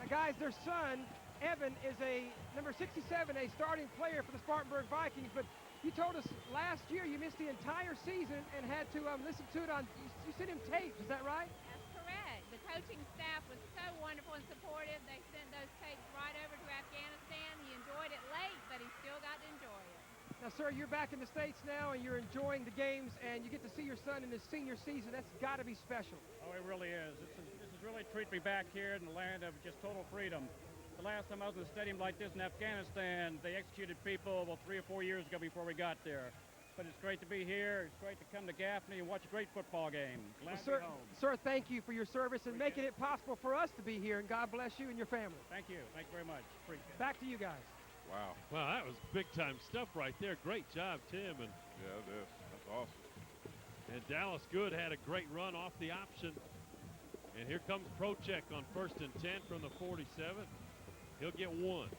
Now, guys, their son, Evan, is a number 67, a starting player for the Spartanburg Vikings, but you told us last year you missed the entire season and had to listen to it on, you sent him tapes, is that right? That's correct. The coaching staff was so wonderful and supportive. They sent those tapes right over to Afghanistan. He enjoyed it late, but he still got to enjoy it. Now, sir, you're back in the States now, and you're enjoying the games, and you get to see your son in his senior season. That's got to be special. Oh, it really is. This is really treating me back here in the land of just total freedom. The last time I was in a stadium like this in Afghanistan, they executed people 3 or 4 years ago before we got there. But it's great to be here. It's great to come to Gaffney and watch a great football game. Glad to be home. Sir, thank you for your service and making it possible for us to be here, and God bless you and your family. Thank you. Thank you very much. Appreciate it. Back to you guys. Wow. Wow, that was big-time stuff right there. Great job, Tim. And yeah, it is. That's awesome. And Dallas Good had a great run off the option. And here comes Procheck on 1st and 10 from the 47. He'll get 1.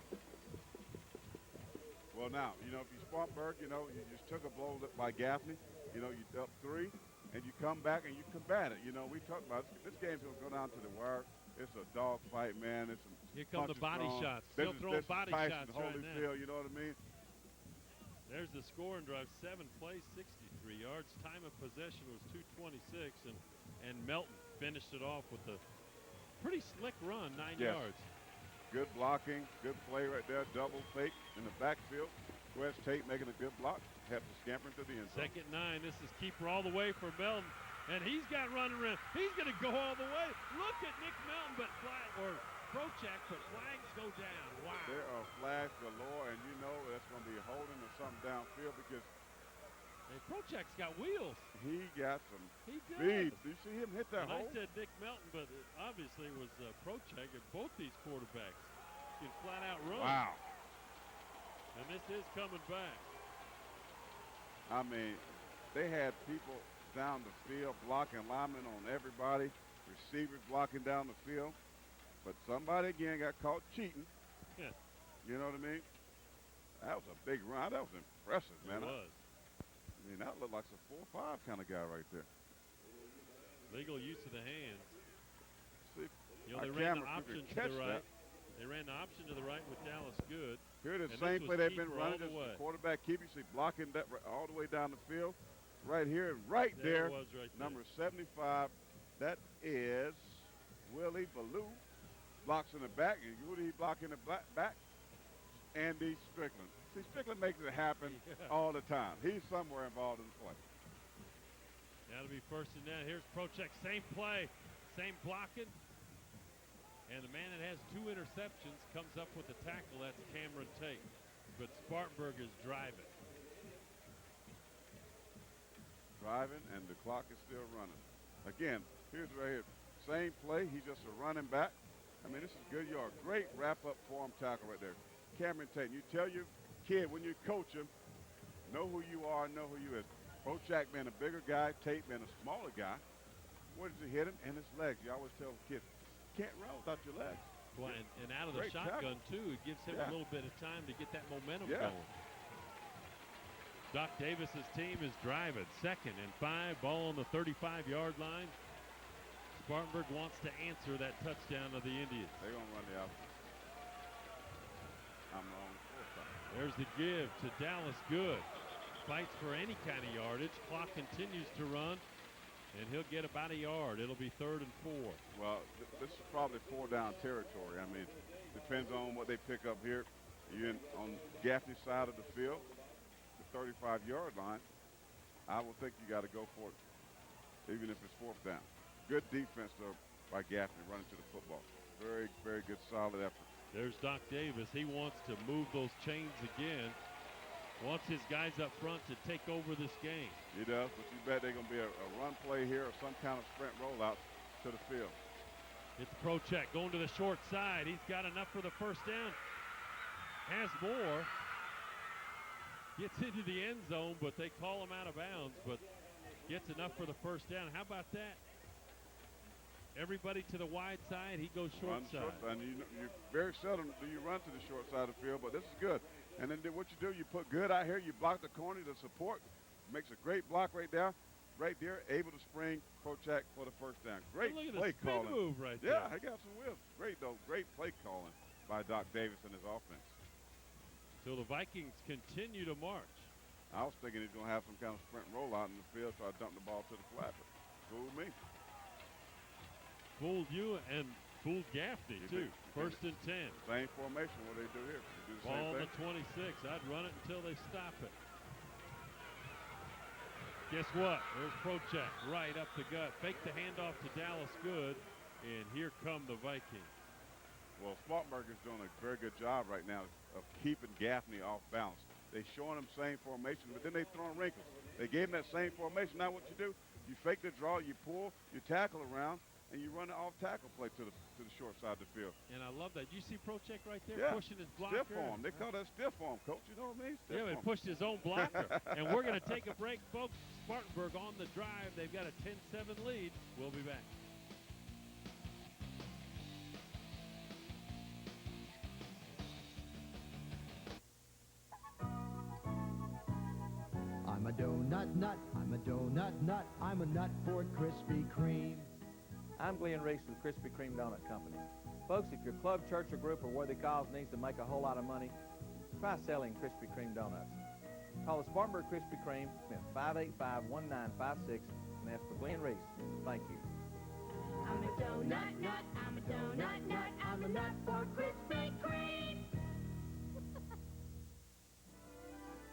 Well, now, if you Spartanburg, you just took a blow by Gaffney. You up 3, and you come back and you combat it. We talked about this game's going to go down to the wire. It's a dog fight, man. It's some Here come the body shots. Still throwing body shots right now. You know what I mean? There's the scoring drive. 7 plays, 63 yards. Time of possession was 2:26, and Melton finished it off with a pretty slick run, 9 yards. Good blocking, good play right there. Double fake in the backfield. Quez Tate making a good block. Have to scamper into the end zone. 2nd 9. This is keeper all the way for Melton. And he's got running around. He's going to go all the way. Look at Nick Melton, but Procheck, but flags go down. Wow. There are flags galore, and that's going to be holding or something downfield because Procheck's got wheels. He got some does. speed. Do you see him hit that hole? I said Nick Melton, but it obviously was Procheck, and both these quarterbacks can flat out run. Wow. And this is coming back. I mean, they had people down the field, blocking linemen on everybody, receivers blocking down the field. But somebody, again, got caught cheating. Yeah. You know what I mean? That was a big run. That was impressive, man. It was. I mean, that looked like a 4-5 kind of guy right there. Legal use of the hands. See, you know, they ran the option to the right. They ran the option to the right with Dallas Good. Here it is, same play they've been running. Just the quarterback keep you see blocking that all the way down the field. Right here, right there. It was right there. Number 75. That is Willie Ballou. Blocks in the back. And who did he block in the back? Andy Strickland. See, Strickland makes it happen all the time. He's somewhere involved in the play. That'll be first and 10. Here's Prochek. Same play, same blocking. And the man that has 2 interceptions comes up with a tackle. That's Cameron Tate. But Spartanburg is driving. Driving, and the clock is still running. Again, here's right here. Same play. He's just a running back. I mean, this is good yard. Great wrap-up form tackle right there. Cameron Tate. You tell your kid when you coach him, know who you are, know who you is. Prochak being a bigger guy, Tate being a smaller guy. Where does he hit him? In his legs. You always tell the kid, can't run without your legs. Well, and out of the shotgun, too, it gives him a little bit of time to get that momentum going. Doc Davis's team is driving. 2nd and 5, ball on the 35-yard line. Spartanburg wants to answer that touchdown of the Indians. They're going to run the option. I'm wrong. There's the give to Dallas Good. Fights for any kind of yardage. Clock continues to run, and he'll get about a yard. It'll be 3rd and 4. Well, this is probably 4-down territory. I mean, depends on what they pick up here. You're on Gaffney's side of the field, the 35-yard line. I will think you got to go for it, even if it's 4th down. Good defense, though, by Gaffney running to the football. Very, very good, solid effort. There's Doc Davis. He wants to move those chains again. Wants his guys up front to take over this game. He does, but you bet they're going to be a run play here or some kind of sprint rollout to the field. It's Prochek going to the short side. He's got enough for the first down. Has more. Gets into the end zone, but they call him out of bounds, but gets enough for the first down. How about that? Everybody to the wide side. He goes short side. And you very seldom do you run to the short side of the field, but this is good. And then what you do, you put Good out here, you block the corner to support, makes a great block right there, able to spring Prochak for the first down. Great play calling. Move right there. Yeah, he got some wheels. Great, though. Great play calling by Doc Davis and his offense. So the Vikings continue to march. I was thinking he's going to have some kind of sprint rollout in the field, try to dump the ball to the flapper. Fooled me. Fooled you and fooled Gaffney, too. 1st and 10. Same formation, what they do here. They do the ball on same the 26. I'd run it until they stop it. Guess what? There's Prochak right up the gut. Fake the handoff to Dallas Good, and here come the Vikings. Well, Spartanburg is doing a very good job right now of keeping Gaffney off balance. They're showing him same formation, but then they throwing wrinkles. They gave him that same formation. Now what you do, you fake the draw, you pull, you tackle around, and you run an off-tackle play to the short side of the field. And I love that. You see Prochek right there pushing his blocker? Stiff arm. They call that stiff arm, Coach. You know what I mean? Stiff arm. Pushed his own blocker. And we're going to take a break, folks. Spartanburg on the drive. They've got a 10-7 lead. We'll be back. I'm a donut nut, I'm a donut nut, I'm a nut for Krispy Kreme. I'm Glenn Reese with Krispy Kreme Donut Company. Folks, if your club, church, or group or worthy cause needs to make a whole lot of money, try selling Krispy Kreme donuts. Call the Spartanburg Krispy Kreme at 585-1956 and ask for Glenn Reese. Thank you. I'm a donut nut, I'm a donut nut, I'm a nut for Krispy Kreme.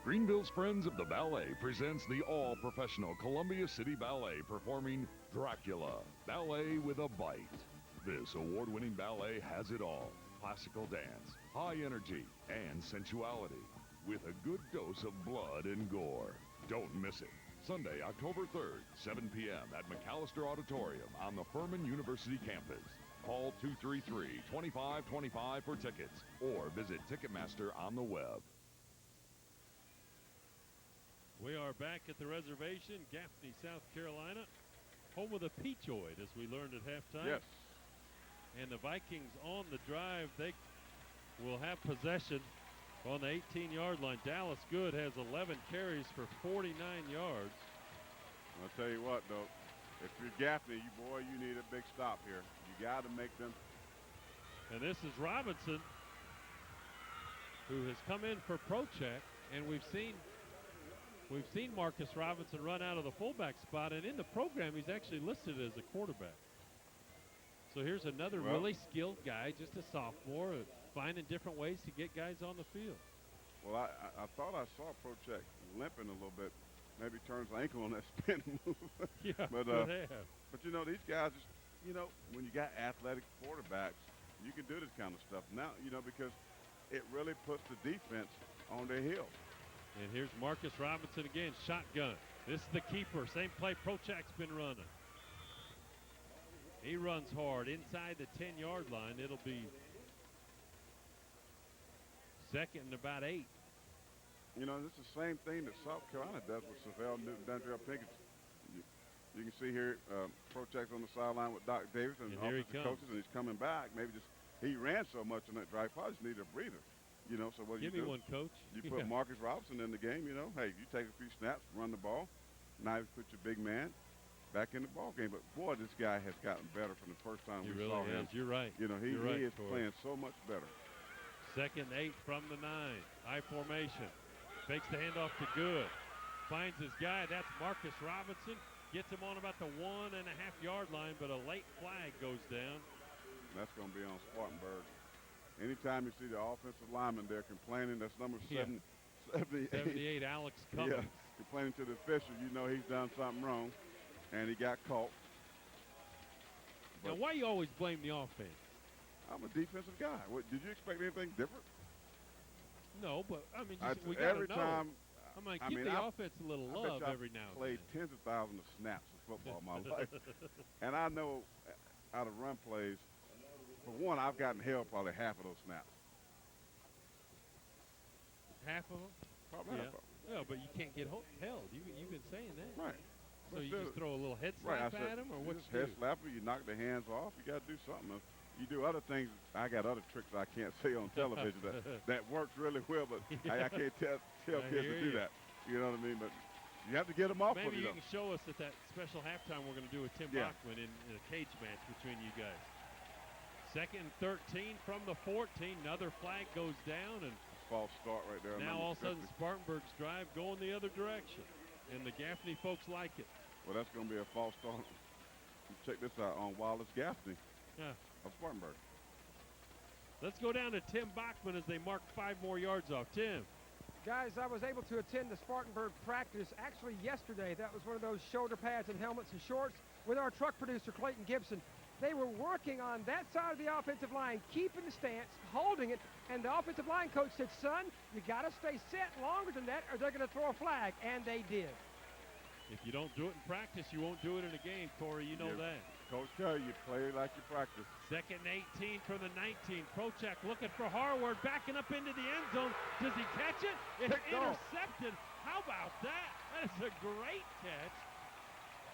Greenville's Friends of the Ballet presents the all-professional Columbia City Ballet performing Dracula, Ballet with a Bite. This award-winning ballet has it all: classical dance, high energy, and sensuality, with a good dose of blood and gore. Don't miss it. Sunday, October 3rd, 7 p.m. at McAllister Auditorium on the Furman University campus. Call 233-2525 for tickets or visit Ticketmaster on the web. We are back at the reservation, Gaffney, South Carolina, home of the Peachoid, as we learned at halftime. Yes. And the Vikings on the drive, they will have possession on the 18-yard line. Dallas Good has 11 carries for 49 yards. I'll tell you what, though, if you're Gaffney, you need a big stop here. You got to make them. And this is Robinson, who has come in for Prochek, and we've seen Marcus Robinson run out of the fullback spot, and in the program he's actually listed as a quarterback. So here's another really skilled guy, just a sophomore, finding different ways to get guys on the field. Well, I thought I saw Prochek limping a little bit. Maybe turns ankle on that spin move. Yeah, but you know, these guys just, you know, when you got athletic quarterbacks, you can do this kind of stuff. Now, you know, because it really puts the defense on their heels. And here's Marcus Robinson again, shotgun. This is the keeper, same play Prochek's been running. He runs hard inside the 10-yard line. It'll be second and about 8. You know, this is the same thing that South Carolina does with Savell Newton, Dundrell Pinkett. You can see here, Prochek's on the sideline with Doc Davis and here he offensive coaches, and he's coming back. Maybe just he ran so much on that drive, probably just needed a breather. You know, so what Give you me do? one, Coach. You put Marcus Robinson in the game. You know, hey, you take a few snaps, run the ball. Now you put your big man back in the ball game. But boy, this guy has gotten better from the first time He we really saw him. is. You're right. You know, he You're right, is playing so much better. Second and 8 from the 9. High formation. Fakes the handoff to Good. Finds his guy. That's Marcus Robinson. Gets him on about the 1.5-yard line, but a late flag goes down. That's going to be on Spartanburg. Anytime you see the offensive lineman there complaining, that's number 78. 78, Alex Cummings. Yeah, complaining to the official, you know he's done something wrong, and he got caught. Now, why you always blame the offense? I'm a defensive guy. What, did you expect anything different? No, but I mean, we got to know. Time, I'm like, give the offense a little love every now and then. I played tens of thousands of snaps of football in my life, and I know out of run plays, for one, I've gotten held probably half of those snaps. Half of them? Probably half of them. Yeah, but you can't get held. You've been saying that. Right. So you just throw a little head slap at him, or what you head slap him, you knock the hands off. You got to do something. You do other things. I got other tricks I can't say on television that works really well, but I can't tell kids to do that. You know what I mean? But you have to get them off. Maybe you can show us at that special halftime we're going to do with Tim Bachman in a cage match between you guys. Second and 13 from the 14. Another flag goes down, and false start right there. Now all of a sudden Spartanburg's drive going the other direction, and the Gaffney folks like it. Well, that's going to be a false start. Check this out on Wallace Gaffney. Yeah. Of Spartanburg. Let's go down to Tim Bachman as they mark 5 more yards off. Tim. Guys, I was able to attend the Spartanburg practice actually yesterday. That was one of those shoulder pads and helmets and shorts with our truck producer, Clayton Gibson. They were working on that side of the offensive line, keeping the stance, holding it, and the offensive line coach said, son, you got to stay set longer than that or they're going to throw a flag, and they did. If you don't do it in practice, you won't do it in a game, Corey. You know that. Coach tell you, play like you practice. Second and 18 from the 19. Prochek looking for Harward, backing up into the end zone. Does he catch it? It's intercepted. How about that? That is a great catch.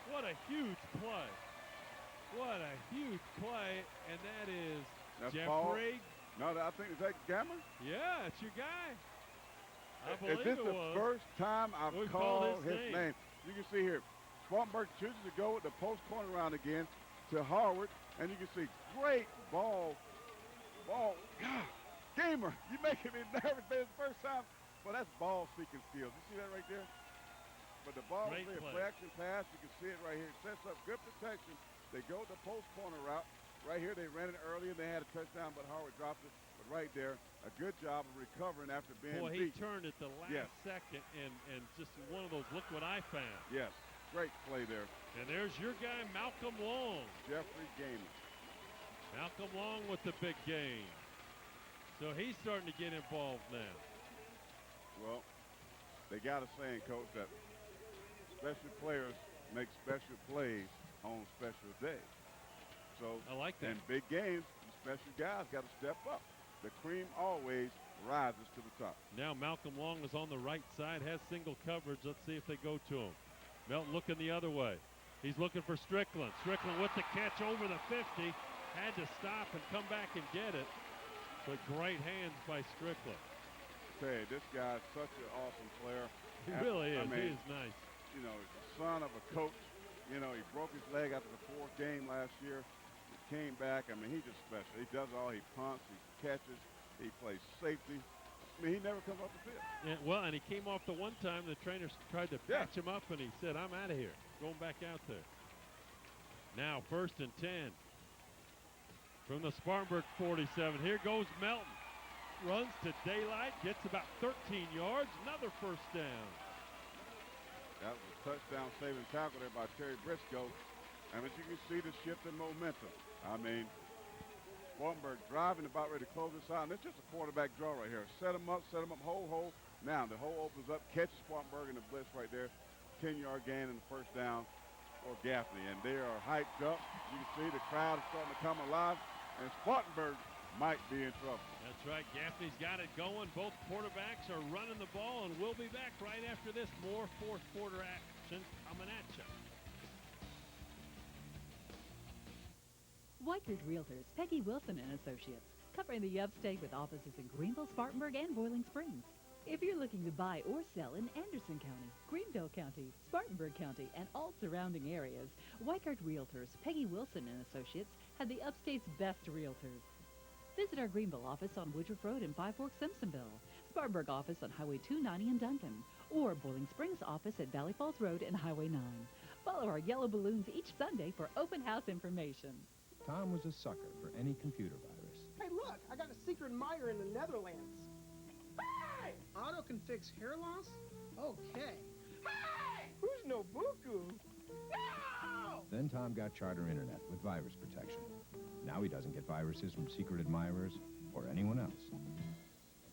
What a huge play. What a huge play. And that's Jeffrey. No, I think, is that Gammer? Yeah, it's your guy. I believe is this it the was. first time I've called his name? You can see here, Spartanburg chooses to go with the post corner round again to Harward, and you can see great ball. God, Gamer, you're making me nervous, man. It's the first time. Well, that's ball seeking skills. You see that right there? But the ball is a play action pass. You can see it right here. It sets up good protection. They go the post corner route. Right here, they ran it early and they had a touchdown, but Harward dropped it. But right there, a good job of recovering after being beat. He turned at the last second and just one of those, look what I found. Yes, great play there. And there's your guy, Malcolm Long. Jeffrey Gamer. Malcolm Long with the big game. So he's starting to get involved now. Well, they got a saying, Coach, that special players make special plays on special days. So I like that. In big games, the special guys got to step up. The cream always rises to the top. Now Malcolm Long is on the right side, has single coverage. Let's see if they go to him. Melton looking the other way. He's looking for Strickland. Strickland with the catch over the 50. Had to stop and come back and get it. But great hands by Strickland. Hey, this guy's such an awesome player. He really is. I mean, He is nice. You know, he's the son of a coach. You know, he broke his leg after the 4th game last year. He came back. I mean, he's just special. He does all. He punts, he catches, he plays safety. I mean, he never comes off the field. Yeah, well, and he came off the one time the trainer tried to patch him up, and he said, I'm out of here. Going back out there. Now 1st and 10. From the Spartanburg 47. Here goes Melton. Runs to daylight, gets about 13 yards, another 1st down. That was a touchdown saving tackle there by Terry Briscoe. And as you can see, the shift in momentum. I mean, Spartanburg driving, about ready to close this out. And it's just a quarterback draw right here. Set him up, hole. Now the hole opens up, catches Spartanburg in the blitz right there. 10-yard gain and the 1st down for Gaffney. And they are hyped up. You can see the crowd is starting to come alive. And Spartanburg might be in trouble. That's right. Gaffney's got it going. Both quarterbacks are running the ball, and we'll be back right after this. More 4th quarter action coming at you. Whiteford Realtors, Peggy Wilson and Associates, covering the upstate with offices in Greenville, Spartanburg, and Boiling Springs. If you're looking to buy or sell in Anderson County, Greenville County, Spartanburg County, and all surrounding areas, Whiteford Realtors, Peggy Wilson and Associates, have the upstate's best realtors. Visit our Greenville office on Woodruff Road in Five Forks, Simpsonville, Spartanburg office on Highway 290 in Duncan, or Boiling Springs office at Valley Falls Road and Highway 9. Follow our yellow balloons each Sunday for open house information. Tom was a sucker for any computer virus. Hey, look, I got a secret admirer in the Netherlands. Hey! Auto can fix hair loss? Okay. Hey! Who's no buku? No! Then Tom got Charter Internet with virus protection. Now he doesn't get viruses from secret admirers or anyone else.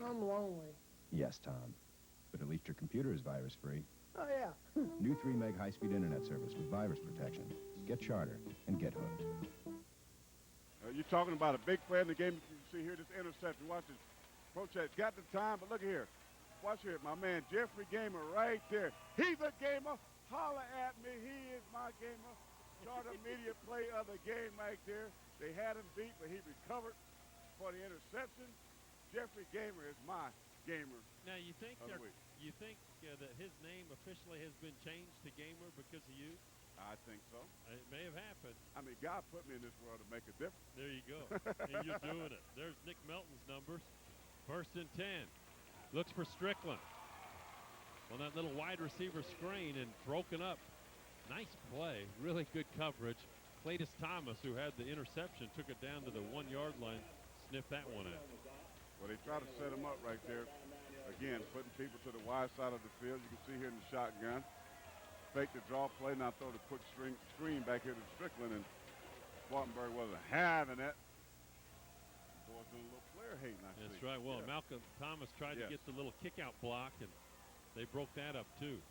I'm lonely. Yes, Tom. But at least your computer is virus-free. Oh, yeah. New 3 meg high-speed internet service with virus protection. Get Charter and get hooked. You're talking about a big play in the game. You can see here this interception. Watch this. Prochat's got the time, but look here. Watch here. My man Jeffrey Gamer right there. He's a gamer. Holler at me. He is my gamer. Charter media play of the game right there. They had him beat, but he recovered for the interception. Jeffrey Gamer is my gamer. Now, you think of the week. You think that his name officially has been changed to Gamer because of you? I think so. It may have happened. I mean, God put me in this world to make a difference. There you go. And you're doing it. There's Nick Melton's numbers. 1st and 10. Looks for Strickland on that little wide receiver screen and broken up. Nice play. Really good coverage. Cletus Thomas, who had the interception, took it down to the 1-yard line. Sniffed that one out. Well, they try to set him up right there. Again, putting people to the wide side of the field. You can see here in the shotgun. Fake the draw play, now throw the quick screen back here to Strickland, and Spartanburg wasn't having that. Boys doing a little player hating, I That's see. right. Well, Yeah. Malcolm Thomas tried to get the little kick-out block, and they broke that up, too.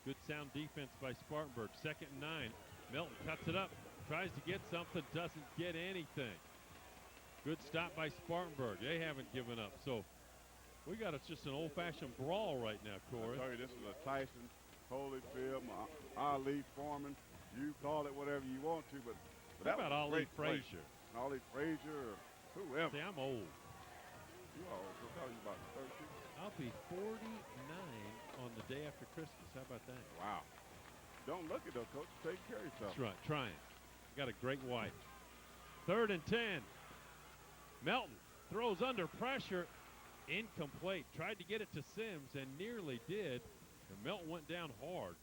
Good sound defense by Spartanburg. 2nd and 9. Melton cuts it up, tries to get something, doesn't get anything. Good stop by Spartanburg. They haven't given up. So we got just an old-fashioned brawl right now, Corey. I tell you, this is a Tyson, Holyfield, Ali, Foreman. You call it whatever you want to, but that How about was a Ali great play. Frazier? Ali Frazier or whoever. See, I'm old. You are old. What are you, about 32? I'll be 49 on the day after Christmas. How about that? Wow. Don't look it, though, Coach. Take care of yourself. That's right. Trying. Got a great wife. 3rd and 10. Melton throws under pressure. Incomplete. Tried to get it to Sims and nearly did. And Melton went down hard.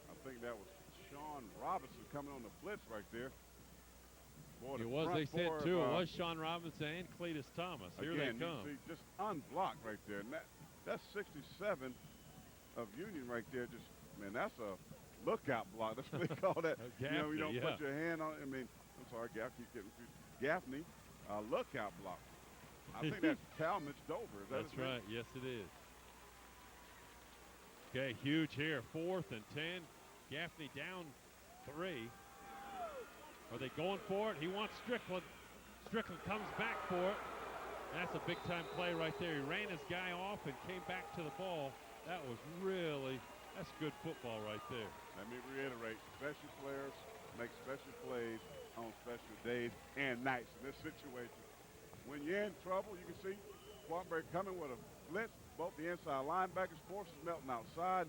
I think that was Sean Robinson coming on the blitz right there. Boy, It was, they said, too. It was Sean Robinson and Cletus Thomas. Here again, they come. You see, just unblocked right there. And that's 67 of Union right there. Just, man, that's a lookout block. That's what we call that. Gaffney, you don't put your hand on it. I mean, I'm sorry, I keep getting confused. Gaffney, lookout block. I think that's Talmadge Dover. Is that That's his name? right. Yes, it is. Okay, huge here. 4th and 10. Gaffney down 3. Are they going for it? He wants Strickland. Strickland comes back for it. That's a big-time play right there. He ran his guy off and came back to the ball. That's good football right there. Let me reiterate, special players make special plays on special days and nights in this situation. When you're in trouble, you can see Spartanburg coming with a blitz. Both the inside linebackers, forces Melton outside,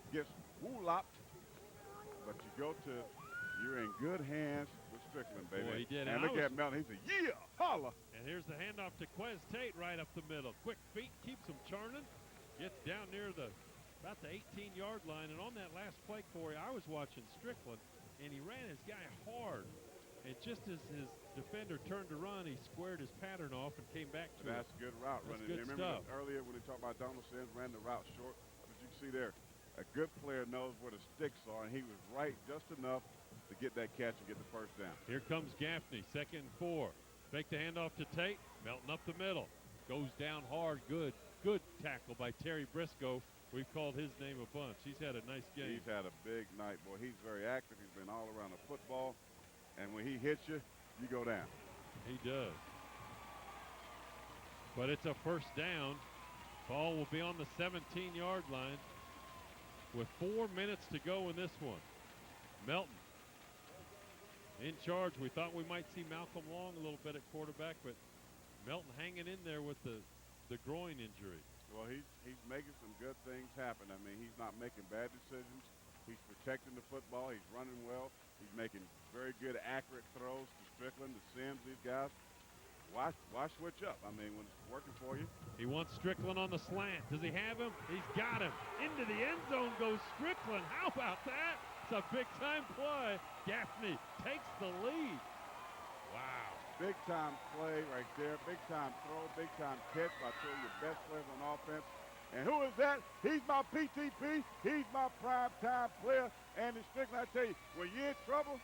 gets woo-lopped, but you're in good hands with Strickland, baby. Boy, he did. And look at Melton. He said, yeah, holla. And here's the handoff to Quez Tate right up the middle. Quick feet, keeps him churning. Gets down near about the 18-yard line. And on that last play, Corey, I was watching Strickland, and he ran his guy hard. And just as his defender turned to run, he squared his pattern off and came back to That's good route That's running. Good Remember stuff. Earlier when we talked about Donald Sims, ran the route short. But you can see there, a good player knows where the sticks are, and he was right just enough to get that catch and get the first down. Here comes Gaffney, 2nd and 4. Fake the handoff to Tate. Melton up the middle. Goes down hard. Good tackle by Terry Briscoe. We've called his name a bunch. He's had a nice game. He's had a big night, boy. He's very active. He's been all around the football. And when he hits you, you go down. He does. But it's a first down. Ball will be on the 17-yard line with 4 minutes to go in this one. Melton in charge. We thought we might see Malcolm Long a little bit at quarterback, but Melton hanging in there with the groin injury. Well, he's making some good things happen. I mean, he's not making bad decisions. He's protecting the football. He's running well. He's making very good, accurate throws to Strickland, to Sims, these guys. Why switch up? I mean, when it's working for you. He wants Strickland on the slant. Does he have him? He's got him. Into the end zone goes Strickland. How about that? It's a big-time play. Gaffney takes the lead. Wow. Big-time play right there. Big-time throw, big-time catch by two of your best players on offense. And who is that? He's my PTP. He's my prime-time player. Andy Strickland, I tell you, when you're in trouble,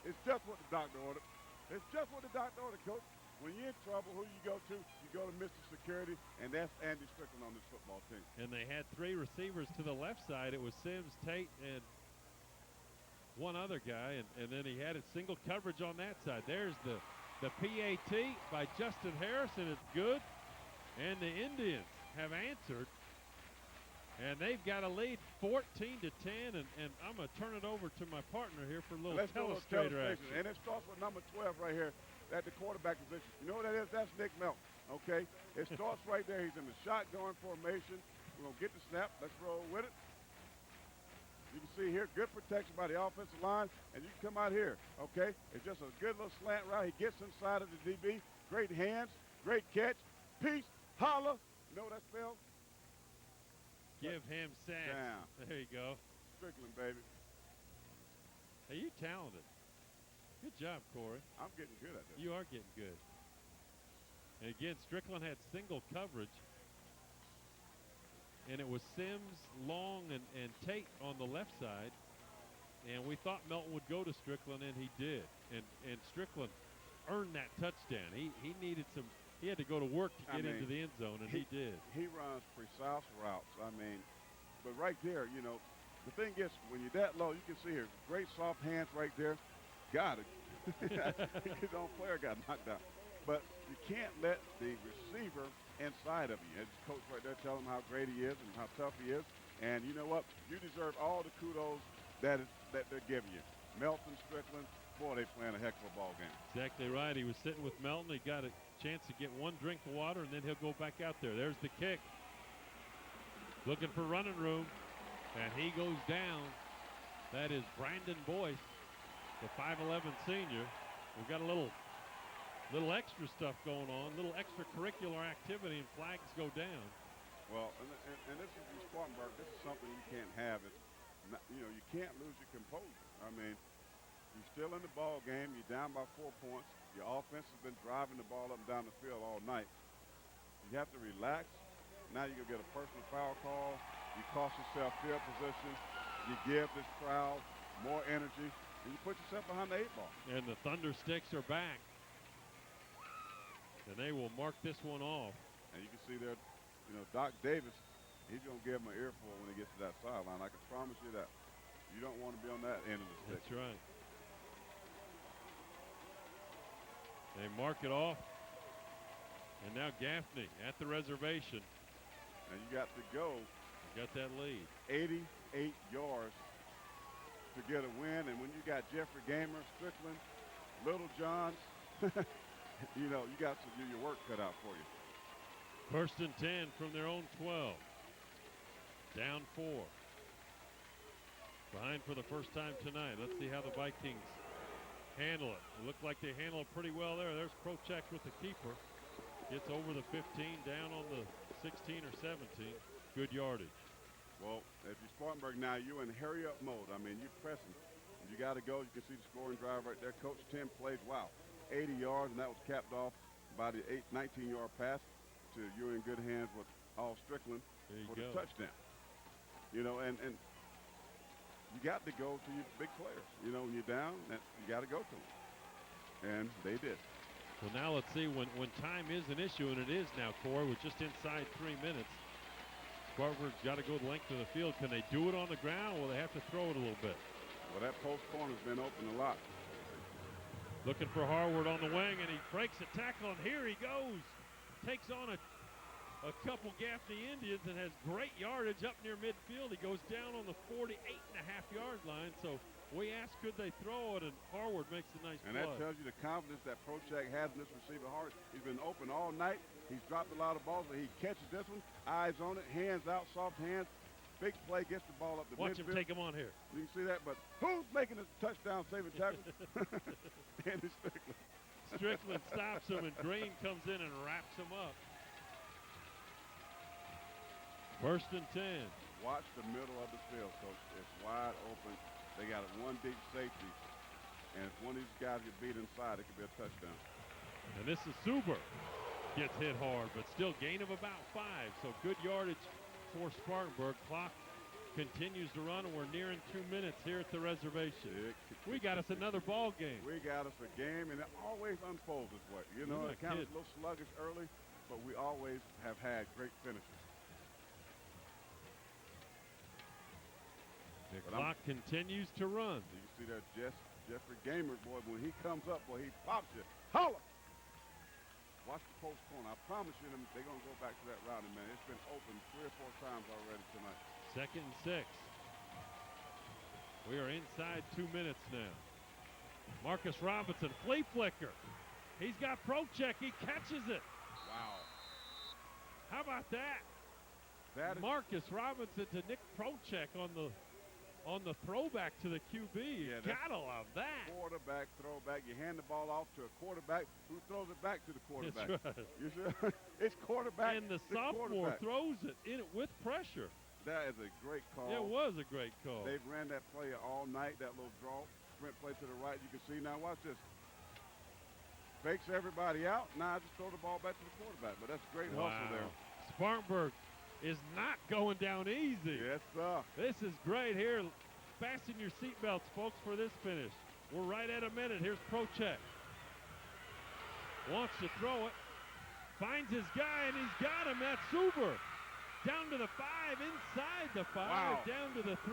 it's just what the doctor ordered. It's just what the doctor ordered, Coach. When you're in trouble, who you go to? You go to Mr. Security, and that's Andy Strickland on this football team. And they had 3 receivers to the left side. It was Sims, Tate, and one other guy, and then he had a single coverage on that side. There's the PAT by Justin Harrison is good, and the Indians have answered, and they've got a lead 14-10, and I'm going to turn it over to my partner here for a little telestrator action. And it starts with number 12 right here at the quarterback position. You know what that is? That's Nick Melton, okay? It starts right there. He's in the shotgun formation. We're going to get the snap. Let's roll with it. You can see here, good protection by the offensive line, and you can come out here, okay? It's just a good little slant route. He gets inside of the DB. Great hands, great catch. Peace, holla. You know what that spells? Give him sacks. Down. There you go. Strickland, baby. Hey, you talented. Good job, Corey. I'm getting good at this. You are getting good. And again, Strickland had single coverage. And it was Sims, Long, and Tate on the left side. And we thought Melton would go to Strickland, and he did. And Strickland earned that touchdown. He needed some. He had to go to work to get into the end zone, and he did. He runs precise routes. I mean, but right there, the thing is, when you're that low, you can see here, great soft hands right there. Got it. His own player got knocked out. But you can't let the receiver inside of you. As coach right there telling him how great he is and how tough he is. And you know what? You deserve all the kudos that they're giving you. Melton, Strickland, boy, they playing a heck of a ball game. Exactly right. He was sitting with Melton. He got a chance to get one drink of water, and then he'll go back out there. There's the kick. Looking for running room, and he goes down. That is Brandon Boyce, the 5'11 senior. We've got a little extra stuff going on, little extracurricular activity, and flags go down. Well, and this is in Spartanburg. This is something you can't have. It's not, you can't lose your composure. I mean, you're still in the ball game. You're down by 4 points. Your offense has been driving the ball up and down the field all night. You have to relax. Now you're going to get a personal foul call. You cost yourself field position. You give this crowd more energy, and you put yourself behind the 8 ball. And the Thunder Sticks are back. And they will mark this one off. And you can see there, Doc Davis, he's going to give him an earful when he gets to that sideline. I can promise you that. You don't want to be on that end of the stick. That's right. They mark it off. And now Gaffney at the reservation. And you got to go. Got that lead. 88 yards to get a win. And when you got Jeffrey Gamer, Strickland, Little Johns, you know, you got your work cut out for you. First and 10 from their own 12. Down 4. Behind for the first time tonight. Let's see how the Vikings handle it. It looked like they handle it pretty well there. There's Prochek with the keeper. Gets over the 15, down on the 16 or 17. Good yardage. Well, if you're Spartanburg now, you're in hurry-up mode. I mean, you're pressing. You got to go. You can see the scoring drive right there. Coach 10 plays, wow, 80 yards, and that was capped off by the 19-yard pass to you're in good hands with Al Strickland for the touchdown. You know, and you got to go to your big players. You know, when you're down, you got to go to them. And they did. Well, now let's see when time is an issue, and it is now, Corey, with just inside 3 minutes. Spartanburg's got to go the length of the field. Can they do it on the ground, or will they have to throw it a little bit? Well, that post corner's been open a lot. Looking for Harward on the wing, and he breaks a tackle, and here he goes. Takes on a couple Gaffney Indians and has great yardage up near midfield. He goes down on the 48.5-yard line, so we asked could they throw it, and Harward makes a nice play. And that tells you the confidence that Prochek has in this receiver. Harward, he's been open all night. He's dropped a lot of balls, but he catches this one, eyes on it, hands out, soft hands. Big play, gets the ball up the Watch midfield. him take him on here. You can see that, but who's making this touchdown saving tackle? Andy Strickland. Strickland stops him, and Green comes in and wraps him up. First and 10. Watch the middle of the field, Coach. It's wide open. They got one deep safety, and if one of these guys get beat inside, it could be a touchdown. And this is Suber. Gets hit hard, but still gain of about 5. So good yardage for Spartanburg. Clock continues to run, and we're nearing 2 minutes here at the reservation. We got us another ball game. We got us a game, and it always unfolds this way. You know, it kind of a little sluggish early, but we always have had great finishes. The clock continues to run. You can see that Jeffrey Gamer, boy, when he comes up, boy, he pops you. Holla! Watch the post corner. I promise you, they're going to go back to that routing, man. It's been open 3 or 4 times already tonight. Second and 6. We are inside 2 minutes now. Marcus Robinson, flea flicker. He's got Prochek. He catches it. Wow. How about that? Marcus Robinson to Nick Prochek on the throwback to the QB. Yeah, gotta love that. Quarterback throwback. You hand the ball off to a quarterback who throws it back to the quarterback. That's right. You see? It's quarterback. And the sophomore throws it in it with pressure. That is a great call. It was a great call. They've ran that play all night, that little draw, sprint play to the right. You can see now, watch this. Fakes everybody out. Now just throw the ball back to the quarterback. But that's great hustle there. Spartanburg is not going down easy. Yes, sir. This is great here. Fasten your seatbelts, folks, for this finish. We're right at a minute. Here's Prochek. Wants to throw it. Finds his guy, and he's got him. That's Suber. Down to the 5, inside the 5, down to the 3.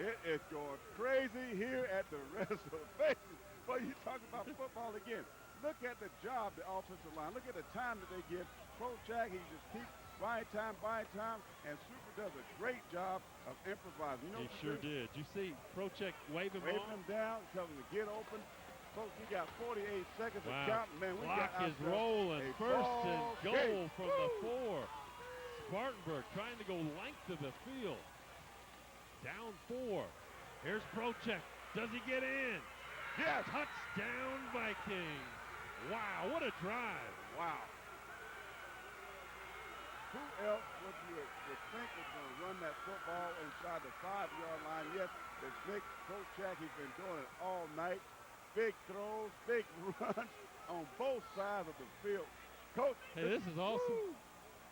It is going crazy here at the reservation. But you talk about football again. Look at the job, the offensive line. Look at the time that they give. Prochek, he just keeps buying time, and Super does a great job of improvising. You know he sure did. You see Prochek wave him down, tell him to get open. Folks, we got 48 seconds of counting. Man, we Clock got is rolling. First and goal from the 4. Spartanburg trying to go length of the field. Down 4. Here's Prochek. Does he get in? Yes. Touchdown Vikings. Wow, what a drive. Wow. Who else would you think was going to run that football inside the 5-yard line? Yes, it's Nick Prochek. He's been doing it all night. Big throws, big runs on both sides of the field. Coach, hey, this is awesome.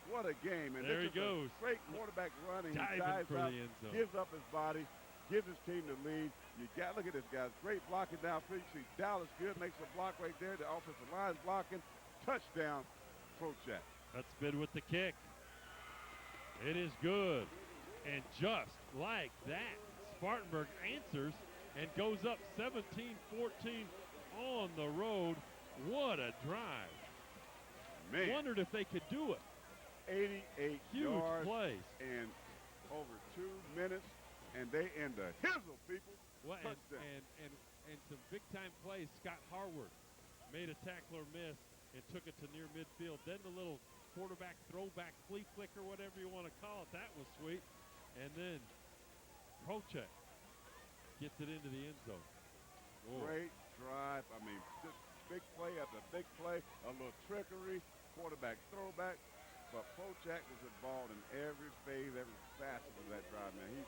What a game. And there he goes. Great quarterback running. He dives out, the end zone. Gives up his body, gives his team the lead. You got, look at this, guys. Great blocking downfield. You see Dallas good, makes a block right there. The offensive line blocking. Touchdown, Prochek. That's bid with the kick. It is good. And just like that, Spartanburg answers and goes up 17-14 on the road What a drive. Man. Wondered if they could do it. 88 Huge yards plays. in over 2 minutes, and they in the hizzle, people. Well, Touchdown. and some big-time plays. Scott Harward made a tackler miss and took it to near midfield. Then the little quarterback throwback flea flicker, whatever you want to call it, that was sweet. And then Prochek gets it into the end zone. Whoa. Great drive. I mean, just big play after big play, a little trickery, quarterback throwback. But Prochek was involved in every phase, every facet of that drive, man. He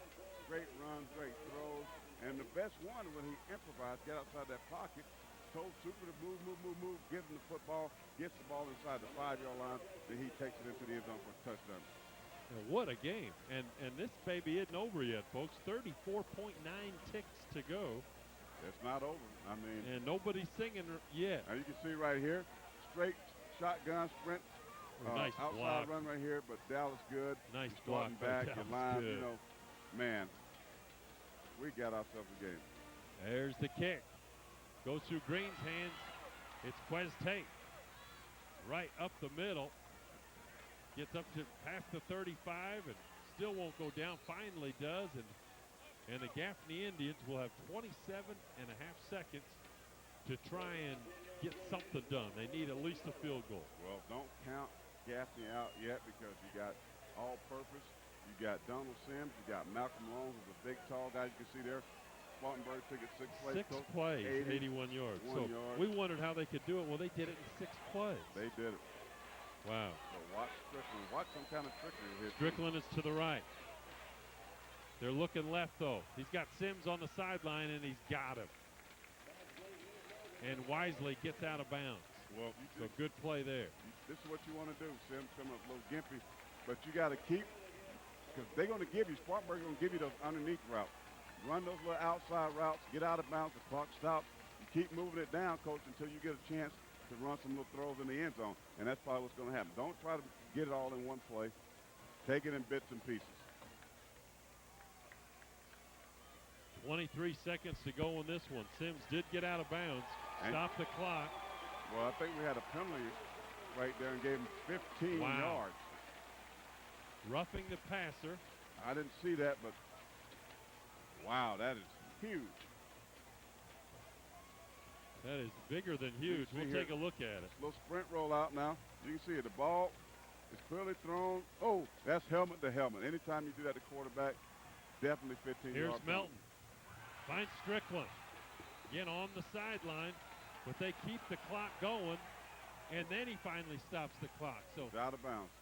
great runs, great throws. And the best one when he improvised, get outside that pocket, told Super to move, gives him the football, gets the ball inside the 5-yard line, then he takes it into the end zone for a touchdown. Now, what a game. And this baby isn't over yet, folks. 34.9 ticks to go. It's not over. I mean. And nobody's singing yet. Now you can see right here, straight shotgun sprint. Nice outside block. run right here, but Dallas good. Nice He's starting block by back, your Dallas, line, good. you know, man, we got ourselves a game. There's the kick. Goes through Green's hands. It's Quez Tate. Right up the middle. Gets up to past the 35 and still won't go down. Finally does, and the Gaffney Indians will have 27.5 seconds to try and get something done. They need at least a field goal. Well, don't count Gaffney out yet because you got all-purpose. You got Donald Sims. You got Malcolm Long, who's a big, tall guy. You can see there. Spartanburg took it 6 plays. 6 plays, 81 yards. So we wondered how they could do it. Well, they did it in 6 plays. They did it. Wow. So watch Strickland. Watch some kind of trickery here. Strickland is to the right. They're looking left, though. He's got Sims on the sideline, and he's got him. And Wisely gets out of bounds. Well, so good play there. This is what you want to do. Sims coming up a little gimpy, but you got to keep, because they're going to give you, Spartanburg going to give you those underneath routes. Run those little outside routes, get out of bounds, the clock stops. You keep moving it down, coach, until you get a chance to run some little throws in the end zone, and that's probably what's going to happen. Don't try to get it all in one play. Take it in bits and pieces. 23 seconds to go in this one. Sims did get out of bounds. Stop the clock. Well, I think we had a penalty right there and gave him 15 yards. Roughing the passer. I didn't see that, but wow, that is huge. That is bigger than huge. We'll take a look at it. Little sprint rollout now. You can see it. The ball is clearly thrown. Oh, that's helmet to helmet. Anytime you do that to quarterback, definitely 15 Here's yards. Melton. Finds Strickland. Again on the sideline, but they keep the clock going, and then he finally stops the clock. So it's out of bounds.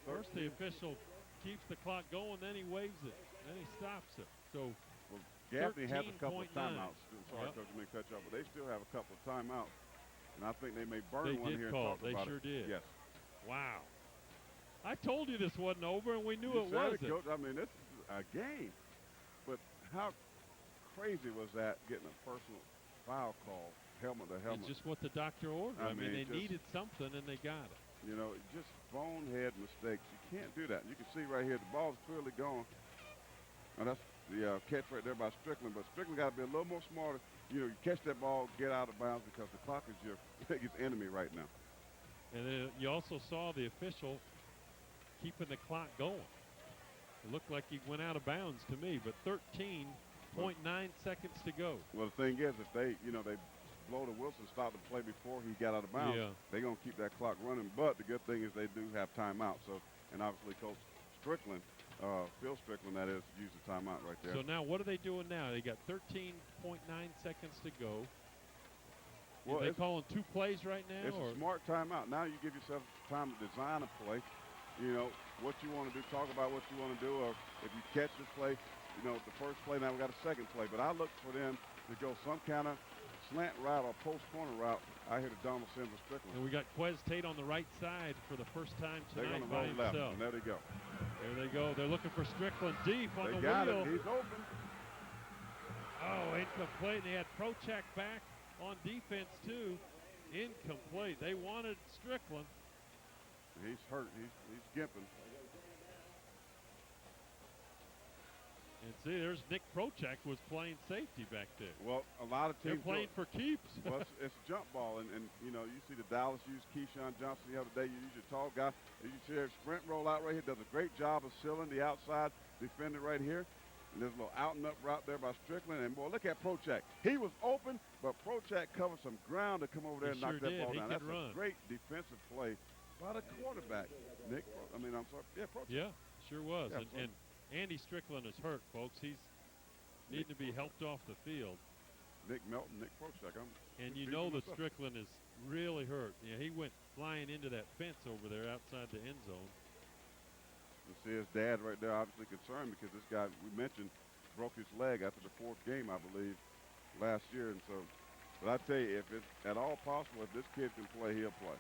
First the official keeps the clock going, then he waves it, then he stops it. So Gaffney has a couple of 13.9. timeouts. Sorry, Coach, let me cut you off, but they still have a couple of timeouts. And I think they may burn one here and talk They about sure it. did. Yes. Wow. I told you this wasn't over, and we knew You it said wasn't. Coach. I mean, this is a game. But how crazy was that, getting a personal foul call, helmet to helmet? It's just what the doctor ordered. I mean, they needed something, and they got it. You know, just bonehead mistakes. You can't do that. You can see right here, the ball's clearly gone. Now that's the catch right there by Strickland, but Strickland got to be a little more smarter. You know, you catch that ball, get out of bounds, because the clock is your biggest enemy right now. And then you also saw the official keeping the clock going. It looked like he went out of bounds to me, but 13.9 seconds to go. Well, the thing is, if they, you know, they blow the whistle, stop the play before he got out of bounds, they're going to keep that clock running. But the good thing is they do have timeout. So, and obviously Coach Strickland, Phil Strickland, that is, used the timeout right there. So now what are they doing now? They got 13.9 seconds to go. Well, are they calling 2 plays right now? It's a smart timeout. Now you give yourself time to design a play. You know, what you want to do, talk about what you want to do, or if you catch this play, you know, the first play, now we got a second play. But I look for them to go some kind of slant route or post corner route. I hear the Donald Sims or Strickland. And we got Quez Tate on the right side for the first time They're tonight going to by roll left, himself. and there they go. There they go. They're looking for Strickland deep on the They got wheel. it. He's open. Oh, incomplete. They had Prochek back on defense, too. Incomplete. They wanted Strickland. He's hurt. He's gimping. And See, there's Nick Prochak was playing safety back there. Well, a lot of teams They're playing for keeps. Well, it's jump ball, and you know, you see the Dallas use Keyshawn Johnson the other day. You use your tall guy. You see their sprint roll out right here. Does a great job of sealing the outside defender right here. And there's a little out and up route there by Strickland. And boy, look at Prochak. He was open, but Prochak covered some ground to come over there and knock that ball down. That's a great defensive play by the quarterback, Nick. Prochak. Yeah, sure was. Yeah, and Andy Strickland is hurt, folks. He's needing to be helped off the field. Nick Melton, Nick Prochak. And you know that Strickland is really hurt. Yeah, he went flying into that fence over there outside the end zone. You see his dad right there, obviously concerned because this guy, we mentioned, broke his leg after the 4th game, I believe, last year. And so, but I tell you, if it's at all possible, if this kid can play, he'll play.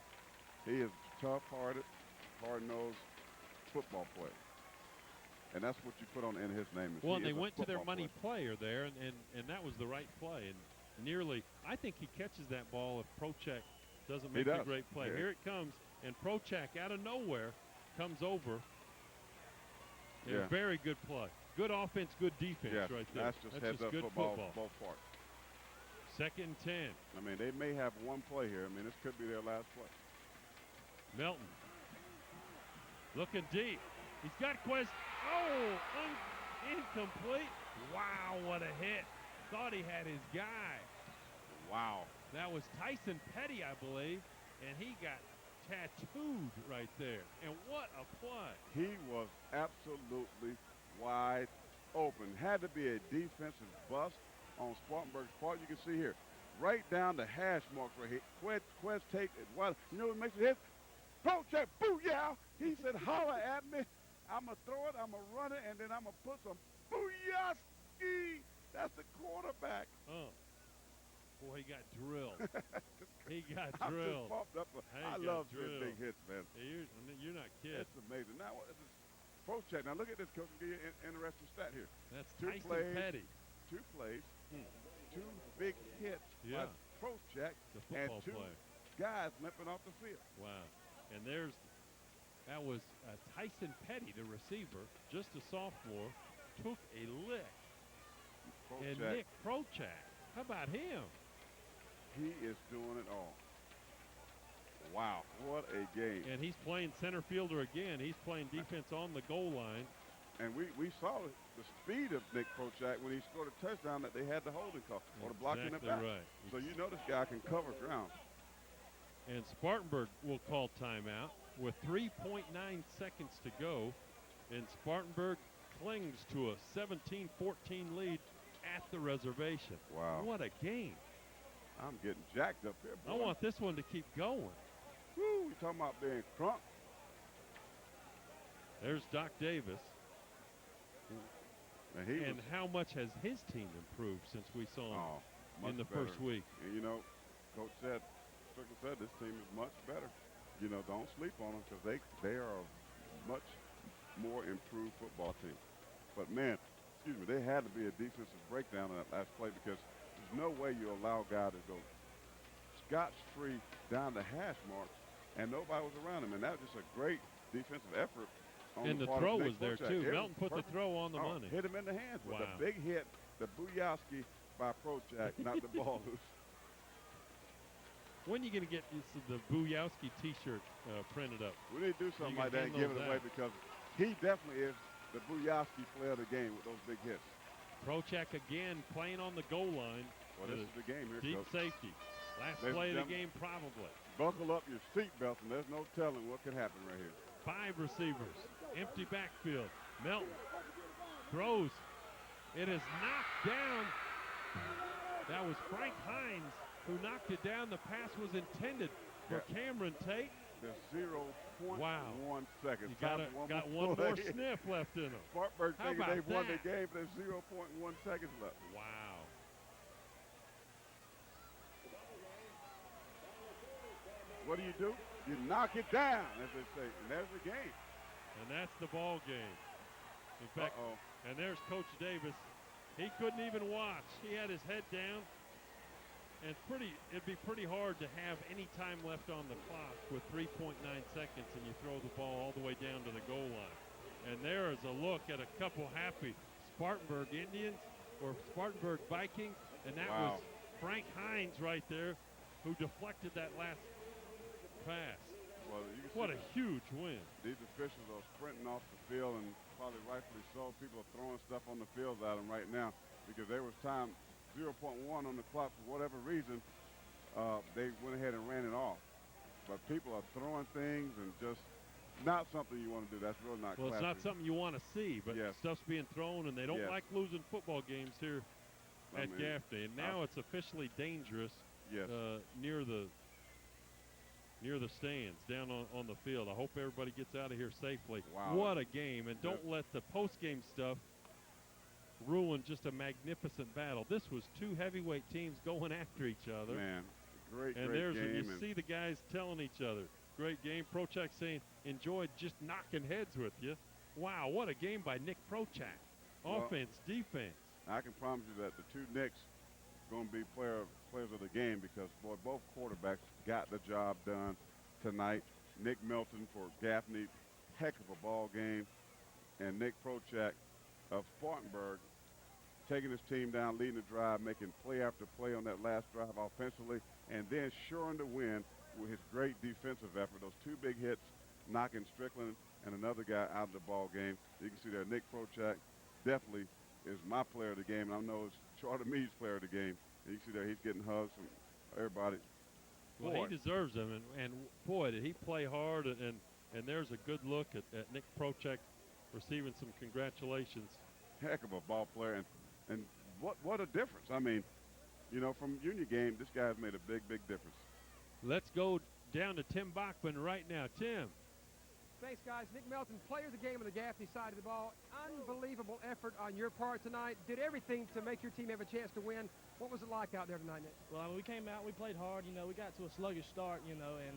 He is tough-hearted, hard-nosed football player. And that's what you put on in his name. Well, and they went to their money player there, and that was the right play. And nearly, I think he catches that ball if Prochak doesn't make a great play. Yeah. Here it comes, and Prochak out of nowhere comes over. Yeah. Very good play. Good offense, good defense right there. That's just heads-up good football, both parts. 2nd and 10. I mean, they may have one play here. I mean, this could be their last play. Melton looking deep. He's got Quest. Oh, incomplete. Wow, what a hit. Thought he had his guy. Wow. That was Tyson Petty, I believe, and he got tattooed right there. And what a play. He was absolutely wide open. Had to be a defensive bust on Spartanburg's part. You can see here, right down the hash marks right here. Quest take it. You know what makes it hit? Prochak, booyah! He said, holler at me. I'm going to throw it, I'm going to run it, and then I'm going to put some booyah-ski. That's the quarterback. Oh. Boy, he got drilled. He got I'm drilled. just pumped up. I love seeing big hits, man. Yeah, you're not kidding. It's amazing. Now, Prochak. Now, look at this, Coach. I'll give you an interesting stat here. That's two Tyson plays, Petty. 2 plays, 2 big hits by Prochak, and 2 guys limping off the field. Wow. And that was Tyson Petty, the receiver, just a sophomore, took a lick. And Nick Prochak, how about him? He is doing it all. Wow, what a game. And he's playing center fielder again. He's playing defense on the goal line. And we saw the speed of Nick Prochak when he scored a touchdown that they had the holding call or the block in the back. Right. So you know this guy can cover ground. And Spartanburg will call timeout with 3.9 seconds to go. And Spartanburg clings to a 17-14 lead at the reservation. Wow. What a game. I'm getting jacked up here, boy. I want this one to keep going. Woo, you talking about being crunk. There's Doc Davis. And how much has his team improved since we saw him in the first week? And you know, Coach Strickland said this team is much better. You know, don't sleep on them because they are a much more improved football team. But man, excuse me, there had to be a defensive breakdown in that last play because there's no way you allow a guy to go scotch-free down the hash marks and nobody was around him. And that was just a great defensive effort. And the throw was there too. Melton put the throw on the money. Hit him in the hands with a big hit, the booyahski by Prochak, knocked the ball loose. When are you going to get the Booyowski T-shirt printed up? We need to do something like that and give it away because he definitely is the Booyowski player of the game with those big hits. Prochak again playing on the goal line. Well, this is the game here, Deep Coach. safety. Last play of the game probably. Buckle up your seatbelts and there's no telling what could happen right here. 5 receivers. Empty backfield. Melton throws. It is knocked down. That was Frank Hines who knocked it down. The pass was intended for Cameron Tate. There's 0.1 seconds. Got one more sniff left in them. Spartanburg thinking they've won the game. There's 0.1 seconds left. Wow. What do? You knock it down, as they say, and there's the game. And that's the ball game. In fact, and there's Coach Davis. He couldn't even watch. He had his head down. And it'd be pretty hard to have any time left on the clock with 3.9 seconds and you throw the ball all the way down to the goal line. And there is a look at a couple happy Spartanburg Indians or Spartanburg Vikings, and that was Frank Hines right there who deflected that last pass. Well, what a huge win. These officials are sprinting off the field, and probably rightfully so. People are throwing stuff on the field at them right now because there was time, 0.1 on the clock for whatever reason. They went ahead and ran it off. But people are throwing things and just not something you want to do. That's really not Well, classy. it's not something you want to see, but stuff's being thrown, and they don't like losing football games here at Gaffney. And now it's officially dangerous near the stands, down on the field. I hope everybody gets out of here safely. Wow. What a game. And don't let the post-game stuff ruin just a magnificent battle. This was two heavyweight teams going after each other. Man, great and game. And you see the guys telling each other, great game. Prochak saying, enjoyed just knocking heads with you. Wow, what a game by Nick Prochak. Offense, defense. I can promise you that the two Knicks going to be players of the game because, boy, both quarterbacks got the job done tonight. Nick Milton for Gaffney, heck of a ball game. And Nick Prochak of Spartanburg taking his team down, leading the drive, making play after play on that last drive offensively, and then shoring the win with his great defensive effort. Those two big hits, knocking Strickland and another guy out of the ball game. You can see there, Nick Prochak definitely is my player of the game, and I know it's Charter Meade's player of the game. And you can see there, he's getting hugs from everybody. Well, he deserves them, and boy, did he play hard, and there's a good look at Nick Prochak receiving some congratulations. Heck of a ball player, and what a difference. I mean, you know, from junior game, this guy's made a big difference. Let's go down to Tim Bachman right now. Tim. Thanks, guys. Nick Melton, player of the game on the Gaffney side of the ball. Unbelievable effort on your part tonight. Did everything to make your team have a chance to win. What was it like out there tonight, Nick? Well, I mean, we came out, we played hard. You know, we got to a sluggish start, you know, and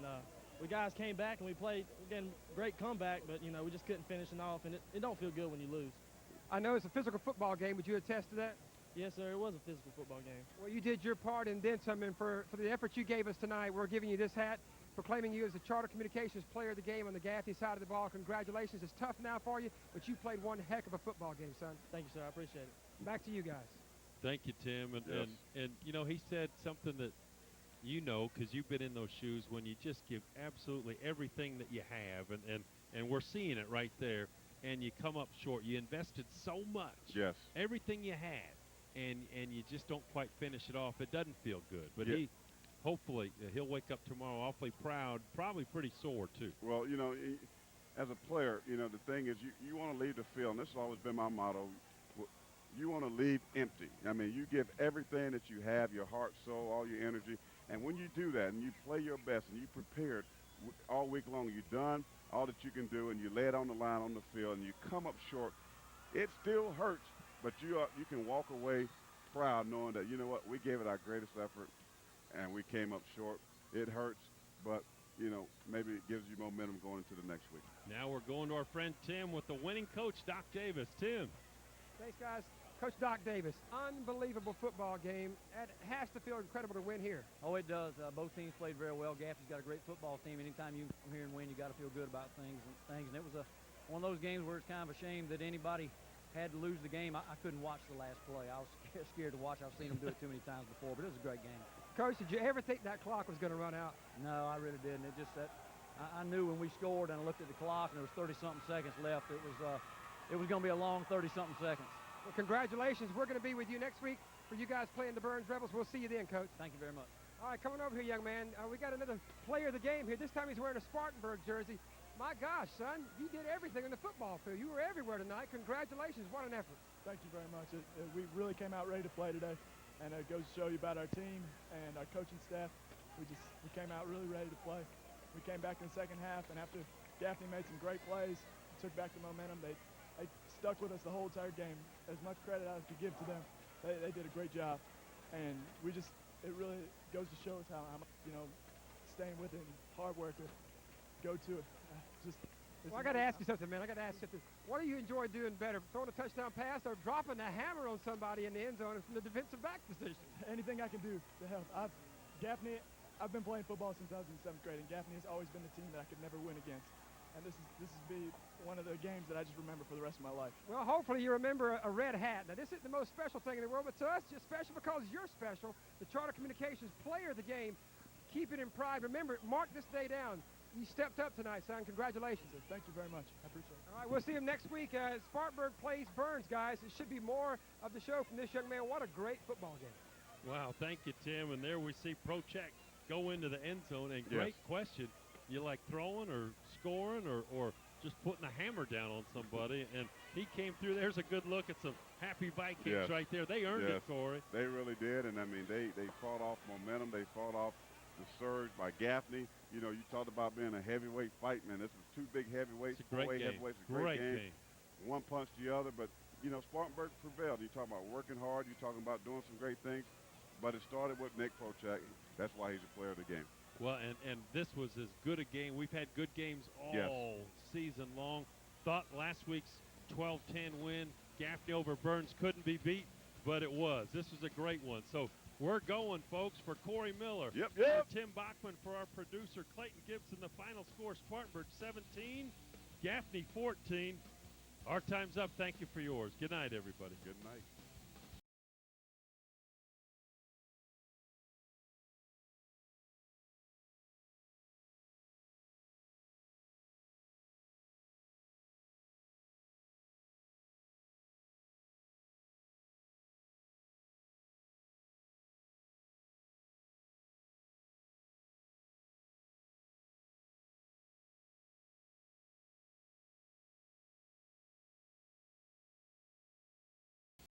we guys came back and we played, again, great comeback, but, you know, we just couldn't finish it off, and it don't feel good when you lose. I know it's a physical football game. Would you attest to that? Yes, sir. It was a physical football game. Well, you did your part and then some, and for the effort you gave us tonight, we're giving you this hat, proclaiming you as the Charter Communications player of the game on the Gaffney side of the ball. Congratulations. It's tough now for you, but you played one heck of a football game, son. Thank you, sir. I appreciate it. Back to you guys. Thank you, Tim. And you know, he said something that you know, because you've been in those shoes, when you just give absolutely everything that you have, and we're seeing it right there, and you come up short. You invested so much. Yes. Everything you had, and you just don't quite finish it off. It doesn't feel good. But hopefully he'll wake up tomorrow awfully proud, probably pretty sore too. Well, you know, as a player, you know, the thing is you want to leave the field, and this has always been my motto. You want to leave empty. I mean, you give everything that you have, your heart, soul, all your energy, and when you do that and you play your best and you prepared all week long, you've done all that you can do, and you lay it on the line on the field, and you come up short, it still hurts, but you can walk away proud knowing that, you know what, we gave it our greatest effort, and we came up short. It hurts, but, you know, maybe it gives you momentum going into the next week. Now we're going to our friend Tim with the winning coach, Doc Davis. Tim. Thanks, guys. Coach Doc Davis, unbelievable football game. It has to feel incredible to win here. Oh, it does. Both teams played very well. Gaffney's got a great football team. Anytime you come here and win, you got to feel good about things. And it was one of those games where it's kind of a shame that anybody had to lose the game. I couldn't watch the last play. I was scared to watch. I've seen them do it too many times before, but it was a great game. Coach, did you ever think that clock was going to run out? No, I really didn't. It just that I knew when we scored and I looked at the clock and there was 30-something seconds left. It was going to be a long 30-something seconds. Well, congratulations. We're going to be with you next week for you guys playing the Burns Rebels. We'll see you then, Coach. Thank you very much. All right, coming over here, young man. We got another player of the game here. This time he's wearing a Spartanburg jersey. My gosh, son, you did everything on the football field. You were everywhere tonight. Congratulations. What an effort. Thank you very much. We really came out ready to play today, and it goes to show you about our team and our coaching staff. We came out really ready to play. We came back in the second half, and after Gaffney made some great plays, took back the momentum, they stuck with us the whole entire game. As much credit I could give to them. They did a great job, and it really goes to show us how much, you know, staying with it and hard work to go to it. Well, I got to ask you something, man. I got to ask you something. What do you enjoy doing better, throwing a touchdown pass or dropping a hammer on somebody in the end zone from the defensive back position? Anything I can do to help. Gaffney, I've been playing football since I was in 7th grade, and Gaffney has always been the team that I could never win against. and this is be one of the games that I just remember for the rest of my life. Well, hopefully you remember a red hat. Now, this isn't the most special thing in the world, but to us, just special because you're special. The Charter Communications player of the game. Keep it in pride. Remember, mark this day down. You stepped up tonight, son. Congratulations. Thank you very much. I appreciate it. All right, we'll see him next week. Spartanburg plays Burns, guys. It should be more of the show from this young man. What a great football game. Wow, thank you, Tim. And there we see Prochek go into the end zone. And great question. You like throwing or scoring or just putting a hammer down on somebody? And he came through. There's a good look at some happy Vikings right there. They earned it, Corey. They really did. And, I mean, they fought off momentum. They fought off the surge by Gaffney. You know, you talked about being a heavyweight fight, man. This was two big heavyweights, great game. heavyweights, a great game. One punched the other, but, you know, Spartanburg prevailed. You're talking about working hard. You're talking about doing some great things. But it started with Nick Prochek. That's why he's a player of the game. Well, and this was as good a game. We've had good games all season long. Thought last week's 12-10 win, Gaffney over Burns, couldn't be beat, but it was. This was a great one. So we're going, folks, for Corey Miller. For Tim Bachman, for our producer, Clayton Gibson. The final score, Spartanburg 17, Gaffney 14. Our time's up. Thank you for yours. Good night, everybody. Good night.